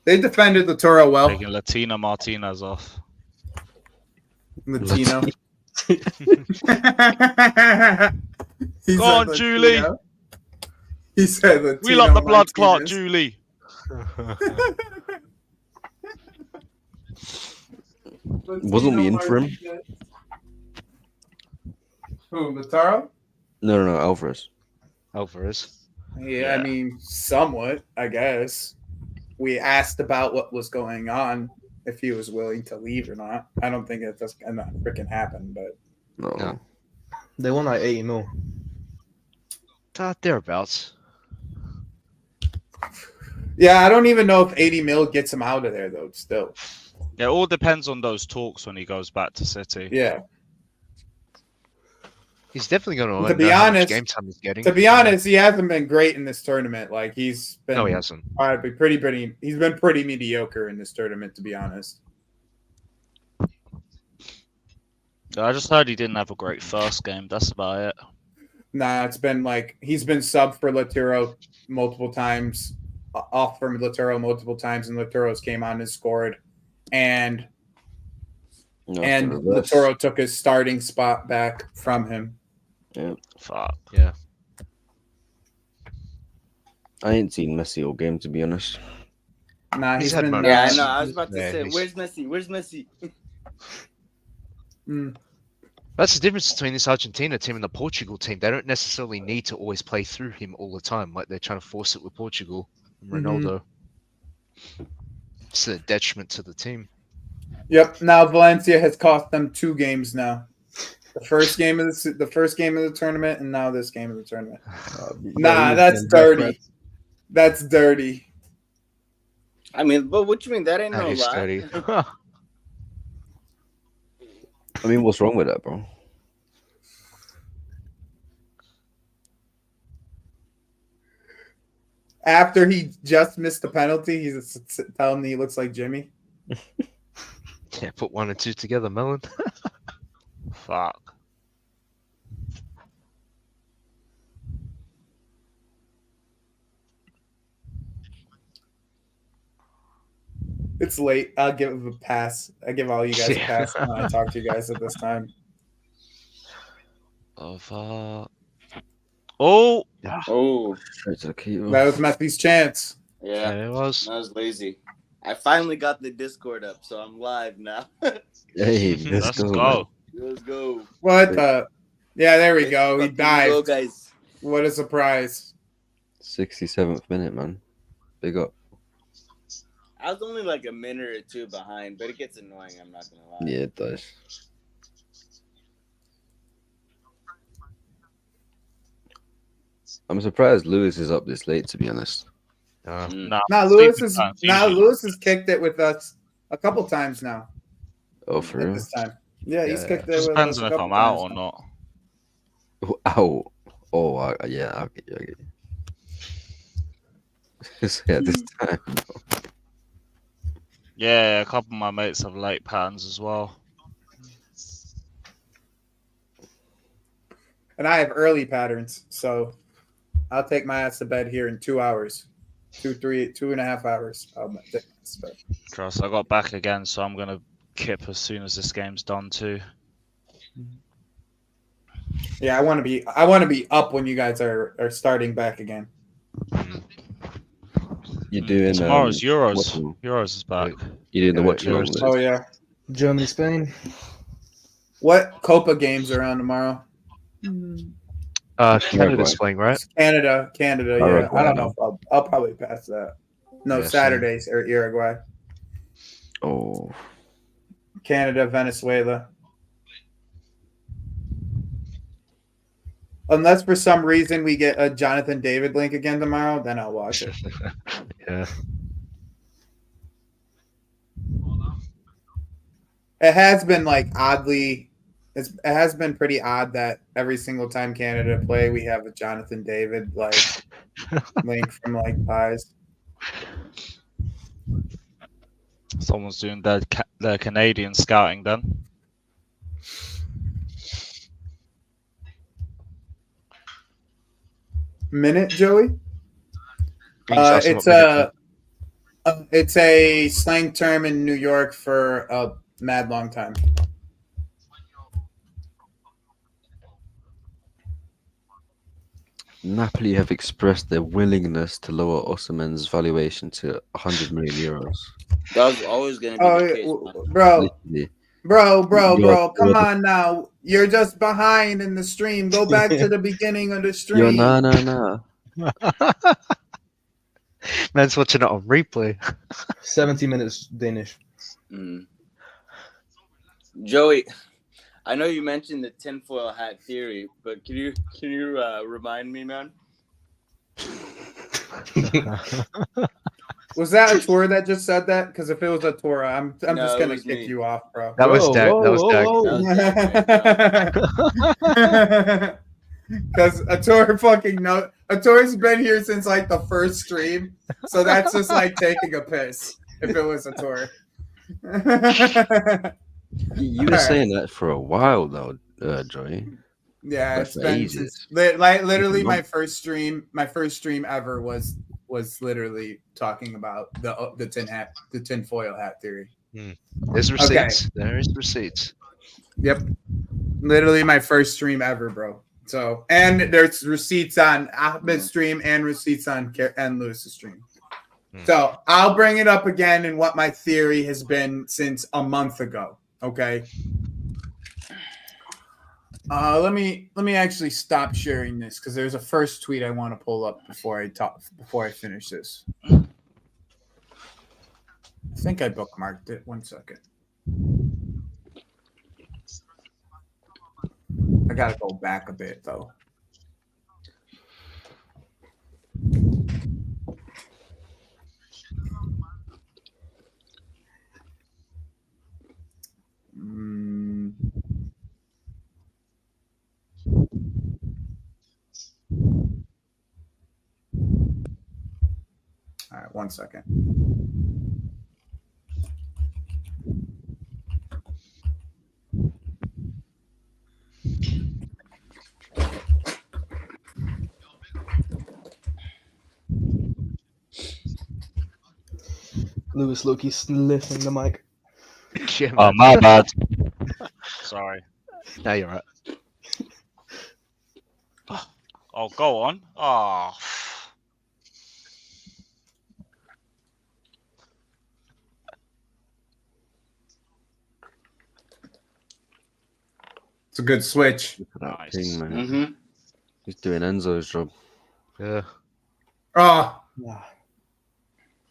They defended the Toro well. Taking Latina Martinez off. Latino. He Go said on, Julie. Latino. He said Latino. We love the blood clot, Martinez. Julie. Wasn't we in for him? Who, Lataro? No, Alvarez. Alvarez. Yeah, I mean, somewhat, I guess. We asked about what was going on, if he was willing to leave or not. I don't think that's gonna freaking happen, but No. They won like 80 mil. Thereabouts. yeah, I don't even know if 80 mil gets him out of there though. Still, It all depends on those talks when he goes back to City. yeah. He's definitely going To to be know how much honest- game time he's getting. To be honest, he hasn't been great in this tournament. Like he's been, No, he hasn't. probably pretty. He's been pretty mediocre in this tournament, to be honest. I just heard he didn't have a great first game. That's about it. Nah, it's been like he's been subbed for Laturo multiple times, off from Laturo multiple times, and Laturo's came on and scored, and No, and it's the reverse. Laturo took his starting spot back from him. Yeah. Fuck. Yeah. I ain't seen Messi all game, to be honest. Nah, He's he's had been. moments. Yeah, I know. I was about to Yeah, say, he's- where's Messi? Where's Messi? That's the difference between this Argentina team and the Portugal team. They don't necessarily need to always play through him all the time, like they're trying to force it with Portugal and Ronaldo. It's a detriment to the team. Yep. Now Valencia has cost them 2 games now. The first game of the tournament, and now this game of the tournament. Nah, that's dirty. That's dirty. I mean, but what you mean? That ain't That no is lie. dirty. I mean, what's wrong with that, bro? After he just missed the penalty, he's telling me he looks like Jimmy. Yeah, put 1 and 2 together, Melon. Fuck. It's late. I'll give him a pass. I give all you guys a Yeah. pass when I talk to you guys at this time. Oh, Oh, oh, Straight to the keeper. That was Messi's chance. yeah. Yeah, it was. I was lazy. I finally got the Discord up, so I'm live now. Hey, let's man. go. Let's go. What the? Yeah, there we go. He Fucking go, dived. guys. What a surprise. 67th minute, man. Big up. I was only like a minute or 2 behind, but it gets annoying. I'm not gonna lie. Yeah, it does. I'm surprised Lewis is up this late, to be honest. Nah, Now Lewis usually. Lewis has kicked it with us a couple times now. Oh, for At real? this time. Yeah, he's Yeah. kicked it Just with depends us a on if couple I'm out times or now. not. Ow. Oh, yeah, I'll get you. I get you. Yeah, this time. Yeah, a couple of my mates have late patterns as well. And I have early patterns, so I'll take my ass to bed here in 2 hours. 2.5 hours. I'll take my ass to bed. Trust, I got back again, so I'm gonna kip as soon as this game's done too. Yeah, I want to be up when you guys are starting back again. You're doing Tomorrow's Euros. watching- Euros is back. You're doing the Yeah, watching Euros. list. Oh yeah. Germany, Spain. What Copa games are on tomorrow? Canada's playing, right? Canada. Yeah, Uruguay, I don't know if I'll probably pass that. No, Yeah, same. Saturdays or Uruguay, Oh, Canada, Venezuela. Unless for some reason we get a Jonathan David link again tomorrow, then I'll watch it. Yeah. It has been like oddly, it has been pretty odd that every single time Canada play, we have a Jonathan David like link from like Pies. Someone's doing their Canadian scouting then. Minute, Joey. Can you tell us what It's a slang term in New York for a mad long time. Napoli have expressed their willingness to lower Osimhen's valuation to 100 million euros. That was always gonna be Oh, the case. Man. bro, Literally. bro, come on now. You're just behind in the stream. Go back to the beginning of the stream. Nah. Man's watching it on replay. 70 minutes Danish. Joey, I know you mentioned the tinfoil hat theory, but can you remind me, man? Was that a tour that just said that? Because if it was a tour, I'm No, just it gonna was kick me. you off, bro. That was Whoa, Dak. That was whoa, Dak. whoa. Because Ator's been here since like the first stream, so that's just like taking a piss. If it was a tour, You were saying that for a while though, Joey. yeah, Like it's for been ages. since literally Like a my first stream ever was literally talking about the tinfoil hat theory. There's receipts. There is receipts. Yep. Literally my first stream ever, bro. So, and there's receipts on Ahmed's stream and receipts on and Lewis's stream. So I'll bring it up again in what my theory has been since a month ago. Okay. Let me actually stop sharing this because there's a first tweet I want to pull up before I finish this. I think I bookmarked it. 1 second. I gotta go back a bit though. All right, 1 second. Lewis Loki sniffing the mic. Yeah, Oh, man. my bad. Sorry. Now you're right. Oh, go on. Oh. It's a good switch. Look at that Nice. thing, man. Mm-hmm. He's doing Enzo's job. Yeah. Oh,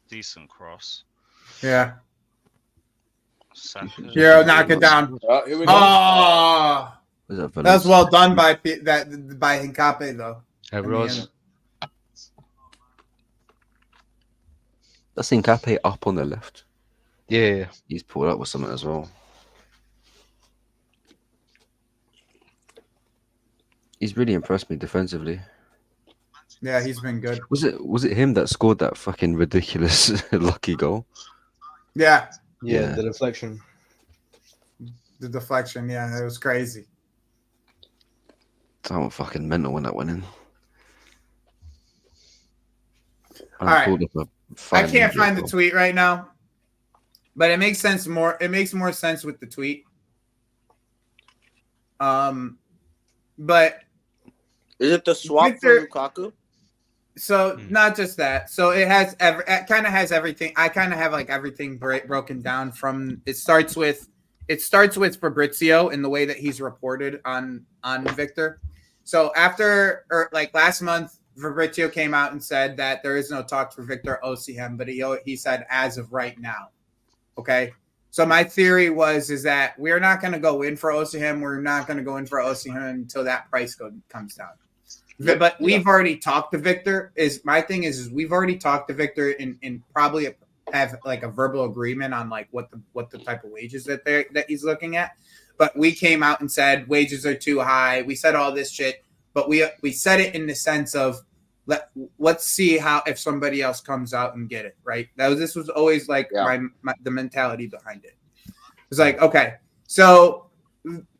Decent cross. yeah. Saka. Here, knock it down. Oh, here we go. Oh, Was that that was well done by Hincape though. It In the was. end. That's Hincape up on the left. Yeah. He's pulled up with something as well. He's really impressed me defensively. Yeah, he's been good. Was it him that scored that fucking ridiculous lucky goal? Yeah, Yeah, Yeah. the deflection. the deflection. Yeah, it was crazy. Someone fucking mental when that went in. All right. Pulled up a I fine can't media find the goal. tweet right now, but it makes sense more. It makes more sense with the tweet. But Is it the swap Victor- for Lukaku? so not just that. So it kind of has everything. I kind of have like everything broken down from. It starts with Fabrizio in the way that he's reported on Victor. So after like last month, Fabrizio came out and said that there is no talk for Victor Osimhen, but he said as of right now. Okay. So my theory is that we're not going to go in for Osimhen. We're not going to go in for Osimhen until that price comes down. But we've already talked to Victor. My thing is we've already talked to Victor and probably have like a verbal agreement on like what the type of wages that he's looking at. But we came out and said wages are too high. We said all this shit, but we said it in the sense of let's see how if somebody else comes out and get it right. This was always like the mentality behind it. It's like okay, so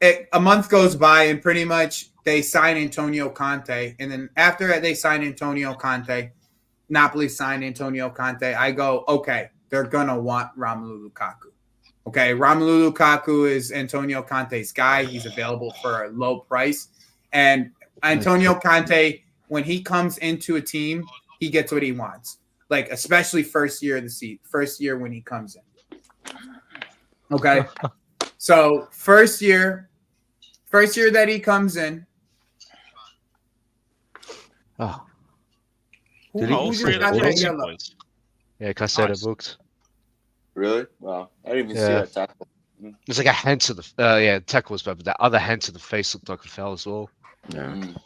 a month goes by and pretty much they sign Antonio Conte, and then after they sign Antonio Conte, Napoli signed Antonio Conte. I go okay, they're gonna want Romelu Lukaku. Okay, Romelu Lukaku is Antonio Conte's guy. He's available for a low price, and Antonio Conte, when he comes into a team, he gets what he wants. Like especially first year when he comes in. Okay, so first year that he comes in, Did he- All who three just of the got that Chelsea yellow? boys. Yeah, Caicedo Nice. booked. Really? Wow. I didn't even see Yeah. that tackle. It's like a hand to the tackle was bad, but that other hand to the face looked like a foul as well. Yeah. Mm.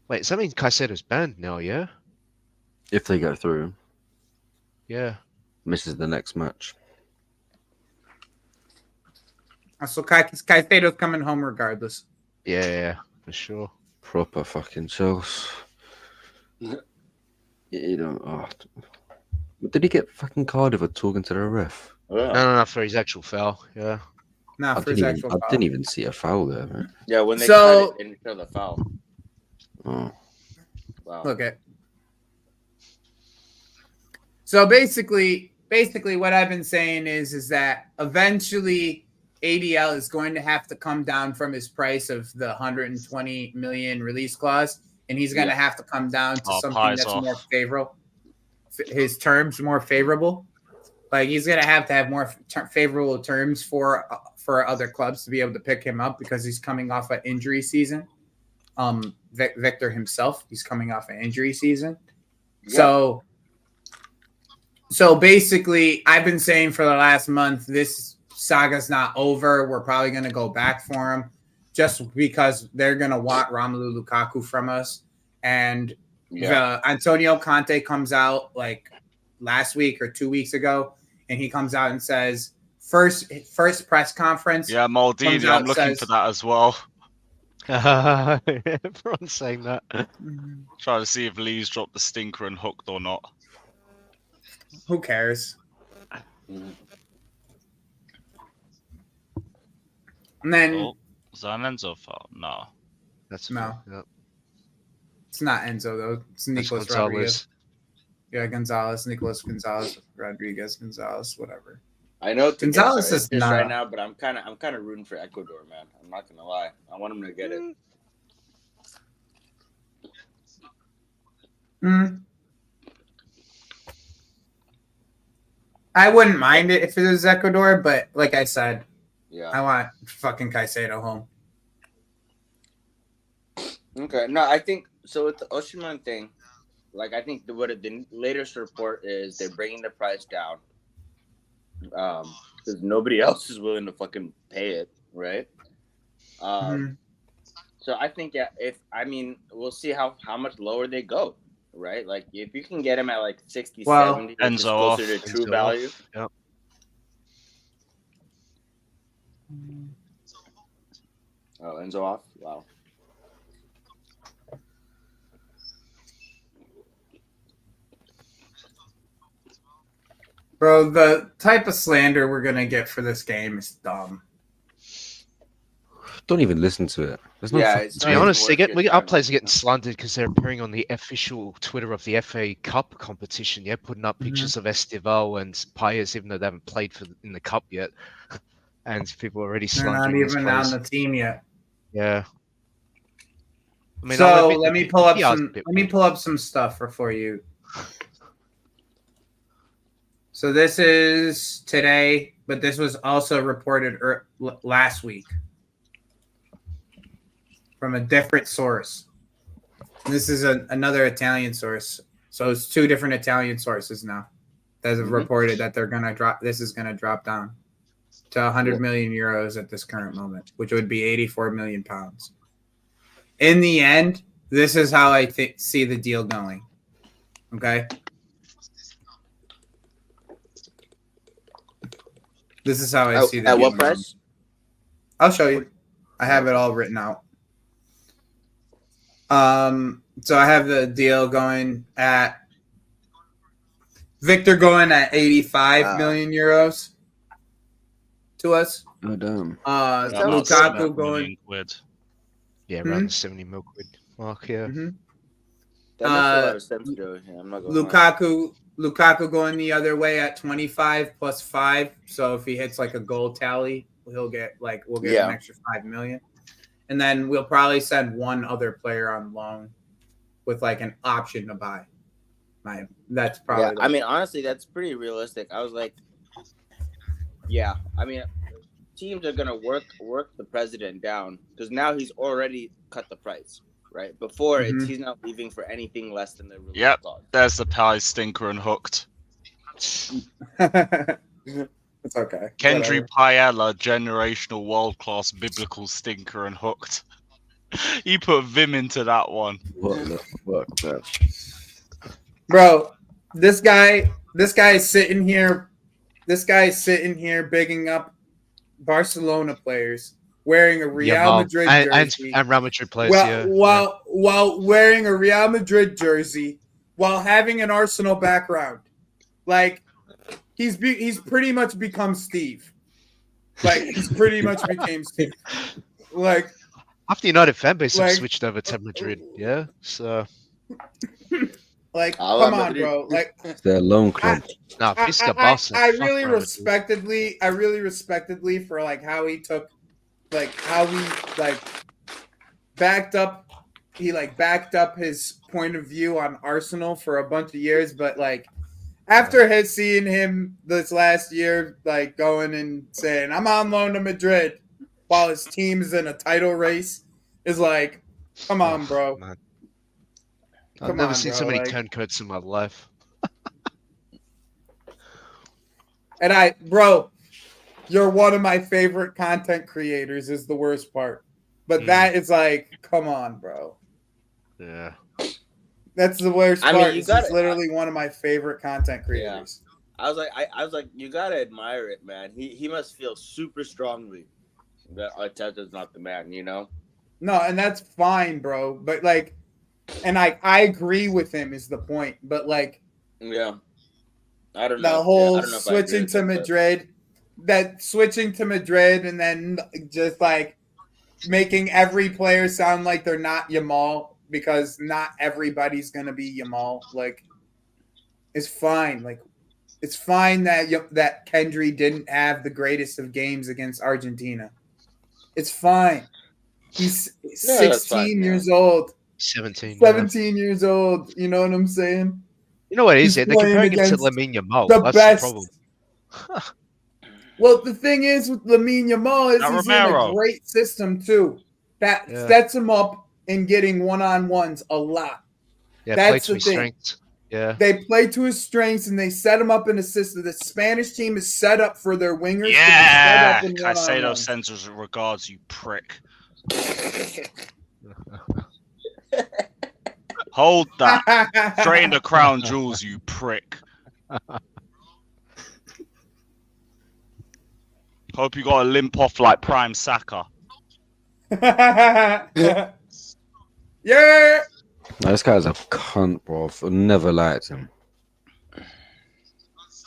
Wait, does that mean Caicedo's banned now? Yeah. If they go through, Yeah. misses the next match. So Caicedo's coming home regardless. Yeah, for sure. Proper fucking Chelsea. You don't. Oh. Did he get fucking carded for talking to the ref? Yeah. No, for his actual foul. Yeah. Not I for his didn't, actual even, I foul. didn't even see a foul there, man. Yeah, when they So- cut it, they didn't show the foul. Oh. Wow. Look at. So basically, what I've been saying is that eventually ADL is going to have to come down from his price of the 120 million release clause, and he's going to have to come down to something pies that's off. more favorable. His terms more favorable. Like he's going to have more favorable terms for other clubs to be able to pick him up because he's coming off an injury season. Victor himself, he's coming off an injury season. Yeah. So basically, I've been saying for the last month, this saga's not over. We're probably going to go back for him just because they're going to want Romelu Lukaku from us. And Antonio Conte comes out like last week or 2 weeks ago, and he comes out and says, first press conference. Yeah, Maldini, comes out, I'm looking says- for that as well. Everyone's saying that. Trying to see if Lee's dropped the stinker and hooked or not. Who cares? Mhm. And then Oh, is that an Enzo foul? No. That's No. Yep. it's not Enzo though. It's That's Nicolas Gonzalez. Rodriguez. Yeah, Nicolas Gonzalez, Rodriguez, Gonzalez, whatever. I know Gonzalez Gonzalez is is not- right now, but I'm kind of rooting for Ecuador, man. I'm not gonna lie. I want him to get it. I wouldn't mind it if it was Ecuador, but like I said, Yeah. I want fucking Caicedo home. Okay. No, I think so. With the Osimhen thing, like I think the latest report is they're bringing the price down, because nobody else is willing to fucking pay it, right? So I think we'll see how much lower they go, right? Like if you can get him at like 60, Well, 70, which is Enzo closer off. to true Enzo value. off. Yep. Oh, Enzo off. Wow. Bro, the type of slander we're gonna get for this game is dumb. Don't even listen to it. There's no Yeah, fucking- it's To be not honest, worth your our time. players are getting slandered because they're appearing on the official Twitter of the FA Cup competition. Yeah, putting up pictures of Estevão and Payas, even though they haven't played in the cup yet, and people are already They're not slandering these even on players. the team yet. Yeah. I mean, So I'll admit let the me pull up PR's a some. bit Let me weird. pull up some stuff for you. So this is today, but this was also reported last week from a different source. This is another Italian source. So it's two different Italian sources now that have reported that they're gonna drop. This is gonna drop down to 100 million euros at this current moment, which would be 84 million pounds. In the end, this is how I see the deal going. Okay. This is how I see the At deal what going. price? I'll show you. I have it all written out. So I have the deal going at Victor going at 85 million euros to us. Oh, damn. About Lukaku 7 going. million quid. Yeah, around the 70 mil quid mark. Yeah. That makes a lot of sense, Joey. Yeah, I'm not going Lukaku going the other way at 25 plus 5. So if he hits like a goal tally, we'll get an extra 5 million. And then we'll probably send one other player on loan with like an option to buy. That's probably. Yeah, I mean, honestly, that's pretty realistic. I was like, yeah, I mean, teams are gonna work the president down because now he's already cut the price. Right before Mhm. he's not leaving for anything less than the release Yep. clause. There's the pie stinker and hooked. It's okay. Kendry Whatever. Paella, generational world class biblical stinker and hooked. You put Vim into that one. What the fuck, bro? Bro, this guy is sitting here. This guy is sitting here bigging up Barcelona players wearing a Real Madrid jersey. and Real Madrid players. While wearing a Real Madrid jersey, while having an Arsenal background, like he's pretty much become Steve. Like he's pretty much became Steve. Like After United fan base have like- switched over to Madrid, yeah. So like I come love on, Madrid. bro. Like It's their loan club. no, Visca Barca. I fuck really Real Madrid. I really respectedly for like how he took, like how he like backed up his point of view on Arsenal for a bunch of years, but like after seeing him this last year, like going and saying I'm on loan to Madrid while his team's in a title race, is like, come on, bro. Man. Come I've never on, seen bro, so many like- turncoats in my life. And bro, you're one of my favorite content creators is the worst part. But that is like, come on, bro. Yeah. That's the worst I part. mean, you He's gotta- literally one of my favorite content creators. I was like, you gotta admire it, man. He must feel super strongly that Arteta's not the man, you know? No, and that's fine, bro. But like, and I agree with him is the point. But like Yeah. I don't know. the whole I don't know if I agree switching with to him, but- Madrid, and then just like making every player sound like they're not Yamal because not everybody's gonna be Yamal. Like, it's fine. Like, it's fine that Kendry didn't have the greatest of games against Argentina. It's fine. He's No, that's 16 fine, years old, 17. 17 years old. You know what I'm saying? You know what it is? He's They're comparing him to playing Lamine Yamal. The That's best. the problem. Well, the thing is with Lamine Yamal is Not he's in Romero. a great system too. That Yeah. sets him up in getting one-on-ones a lot. Yeah, That's play to the his thing. strengths. Yeah. They play to his strengths and they set him up in a system. The Spanish team is set up for their wingers Yeah. to be set up in Caicedo one-on-ones. sends us regards, you prick. Hold that. Straight in the crown jewels, you prick. Hope you got a limp off like Prime Saka. Yeah. No, this guy's a cunt, bro. I've never liked him.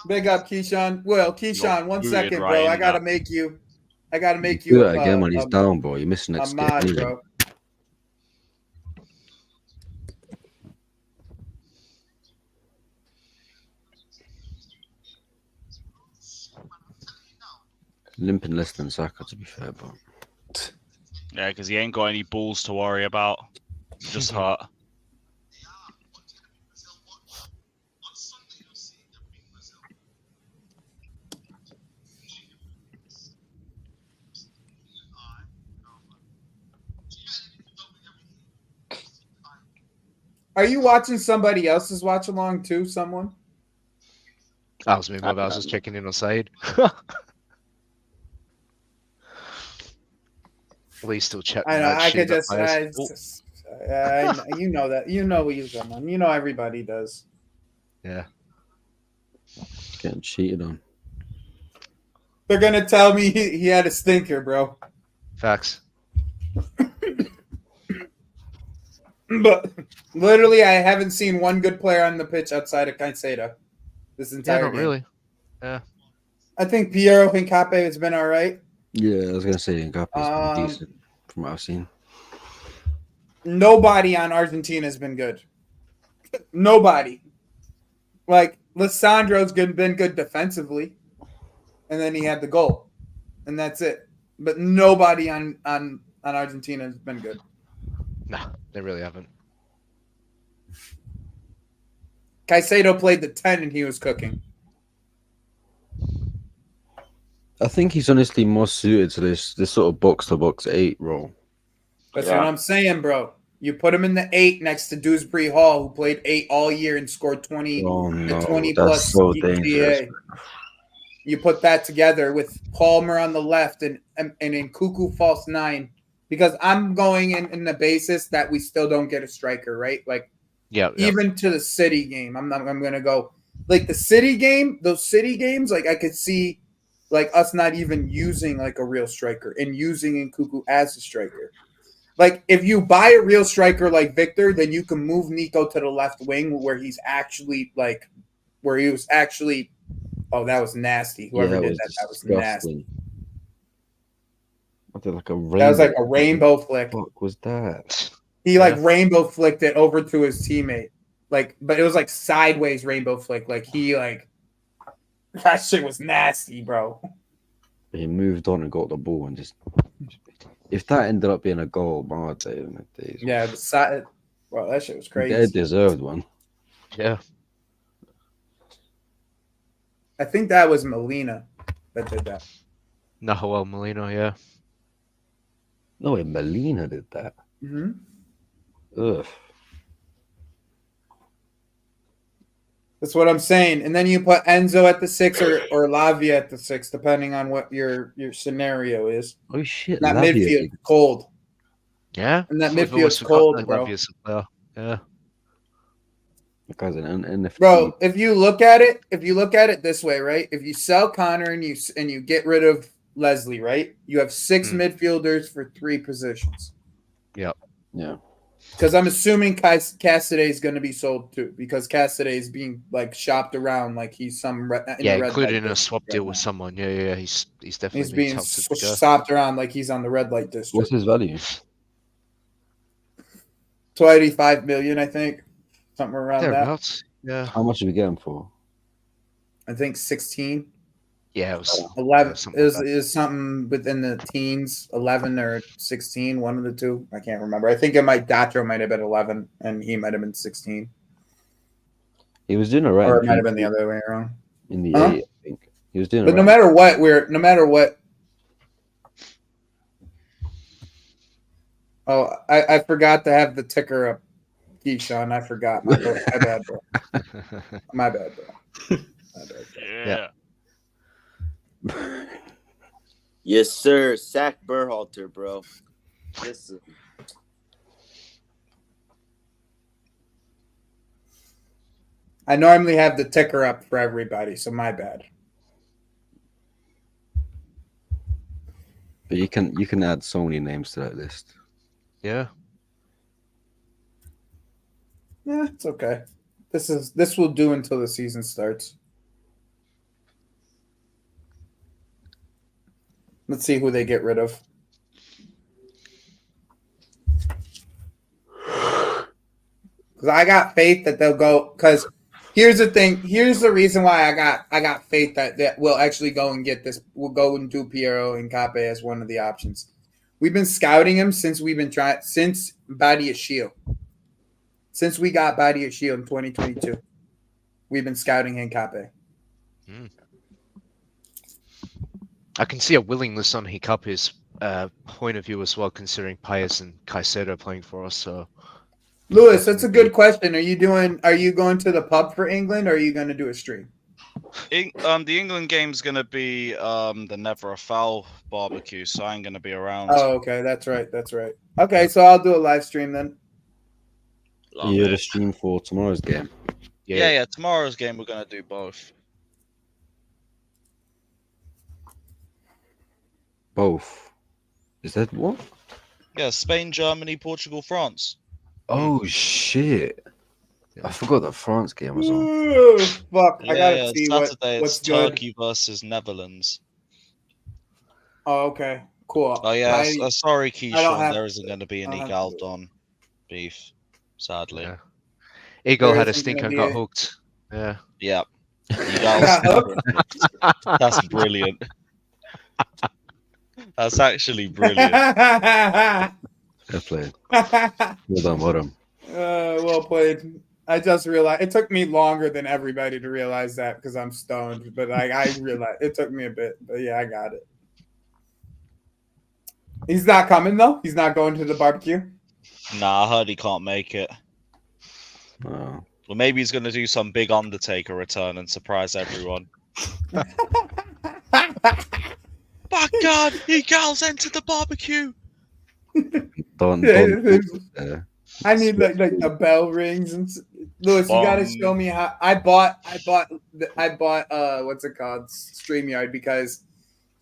Big up, Keyshawn. Well, Keyshawn, You're 1 booted second, right bro. I in gotta that. make you. I gotta make Do you it again when he's a down, bro. You're missing next mod, game. bro. Limping less than Saka, to be fair, but Yeah, because he ain't got any balls to worry about. Just hurt. Are you watching somebody else's watch along too? Someone? That was me, my bad. I was just checking in on Said. Well, he's still chatting. I know. mad I shit could about players. you know that. You know he's someone. You know everybody does. Yeah. getting cheated on. They're gonna tell me he had a stinker, bro. Facts. But literally, I haven't seen one good player on the pitch outside of Caicedo this Yeah, entire not game. really. I think Piero Hincapié has been all right. Yeah, I was gonna say Ngapé's been Um, decent from what I've seen. Nobody on Argentina has been good. Nobody. Like Lissandro's been good defensively, and then he had the goal, and that's it. But nobody on Argentina has been good. Nah, they really haven't. Caicedo played the 10 and he was cooking. I think he's honestly more suited to this sort of box to box 8 role. That's what I'm saying, bro. You put him in the 8 next to Dewsbury Hall, who played 8 all year and scored 20, Oh no, 20 that's plus so dangerous. GPA. You put that together with Palmer on the left and in Cuckoo false 9, because I'm going in the basis that we still don't get a striker, right? Like, even to the City game, I'm gonna go like the City game. Those City games, like I could see, like us not even using like a real striker and using Nkuku as a striker. Like if you buy a real striker like Victor, then you can move Nico to the left wing where he's actually like where he was actually. Oh, that was nasty. Whoever did that was nasty. What did like a rainbow? That was like a rainbow flick. What was that? He like rainbow flicked it over to his teammate. Like, but it was like sideways rainbow flick. Like he like that shit was nasty, bro. He moved on and got the ball and just. If that ended up being a goal, my days. Yeah, the side. Well, that shit was crazy. They deserved one. Yeah. I think that was Molina that did that. Nahuel Molina, yeah. No way, Molina did that. Mm-hmm. Ugh. That's what I'm saying. And then you put Enzo at the 6 or Lavia at the 6, depending on what your scenario is. Oh shit! That midfield cold. Yeah. And that midfield's cold, bro. Yeah. Because an NFT. Bro, if you look at it this way, right? If you sell Connor and you get rid of Leslie, right? You have 6 midfielders for 3 positions. Yep. Yeah. Because I'm assuming Cassidy is going to be sold too, because Cassidy is being like shopped around like he's some included in a swap deal with someone. Yeah. He's definitely being shopped around like he's on the red light district. What's his value? 25 million, I think. Something around that. Yeah. How much did we get him for? I think 16. Yeah, it was 11. It was something within the teens, 11 or 16, one of the two. I can't remember. I think Datro might have been 11 and he might have been 16. He was doing it right. Or it might have been the other way around. In the 8, I think. He was doing it but right. no matter what. Oh, I forgot to have the ticker up. Keyshawn, I forgot. My bad, bro. My bad, bro. Yeah. Yes, sir. Sack Berhalter, bro. Listen. I normally have the ticker up for everybody, so my bad. But you can add so many names to that list. Yeah. Yeah, it's okay. This will do until the season starts. Let's see who they get rid of. Because I got faith that they'll go. Because here's the thing. Here's the reason why I got faith that we'll actually go and get this. We'll go and do Piero and Cape as one of the options. We've been scouting him since Badiashile. Since we got Badiashile in 2022, we've been scouting Hincape. I can see a willingness on Hincape's point of view as well, considering Paez and Caicedo playing for us. So, Lewis, that's a good question. Are you going to the pub for England, or are you going to do a stream? The England game's going to be the Never a Foul barbecue, so I ain't going to be around. Oh, okay, that's right. Okay, so I'll do a live stream then. You had a stream for tomorrow's game. Yeah. Tomorrow's game, we're going to do both. Both. Is that what? Yeah, Spain, Germany, Portugal, France. Oh, shit. I forgot that France game was on. Ooh, fuck, I gotta see Saturday, what's it's Turkey versus Netherlands. Oh, okay. Cool. Oh, yeah. Sorry, Keyshawn. There isn't going to be any Galdon beef, sadly. Yeah. Eagle had a stink and got hooked. Yeah. Yeah. That's brilliant. That's actually brilliant. Well played. Well done, well done. Well played. I just realized it took me longer than everybody to realize that because I'm stoned. But I realized it took me a bit. But yeah, I got it. He's not coming though. He's not going to the barbecue. Nah, I heard he can't make it. Oh. Well, maybe he's gonna do some big Undertaker return and surprise everyone. By God, he gals entered the barbecue. Don't. I need like the bell rings and Lewis, you gotta show me how I bought what's it called? StreamYard, because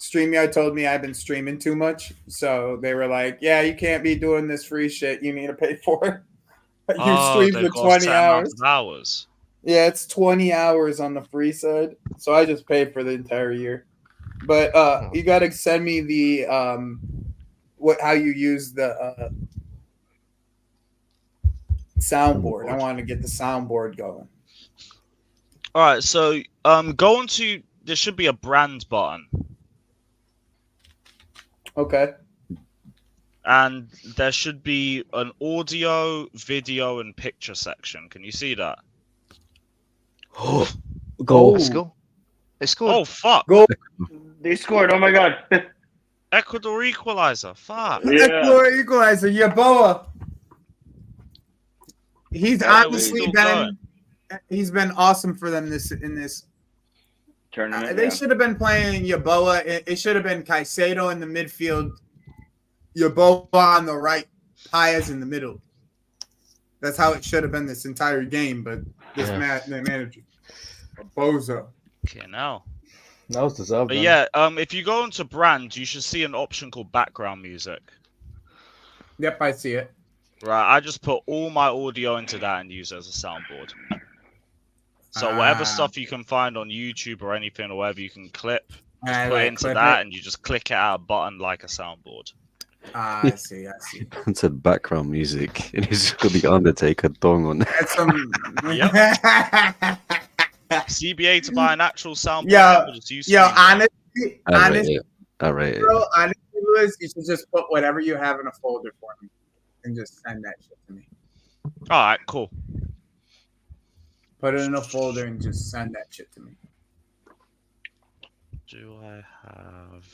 StreamYard told me I've been streaming too much. So they were like, yeah, you can't be doing this free shit. You need to pay for it. You stream for 20 hours. Yeah, it's 20 hours on the free side. So I just paid for the entire year. But you gotta send me the how you use the soundboard. I want to get the soundboard going. All right, so go on to, there should be a brand button. Okay. And there should be an audio, video, and picture section. Can you see that? Goal. Let's go. They scored. Oh fuck! Goal. They scored. Oh my god. Ecuador equalizer. Fuck. Yeah. Ecuador equalizer. Yaboa. He's honestly been. He's been awesome for them in this Tournament. they should have been playing Yaboa. It should have been Caicedo in the midfield, Yaboa on the right, Paez in the middle. That's how it should have been this entire game. But this the manager, a bozo. Okay, now. That was deserved. But man. yeah, if you go into brand, you should see an option called background music. Yep, I see it. Right, I just put all my audio into that and use it as a soundboard. So whatever stuff you can find on YouTube or anything, or whatever you can clip, just put it into that, and you just click it out a button like a soundboard. I see. It's a background music, and he's got the Undertaker dong on. That's some. CBA to buy an actual soundboard. Honestly, I rate it. Bro, honestly, Lewis, you should just put whatever you have in a folder for me, and just send that shit to me. All right, cool. Put it in a folder and just send that shit to me. Do I have?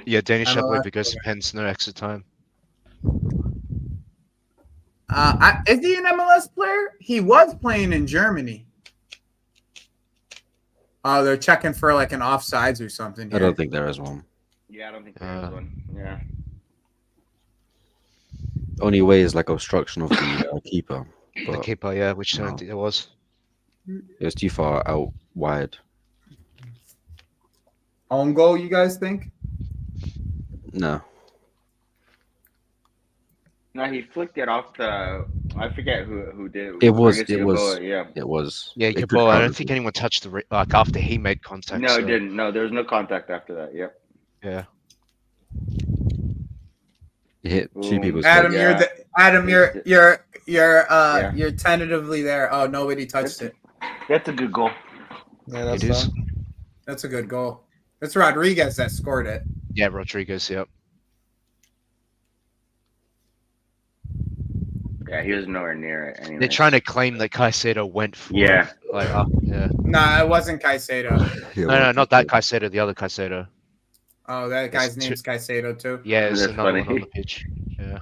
Yeah, Danish Shepard because of hence no extra time. Is he an MLS player? He was playing in Germany. Oh, they're checking for like an offsides or something. I don't think there is one. Yeah, I don't think there is one. Yeah. Only way is like obstruction of the keeper. The keeper, yeah, which I don't think there was. It was too far out wide. Own goal, you guys think? No. No, he flicked it off the. I forget who did it. It was. Yeah. It was. Yeah, Yaboa. I don't think anyone touched the like after he made contact. No, it didn't. No, there was no contact after that. Yep. Yeah. He hit two people. Adam, you're tentatively there. Oh, nobody touched it. That's a good goal. Yeah, that's It is. fine. That's a good goal. It's Rodriguez that scored it. Yeah, Rodriguez. Yep. Yeah, he was nowhere near it. Anyway. They're trying to claim that Caicedo went for it. Yeah. Like, yeah. Nah, it wasn't Caicedo. No, not that Caicedo. The other Caicedo. Oh, that guy's name's Caicedo too. Yeah, there's That's another funny. one on the pitch. Yeah.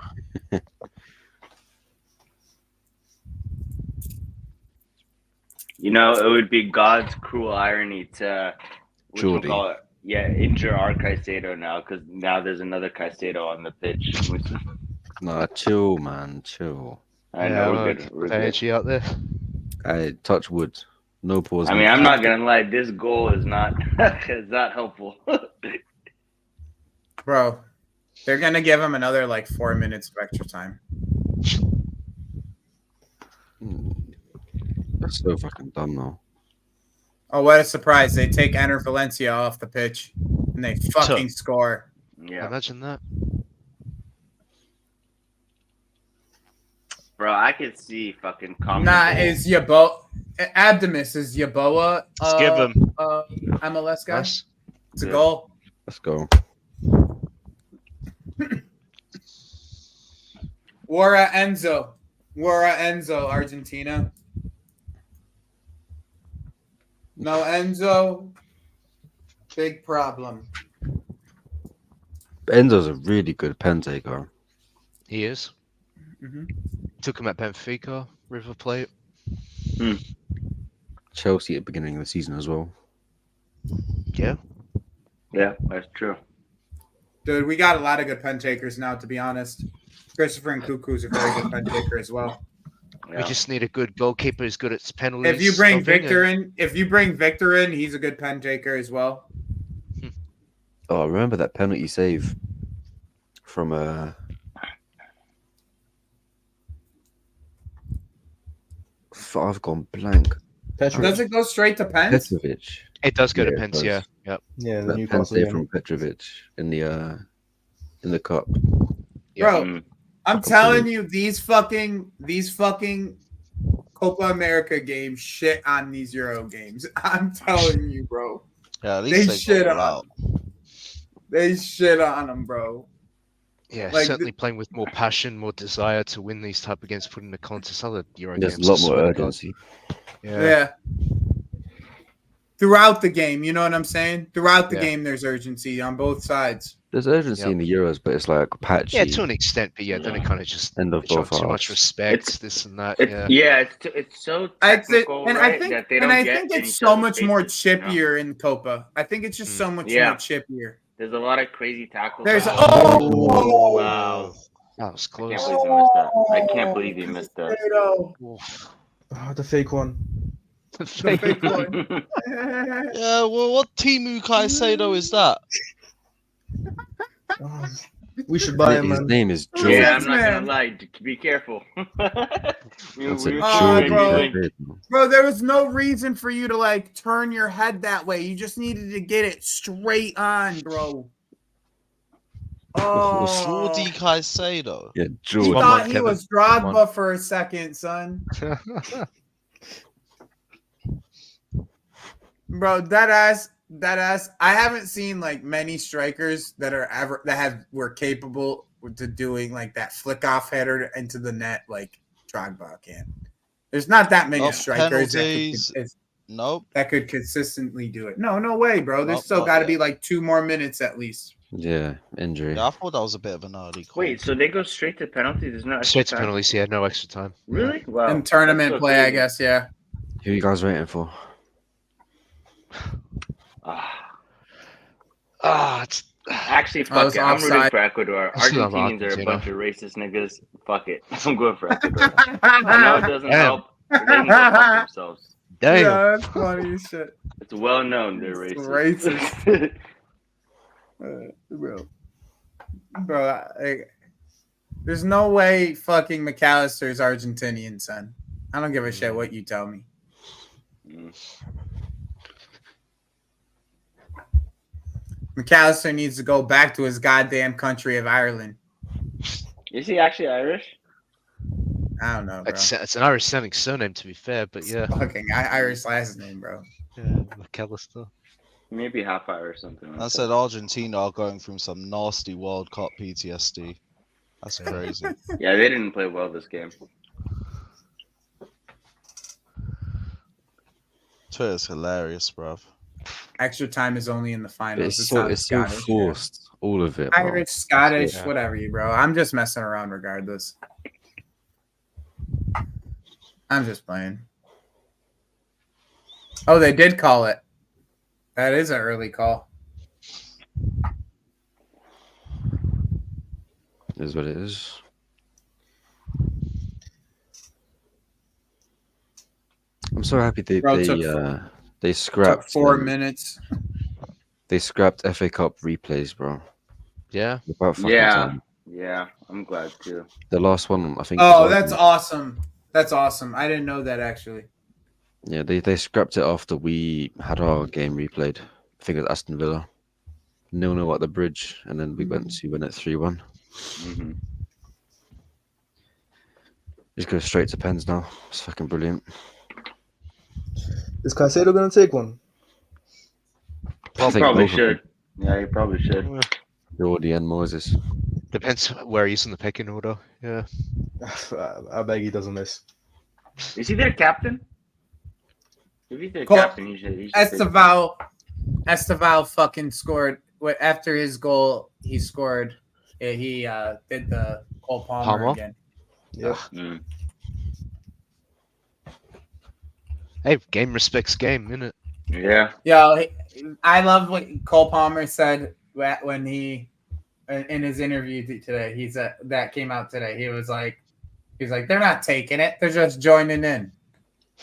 You know, it would be God's cruel irony to Jordy. injure our Caicedo now, because now there's another Caicedo on the pitch. Nah, chill, man, chill. I know, we're good. We're good. Energy out there. I touch wood. No pause. I mean, I'm not gonna lie. This goal is not helpful. Bro, they're gonna give him another like 4 minutes of extra time. That's so fucking dumb, though. Oh, what a surprise! They take Ener Valencia off the pitch and they fucking score. Yeah, Imagine that. bro, I could see fucking. Nah, is Yaboa Abdomus is Yaboa? Let's give him. MLS guy. Nice. It's a goal. Let's go. Wara Enzo. We're at Enzo, Argentina. No Enzo. Big problem. Enzo's a really good pen taker. He is. Mm-hmm. Took him at Benfica, River Plate. Chelsea at the beginning of the season as well. Yeah. Yeah, that's true. Dude, we got a lot of good pen takers now, to be honest. Christopher and Cuckoo's a very good pen taker as well. We just need a good goalkeeper who's good at penalties. If you bring stopping Victor in, he's a good pen taker as well. Oh, I remember that penalty save from I've gone blank. Petrovic. Does it go straight to pens? Petrovic. It does go Yeah, to it pens, does. yeah. Yep. Yeah, the That pen Newcastle save game. from Petrovic in the cup. Bro, I'm telling you, these fucking Copa America games shit on these Euro games. I'm telling you, bro. Yeah, at They least they shit got it on out. They shit on them, bro. Yeah, Like, certainly playing with more passion, more desire to win these type of games, putting the contest other Euro There's games. a lot I more swear to God. urgency. Yeah. Throughout the game, you know what I'm saying? Throughout the Yeah. game, there's urgency on both sides. There's urgency Yep. in the Euros, but it's like patchy. Yeah, to an extent, but yeah, then it kind of just End of show both too much halves. respect, this and that. It's so I technical, think right, that they don't I get think in it's each so other's much more faces, you know? chippier in Copa. I think it's just so much Yeah. more chippier. There's a lot of crazy tackles. There's wow. That was I close. can't believe you missed that. I can't believe you missed that. Oof. Oh, the fake one. The fake one. Yeah, well, what Timu Caicedo is that? Oh, we should buy him, His man. name is George. Yeah, I'm not man. gonna lie. Be careful. That's a Oh, George. bro. Bro, there was no reason for you to like turn your head that way. You just needed to get it straight on, bro. Oh, Jordi Caicedo. Yeah, you George. One thought more, he Kevin. was One Drogba more. for a second, son. Bro, that ass. I haven't seen like many strikers that were capable to doing like that flick off header into the net like Drogba can. There's not that many Off strikers penalties. Nope. that could consistently do it. No way, bro. There's Nope, still not got to yet. be like 2 more minutes at least. Yeah, injury. Yeah, I thought that was a bit of an early call. Wait, so they go straight to penalties? There's no extra Straight to time? penalties, yeah, no extra time. Really? Wow. And tournament That's so play, I crazy. guess. Yeah. Who are you guys waiting for? It's Actually, Oh, it's fuck it. I'm rooting offside. for Ecuador. I still have Argentinians are a Argentina. bunch of racist niggas. Fuck it. I'm going for Ecuador. I know it doesn't help. They can go fuck themselves. damn. Yeah, that's funny as shit. It's well known they're It's racist. Bro, there's no way fucking McAllister's Argentinian, son. I don't give a shit what you tell me. McAllister needs to go back to his goddamn country of Ireland. Is he actually Irish? I don't know, bro. It's an Irish sounding surname, to be fair, but yeah. Fucking Irish last name, bro. Yeah, McAllister. Maybe half Irish, something like I that. said Argentina are going through some nasty World Cup PTSD. That's crazy. Yeah, they didn't play well this game. Twitter's hilarious, bruv. Extra time is only in the But finals. it's not so Scottish, forced. All of it. yeah. Bro. Irish, Scottish, Yeah. whatever you, bro. I'm just messing around regardless. I'm just playing. Oh, they did call it. That is an early call. Is what it is. I'm so happy Bro, they took scrapped 4 minutes. They scrapped FA Cup replays, bro. Yeah. About fucking Yeah. time. Yeah, I'm glad too. The last one, I think. Oh, was that's Arsenal. awesome. That's awesome. I didn't know that actually. Yeah, they scrapped it after we had our game replayed. I think it was Aston Villa. 0-0 at the bridge, and then we went to win it 3-1. Mm-hmm. Just go straight to pens now. It's fucking brilliant. Is Caicedo gonna take one? I think Probably both of should. Yeah, you probably should. them, Jordi and Moses. Depends where he's in the pecking order. Yeah. I beg he doesn't miss. Is he their captain? If he's their captain, he should Estevão fucking scored after his goal. He scored. He did the Cole Palmer again. Yep. Hey, game respects game, innit? Yeah. Yo, I love what Cole Palmer said when he in his interview today. That came out today. He was like, they're not taking it. They're just joining in.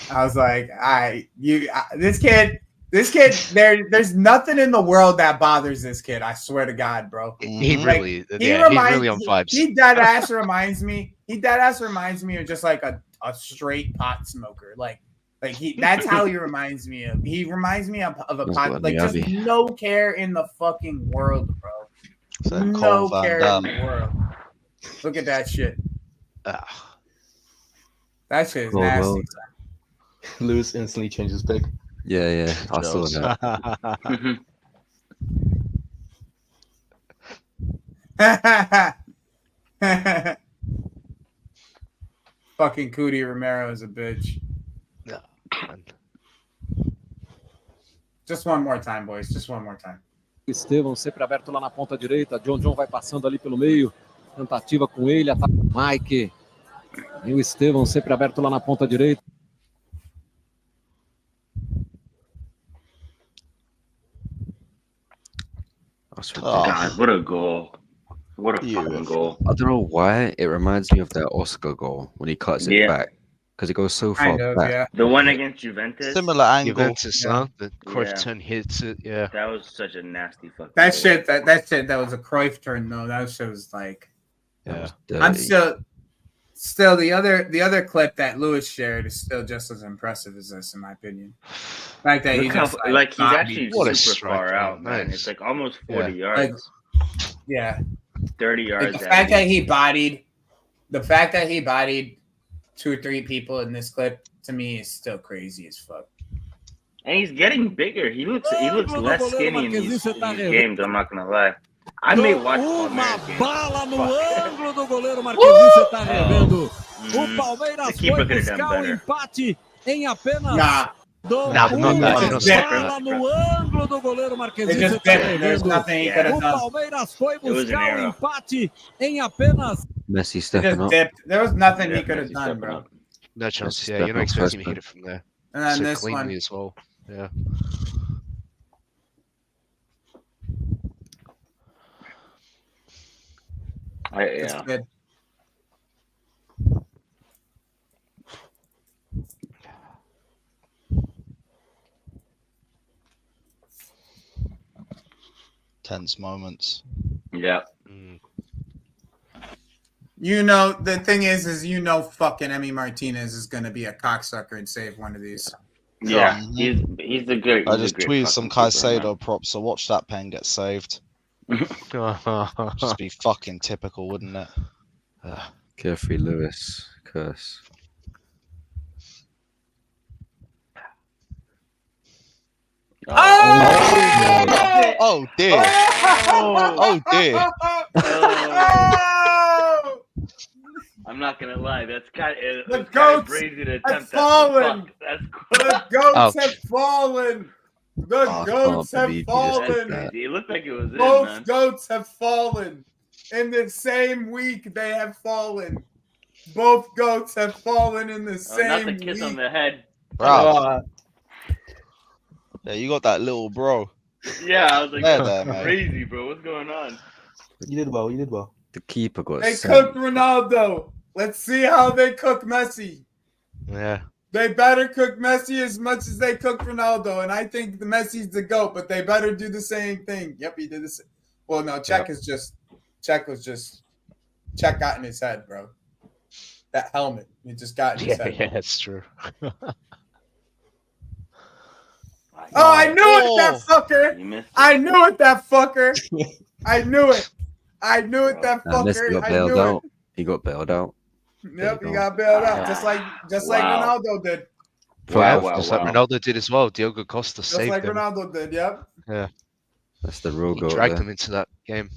I was like, this kid. There's nothing in the world that bothers this kid. I swear to God, bro. He's really on vibes. He dead ass reminds me of just like a straight pot smoker. That's how he reminds me of. He reminds me of a pot, just no care in the fucking world, bro. No care in the world. Look at that shit. That shit is nasty. Lewis instantly changes pick. Yeah. I saw that. Fucking Cootie Romero is a bitch. No. Just one more time, boys. Just one more time. Estevão sempre aberto lá na ponta direita. John vai passando ali pelo meio. Tentativa com ele. Ataca o Mike. E o Estevão sempre aberto lá na ponta direita. God, what a goal. What a fucking goal. I don't know why it reminds me of that Oscar goal when he cuts it back. Because it goes so far back. Yeah. The one against Juventus. Similar angle. Juventus, the Cruyff turn hits it. Yeah. That was such a nasty fucking That goal. shit. That was a Cruyff turn though. That shit was like. Yeah. I'm still the other clip that Lewis shared is still just as impressive as this, in my opinion. The fact that he's actually super far out, man. It's like almost 40 yards. 30 yards. The fact that he bodied 2 or 3 people in this clip, to me, is still crazy as fuck. And he's getting bigger. He looks less skinny in these games. I'm not gonna lie. I may watch uma bala no ângulo do goleiro Marquezinho, você tá revendo. O Palmeiras foi buscar o empate em apenas uma bala no ângulo do goleiro Marquezinho, você tá revendo. O Palmeiras foi buscar o empate em apenas. Messi stepping up. There was nothing he could have done, bro. No chance. Yeah, you're not expecting him to hit it from there. And then so this cleanly one as well. Yeah. It's good. Tense moments. Yeah. You know, the thing is fucking Emi Martinez is going to be a cocksucker and save one of these. Yeah, he's a good. I just tweeted some Caicedo props, so watch that pen get saved. Just be fucking typical, wouldn't it? Carefree Lewis. Curse. Oh dear. Oh dear. I'm not gonna lie, that's kind of the goats crazy to have attempt fallen. That's the goats have fallen. The goats have fallen. It looked like it was both goats have fallen in the same week. They have fallen. Both goats have fallen in the same not the kiss week. on the head. Bro. Yeah, you got that little bro. Yeah, I was like, there, crazy, bro. What's going on? You did well. You did well. The keeper got. They cooked Ronaldo. Let's see how they cook Messi. Yeah. They better cook Messi as much as they cook Ronaldo, and I think the Messi's the GOAT, but they better do the same thing. Yep, he did the same. Well, no, Czech got in his head, bro. That helmet, it just got in his head. Yeah, that's true. Oh, I knew it, that fucker. I knew it, that fucker. I knew it. I knew it, that fucker. Messi got bailed out. He got bailed out. Yep, he got bailed out, just like Ronaldo did. Just like Ronaldo did as well. Diogo Costa saved like him. Ronaldo did, yep. Yeah. That's the real He goal. dragged him into that game.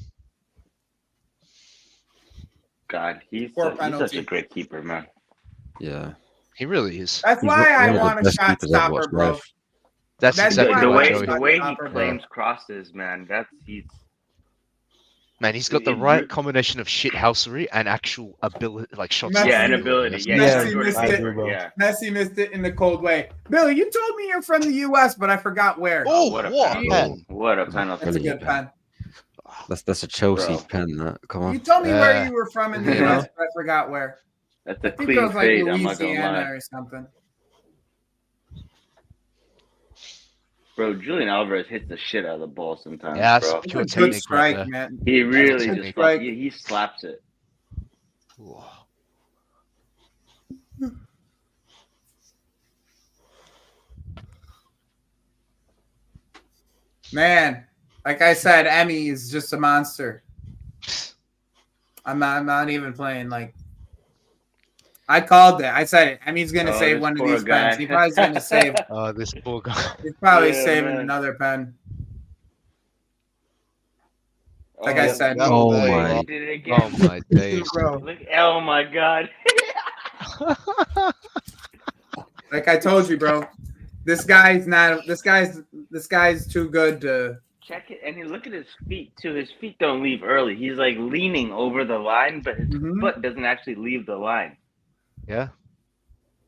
God, he's Poor such a penalty. great keeper, man. Yeah. He really is. That's He's why I one of the want a best shot keepers I've stopper, watched bro. live. That's That's exactly why The I right, want way a Joey. the shot way he stopper, bro. claims crosses, man, Man, he's got the it- right you- combination of shithousery and actual ability, like shot Messi- yeah, and stopping ability. That's Yeah, Messi he's Yeah, a Jordan missed I it. agree, keeper. bro. Yeah. Messi missed it in the cold way. Billy, you told me you're from the U.S., but I forgot where. Oh, What a what a penalty. pen! What a penalty. That's a Brilliant good pen. That's a Chelsea Bro. pen. That come You on. told me where Yeah. you were from in the You know? U.S., but I forgot where. That's I a think it clean was like fade. I'm not gonna Louisiana lie, or something. bro. Julian Alvarez hits the shit out of the ball sometimes, Yeah, that's bro. pure That's a good technique strike, right man. He really Good just strike. he slaps it. there. Man, like I said, Emmy is just a monster. I'm not even playing. Like I called it. I said it. Emmy's gonna Oh, save this one of poor these pens. guy. He probably's gonna save. Oh, this poor guy. He's probably Yeah, saving man. another pen. Like Oh, I said, Oh boy, my- he did it again. Oh my days. bro. Look, oh my god. Like I told you, bro. This guy's too good to. Check it, and you look at his feet too. His feet don't leave early. He's like leaning over the line, but his Mhm. foot doesn't actually leave the line. Yeah.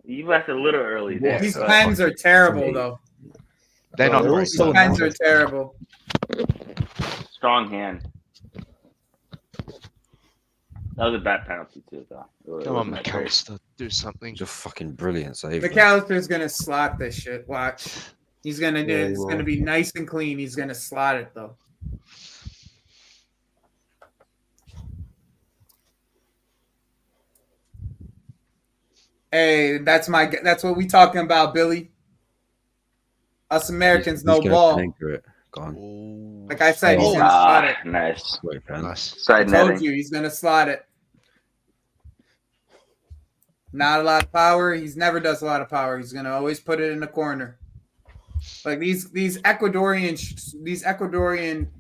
You left a little early there. These but pens are terrible, though. They're not They're all great. so These pens are terrible. Strong hand. That was a bad penalty too, though. Come on, McAllister, do something. Just fucking brilliant save. man. McAllister's gonna slot this shit. Watch. He's gonna do. Yeah, he It's will. gonna be nice and clean. He's gonna slot it though. Hey, that's what we talking about, Billy. Us Americans He's know gonna ball. anchor it. Gone. Like I said, he's Oh. gonna slot it. Nice. Great pen. Nice. I Side told netting. you he's gonna slot it. Not a lot of power. He's never does a lot of power. He's gonna always put it in the corner. Like these Ecuadorian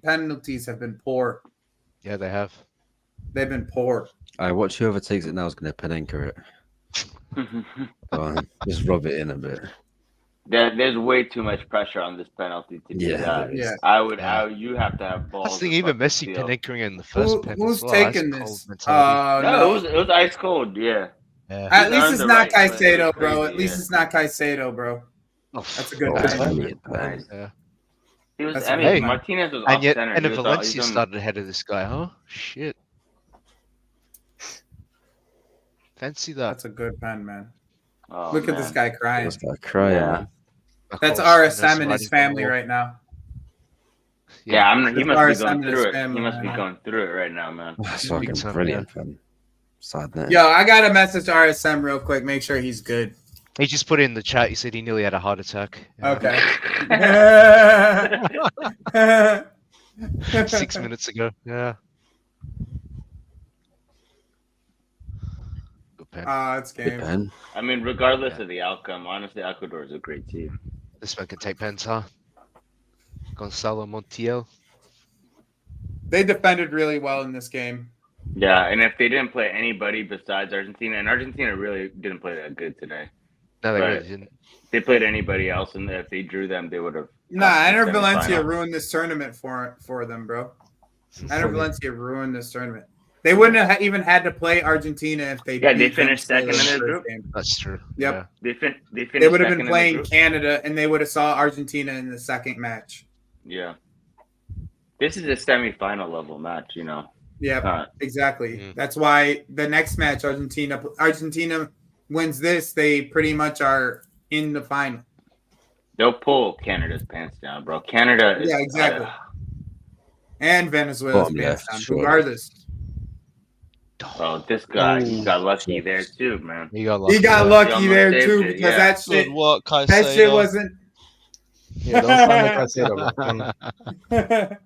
penalties have been poor. Yeah, they have. They've been poor. I watch whoever takes it now is gonna pen anchor it. Go on, just rub it in a bit. There's way too much pressure on this penalty to do Yeah, that. there is. Yeah. You have to have balls. I think to even fucking Messi steal. penning in the first pen. Who's as well. taking Ice cold this? mentality. No, it was ice cold. Yeah. Yeah. At He's least earned it's the not right, but it's Caicedo, bro. crazy, At least yeah. it's not Caicedo, bro. Oh, That's a good Oh, pen. brilliant pen. Nice. Yeah. He was. That's I mean, hey. Martinez was And off yet, center. and He if was Valencia he's on- started ahead of this guy, huh? Shit. Fancy that. That's a good pen, man. Oh, Look at this man. guy crying. This guy crying. Yeah. man. That's Of course, RSM and that's his family riding right now. Yeah, he That's must be RSM going and his through it. family He must right be now. going through it right now, man. That's Big fucking time, brilliant pen. Sad net. Yo, I got to message RSM real quick. Make sure he's good. He just put it in the chat. He said he nearly had a heart attack. Yeah. Okay. 6 minutes ago. Yeah. Good pen. It's Good game. pen. I mean, regardless of the outcome, honestly, Ecuador is a great team. This one can take pens, huh? Gonzalo Montiel. They defended really well in this game. Yeah, and if they didn't play anybody besides Argentina, and Argentina really didn't play that good today. No, they Right. really didn't. If they played anybody else, and if they drew them, they would have. Nah, Enter Valencia ruined this tournament for them, bro. Enter Funny. Valencia ruined this tournament. They wouldn't have even had to play Argentina if they Yeah, they beat finished Venezuela second in the their first group. game. That's true. Yep. Yeah. They finished. They would have second been in the playing group. Canada, and they would have saw Argentina in the second match. Yeah. This is a semifinal level match, you know. Yeah, exactly. Mm. That's why the next match, Argentina wins this, they pretty much are in the final. They'll pull Canada's pants down, bro. Canada is. Yeah, exactly. And Venezuela's Bottom pants left, down, sure. regardless. Oh, this guy, he got lucky there too, man. He got lucky. He got there. lucky almost there saved too it, because yeah. that shit, Good work, that shit Caicedo. wasn't. Yeah, don't stand like Caicedo, bro.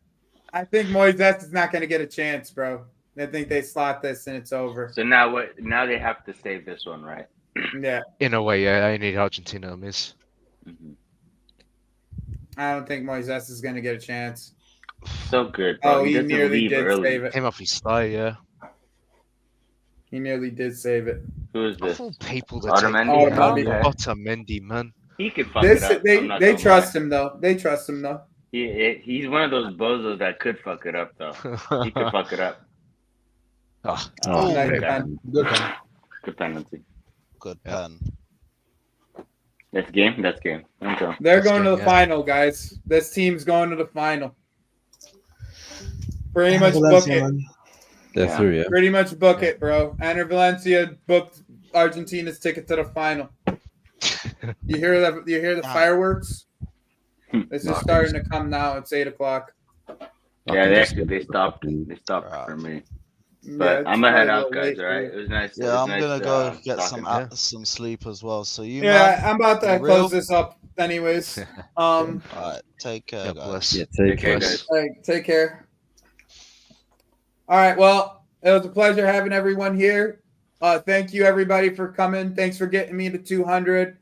I think Moises is not going to get a chance, bro. I think they slot this and it's over. So now what? Now they have to save this one, right? Yeah, In a way, yeah. I need Argentina to miss. Mm-hmm. I don't think Moises is going to get a chance. So good, bro. Oh, he doesn't nearly leave did early. save it. Came off his thigh, yeah. He nearly did save it. Who is this? Of all people to Otamendi? take Otamendi. Otamendi, man. He could fuck it up. I'm not They gonna trust lie. him though. They trust him though. He's one of those bozos that could fuck it up though. He could fuck it up. Oh, Nice okay. pen. Good pen. Good penalty. Good pen. That's game. That's game. Okay. They're That's going to good, the yeah. final, guys. This team's going to the final. Pretty much book Valencia, it. man. They're Yeah. through, yeah. Pretty much book it, bro. Enter Valencia booked Argentina's ticket to the final. You hear that? You hear the fireworks? This is starting to come now. It's 8:00. Yeah, they stopped. They stopped for me. But Yeah, I'm gonna head it's out, probably a guys. little All right. late It was nice. Yeah, I'm gonna go get talking. some sleep as well. So you, Yeah, man, I'm about to for real? close this up, anyways. All right, take care, God guys. bless. Yeah, Take care, care. guys. All right, take care. All right, well, it was a pleasure having everyone here. Thank you, everybody, for coming. Thanks for getting me to 200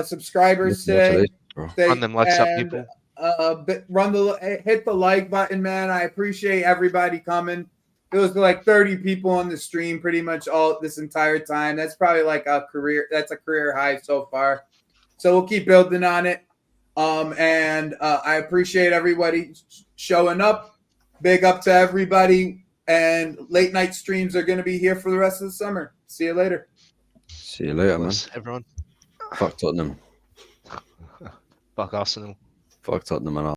subscribers today. Congratulations, Run them lights up, And, people. hit the like button, man. I appreciate everybody coming. It was like 30 people on the stream pretty much all this entire time. That's probably like a career high so far. So we'll keep building on it. And I appreciate everybody showing up. Big up to everybody. And late night streams are going to be here for the rest of the summer. See you later. See you later, man. Bless everyone. Fuck Tottenham. Fuck Arsenal. Fuck Tottenham and all.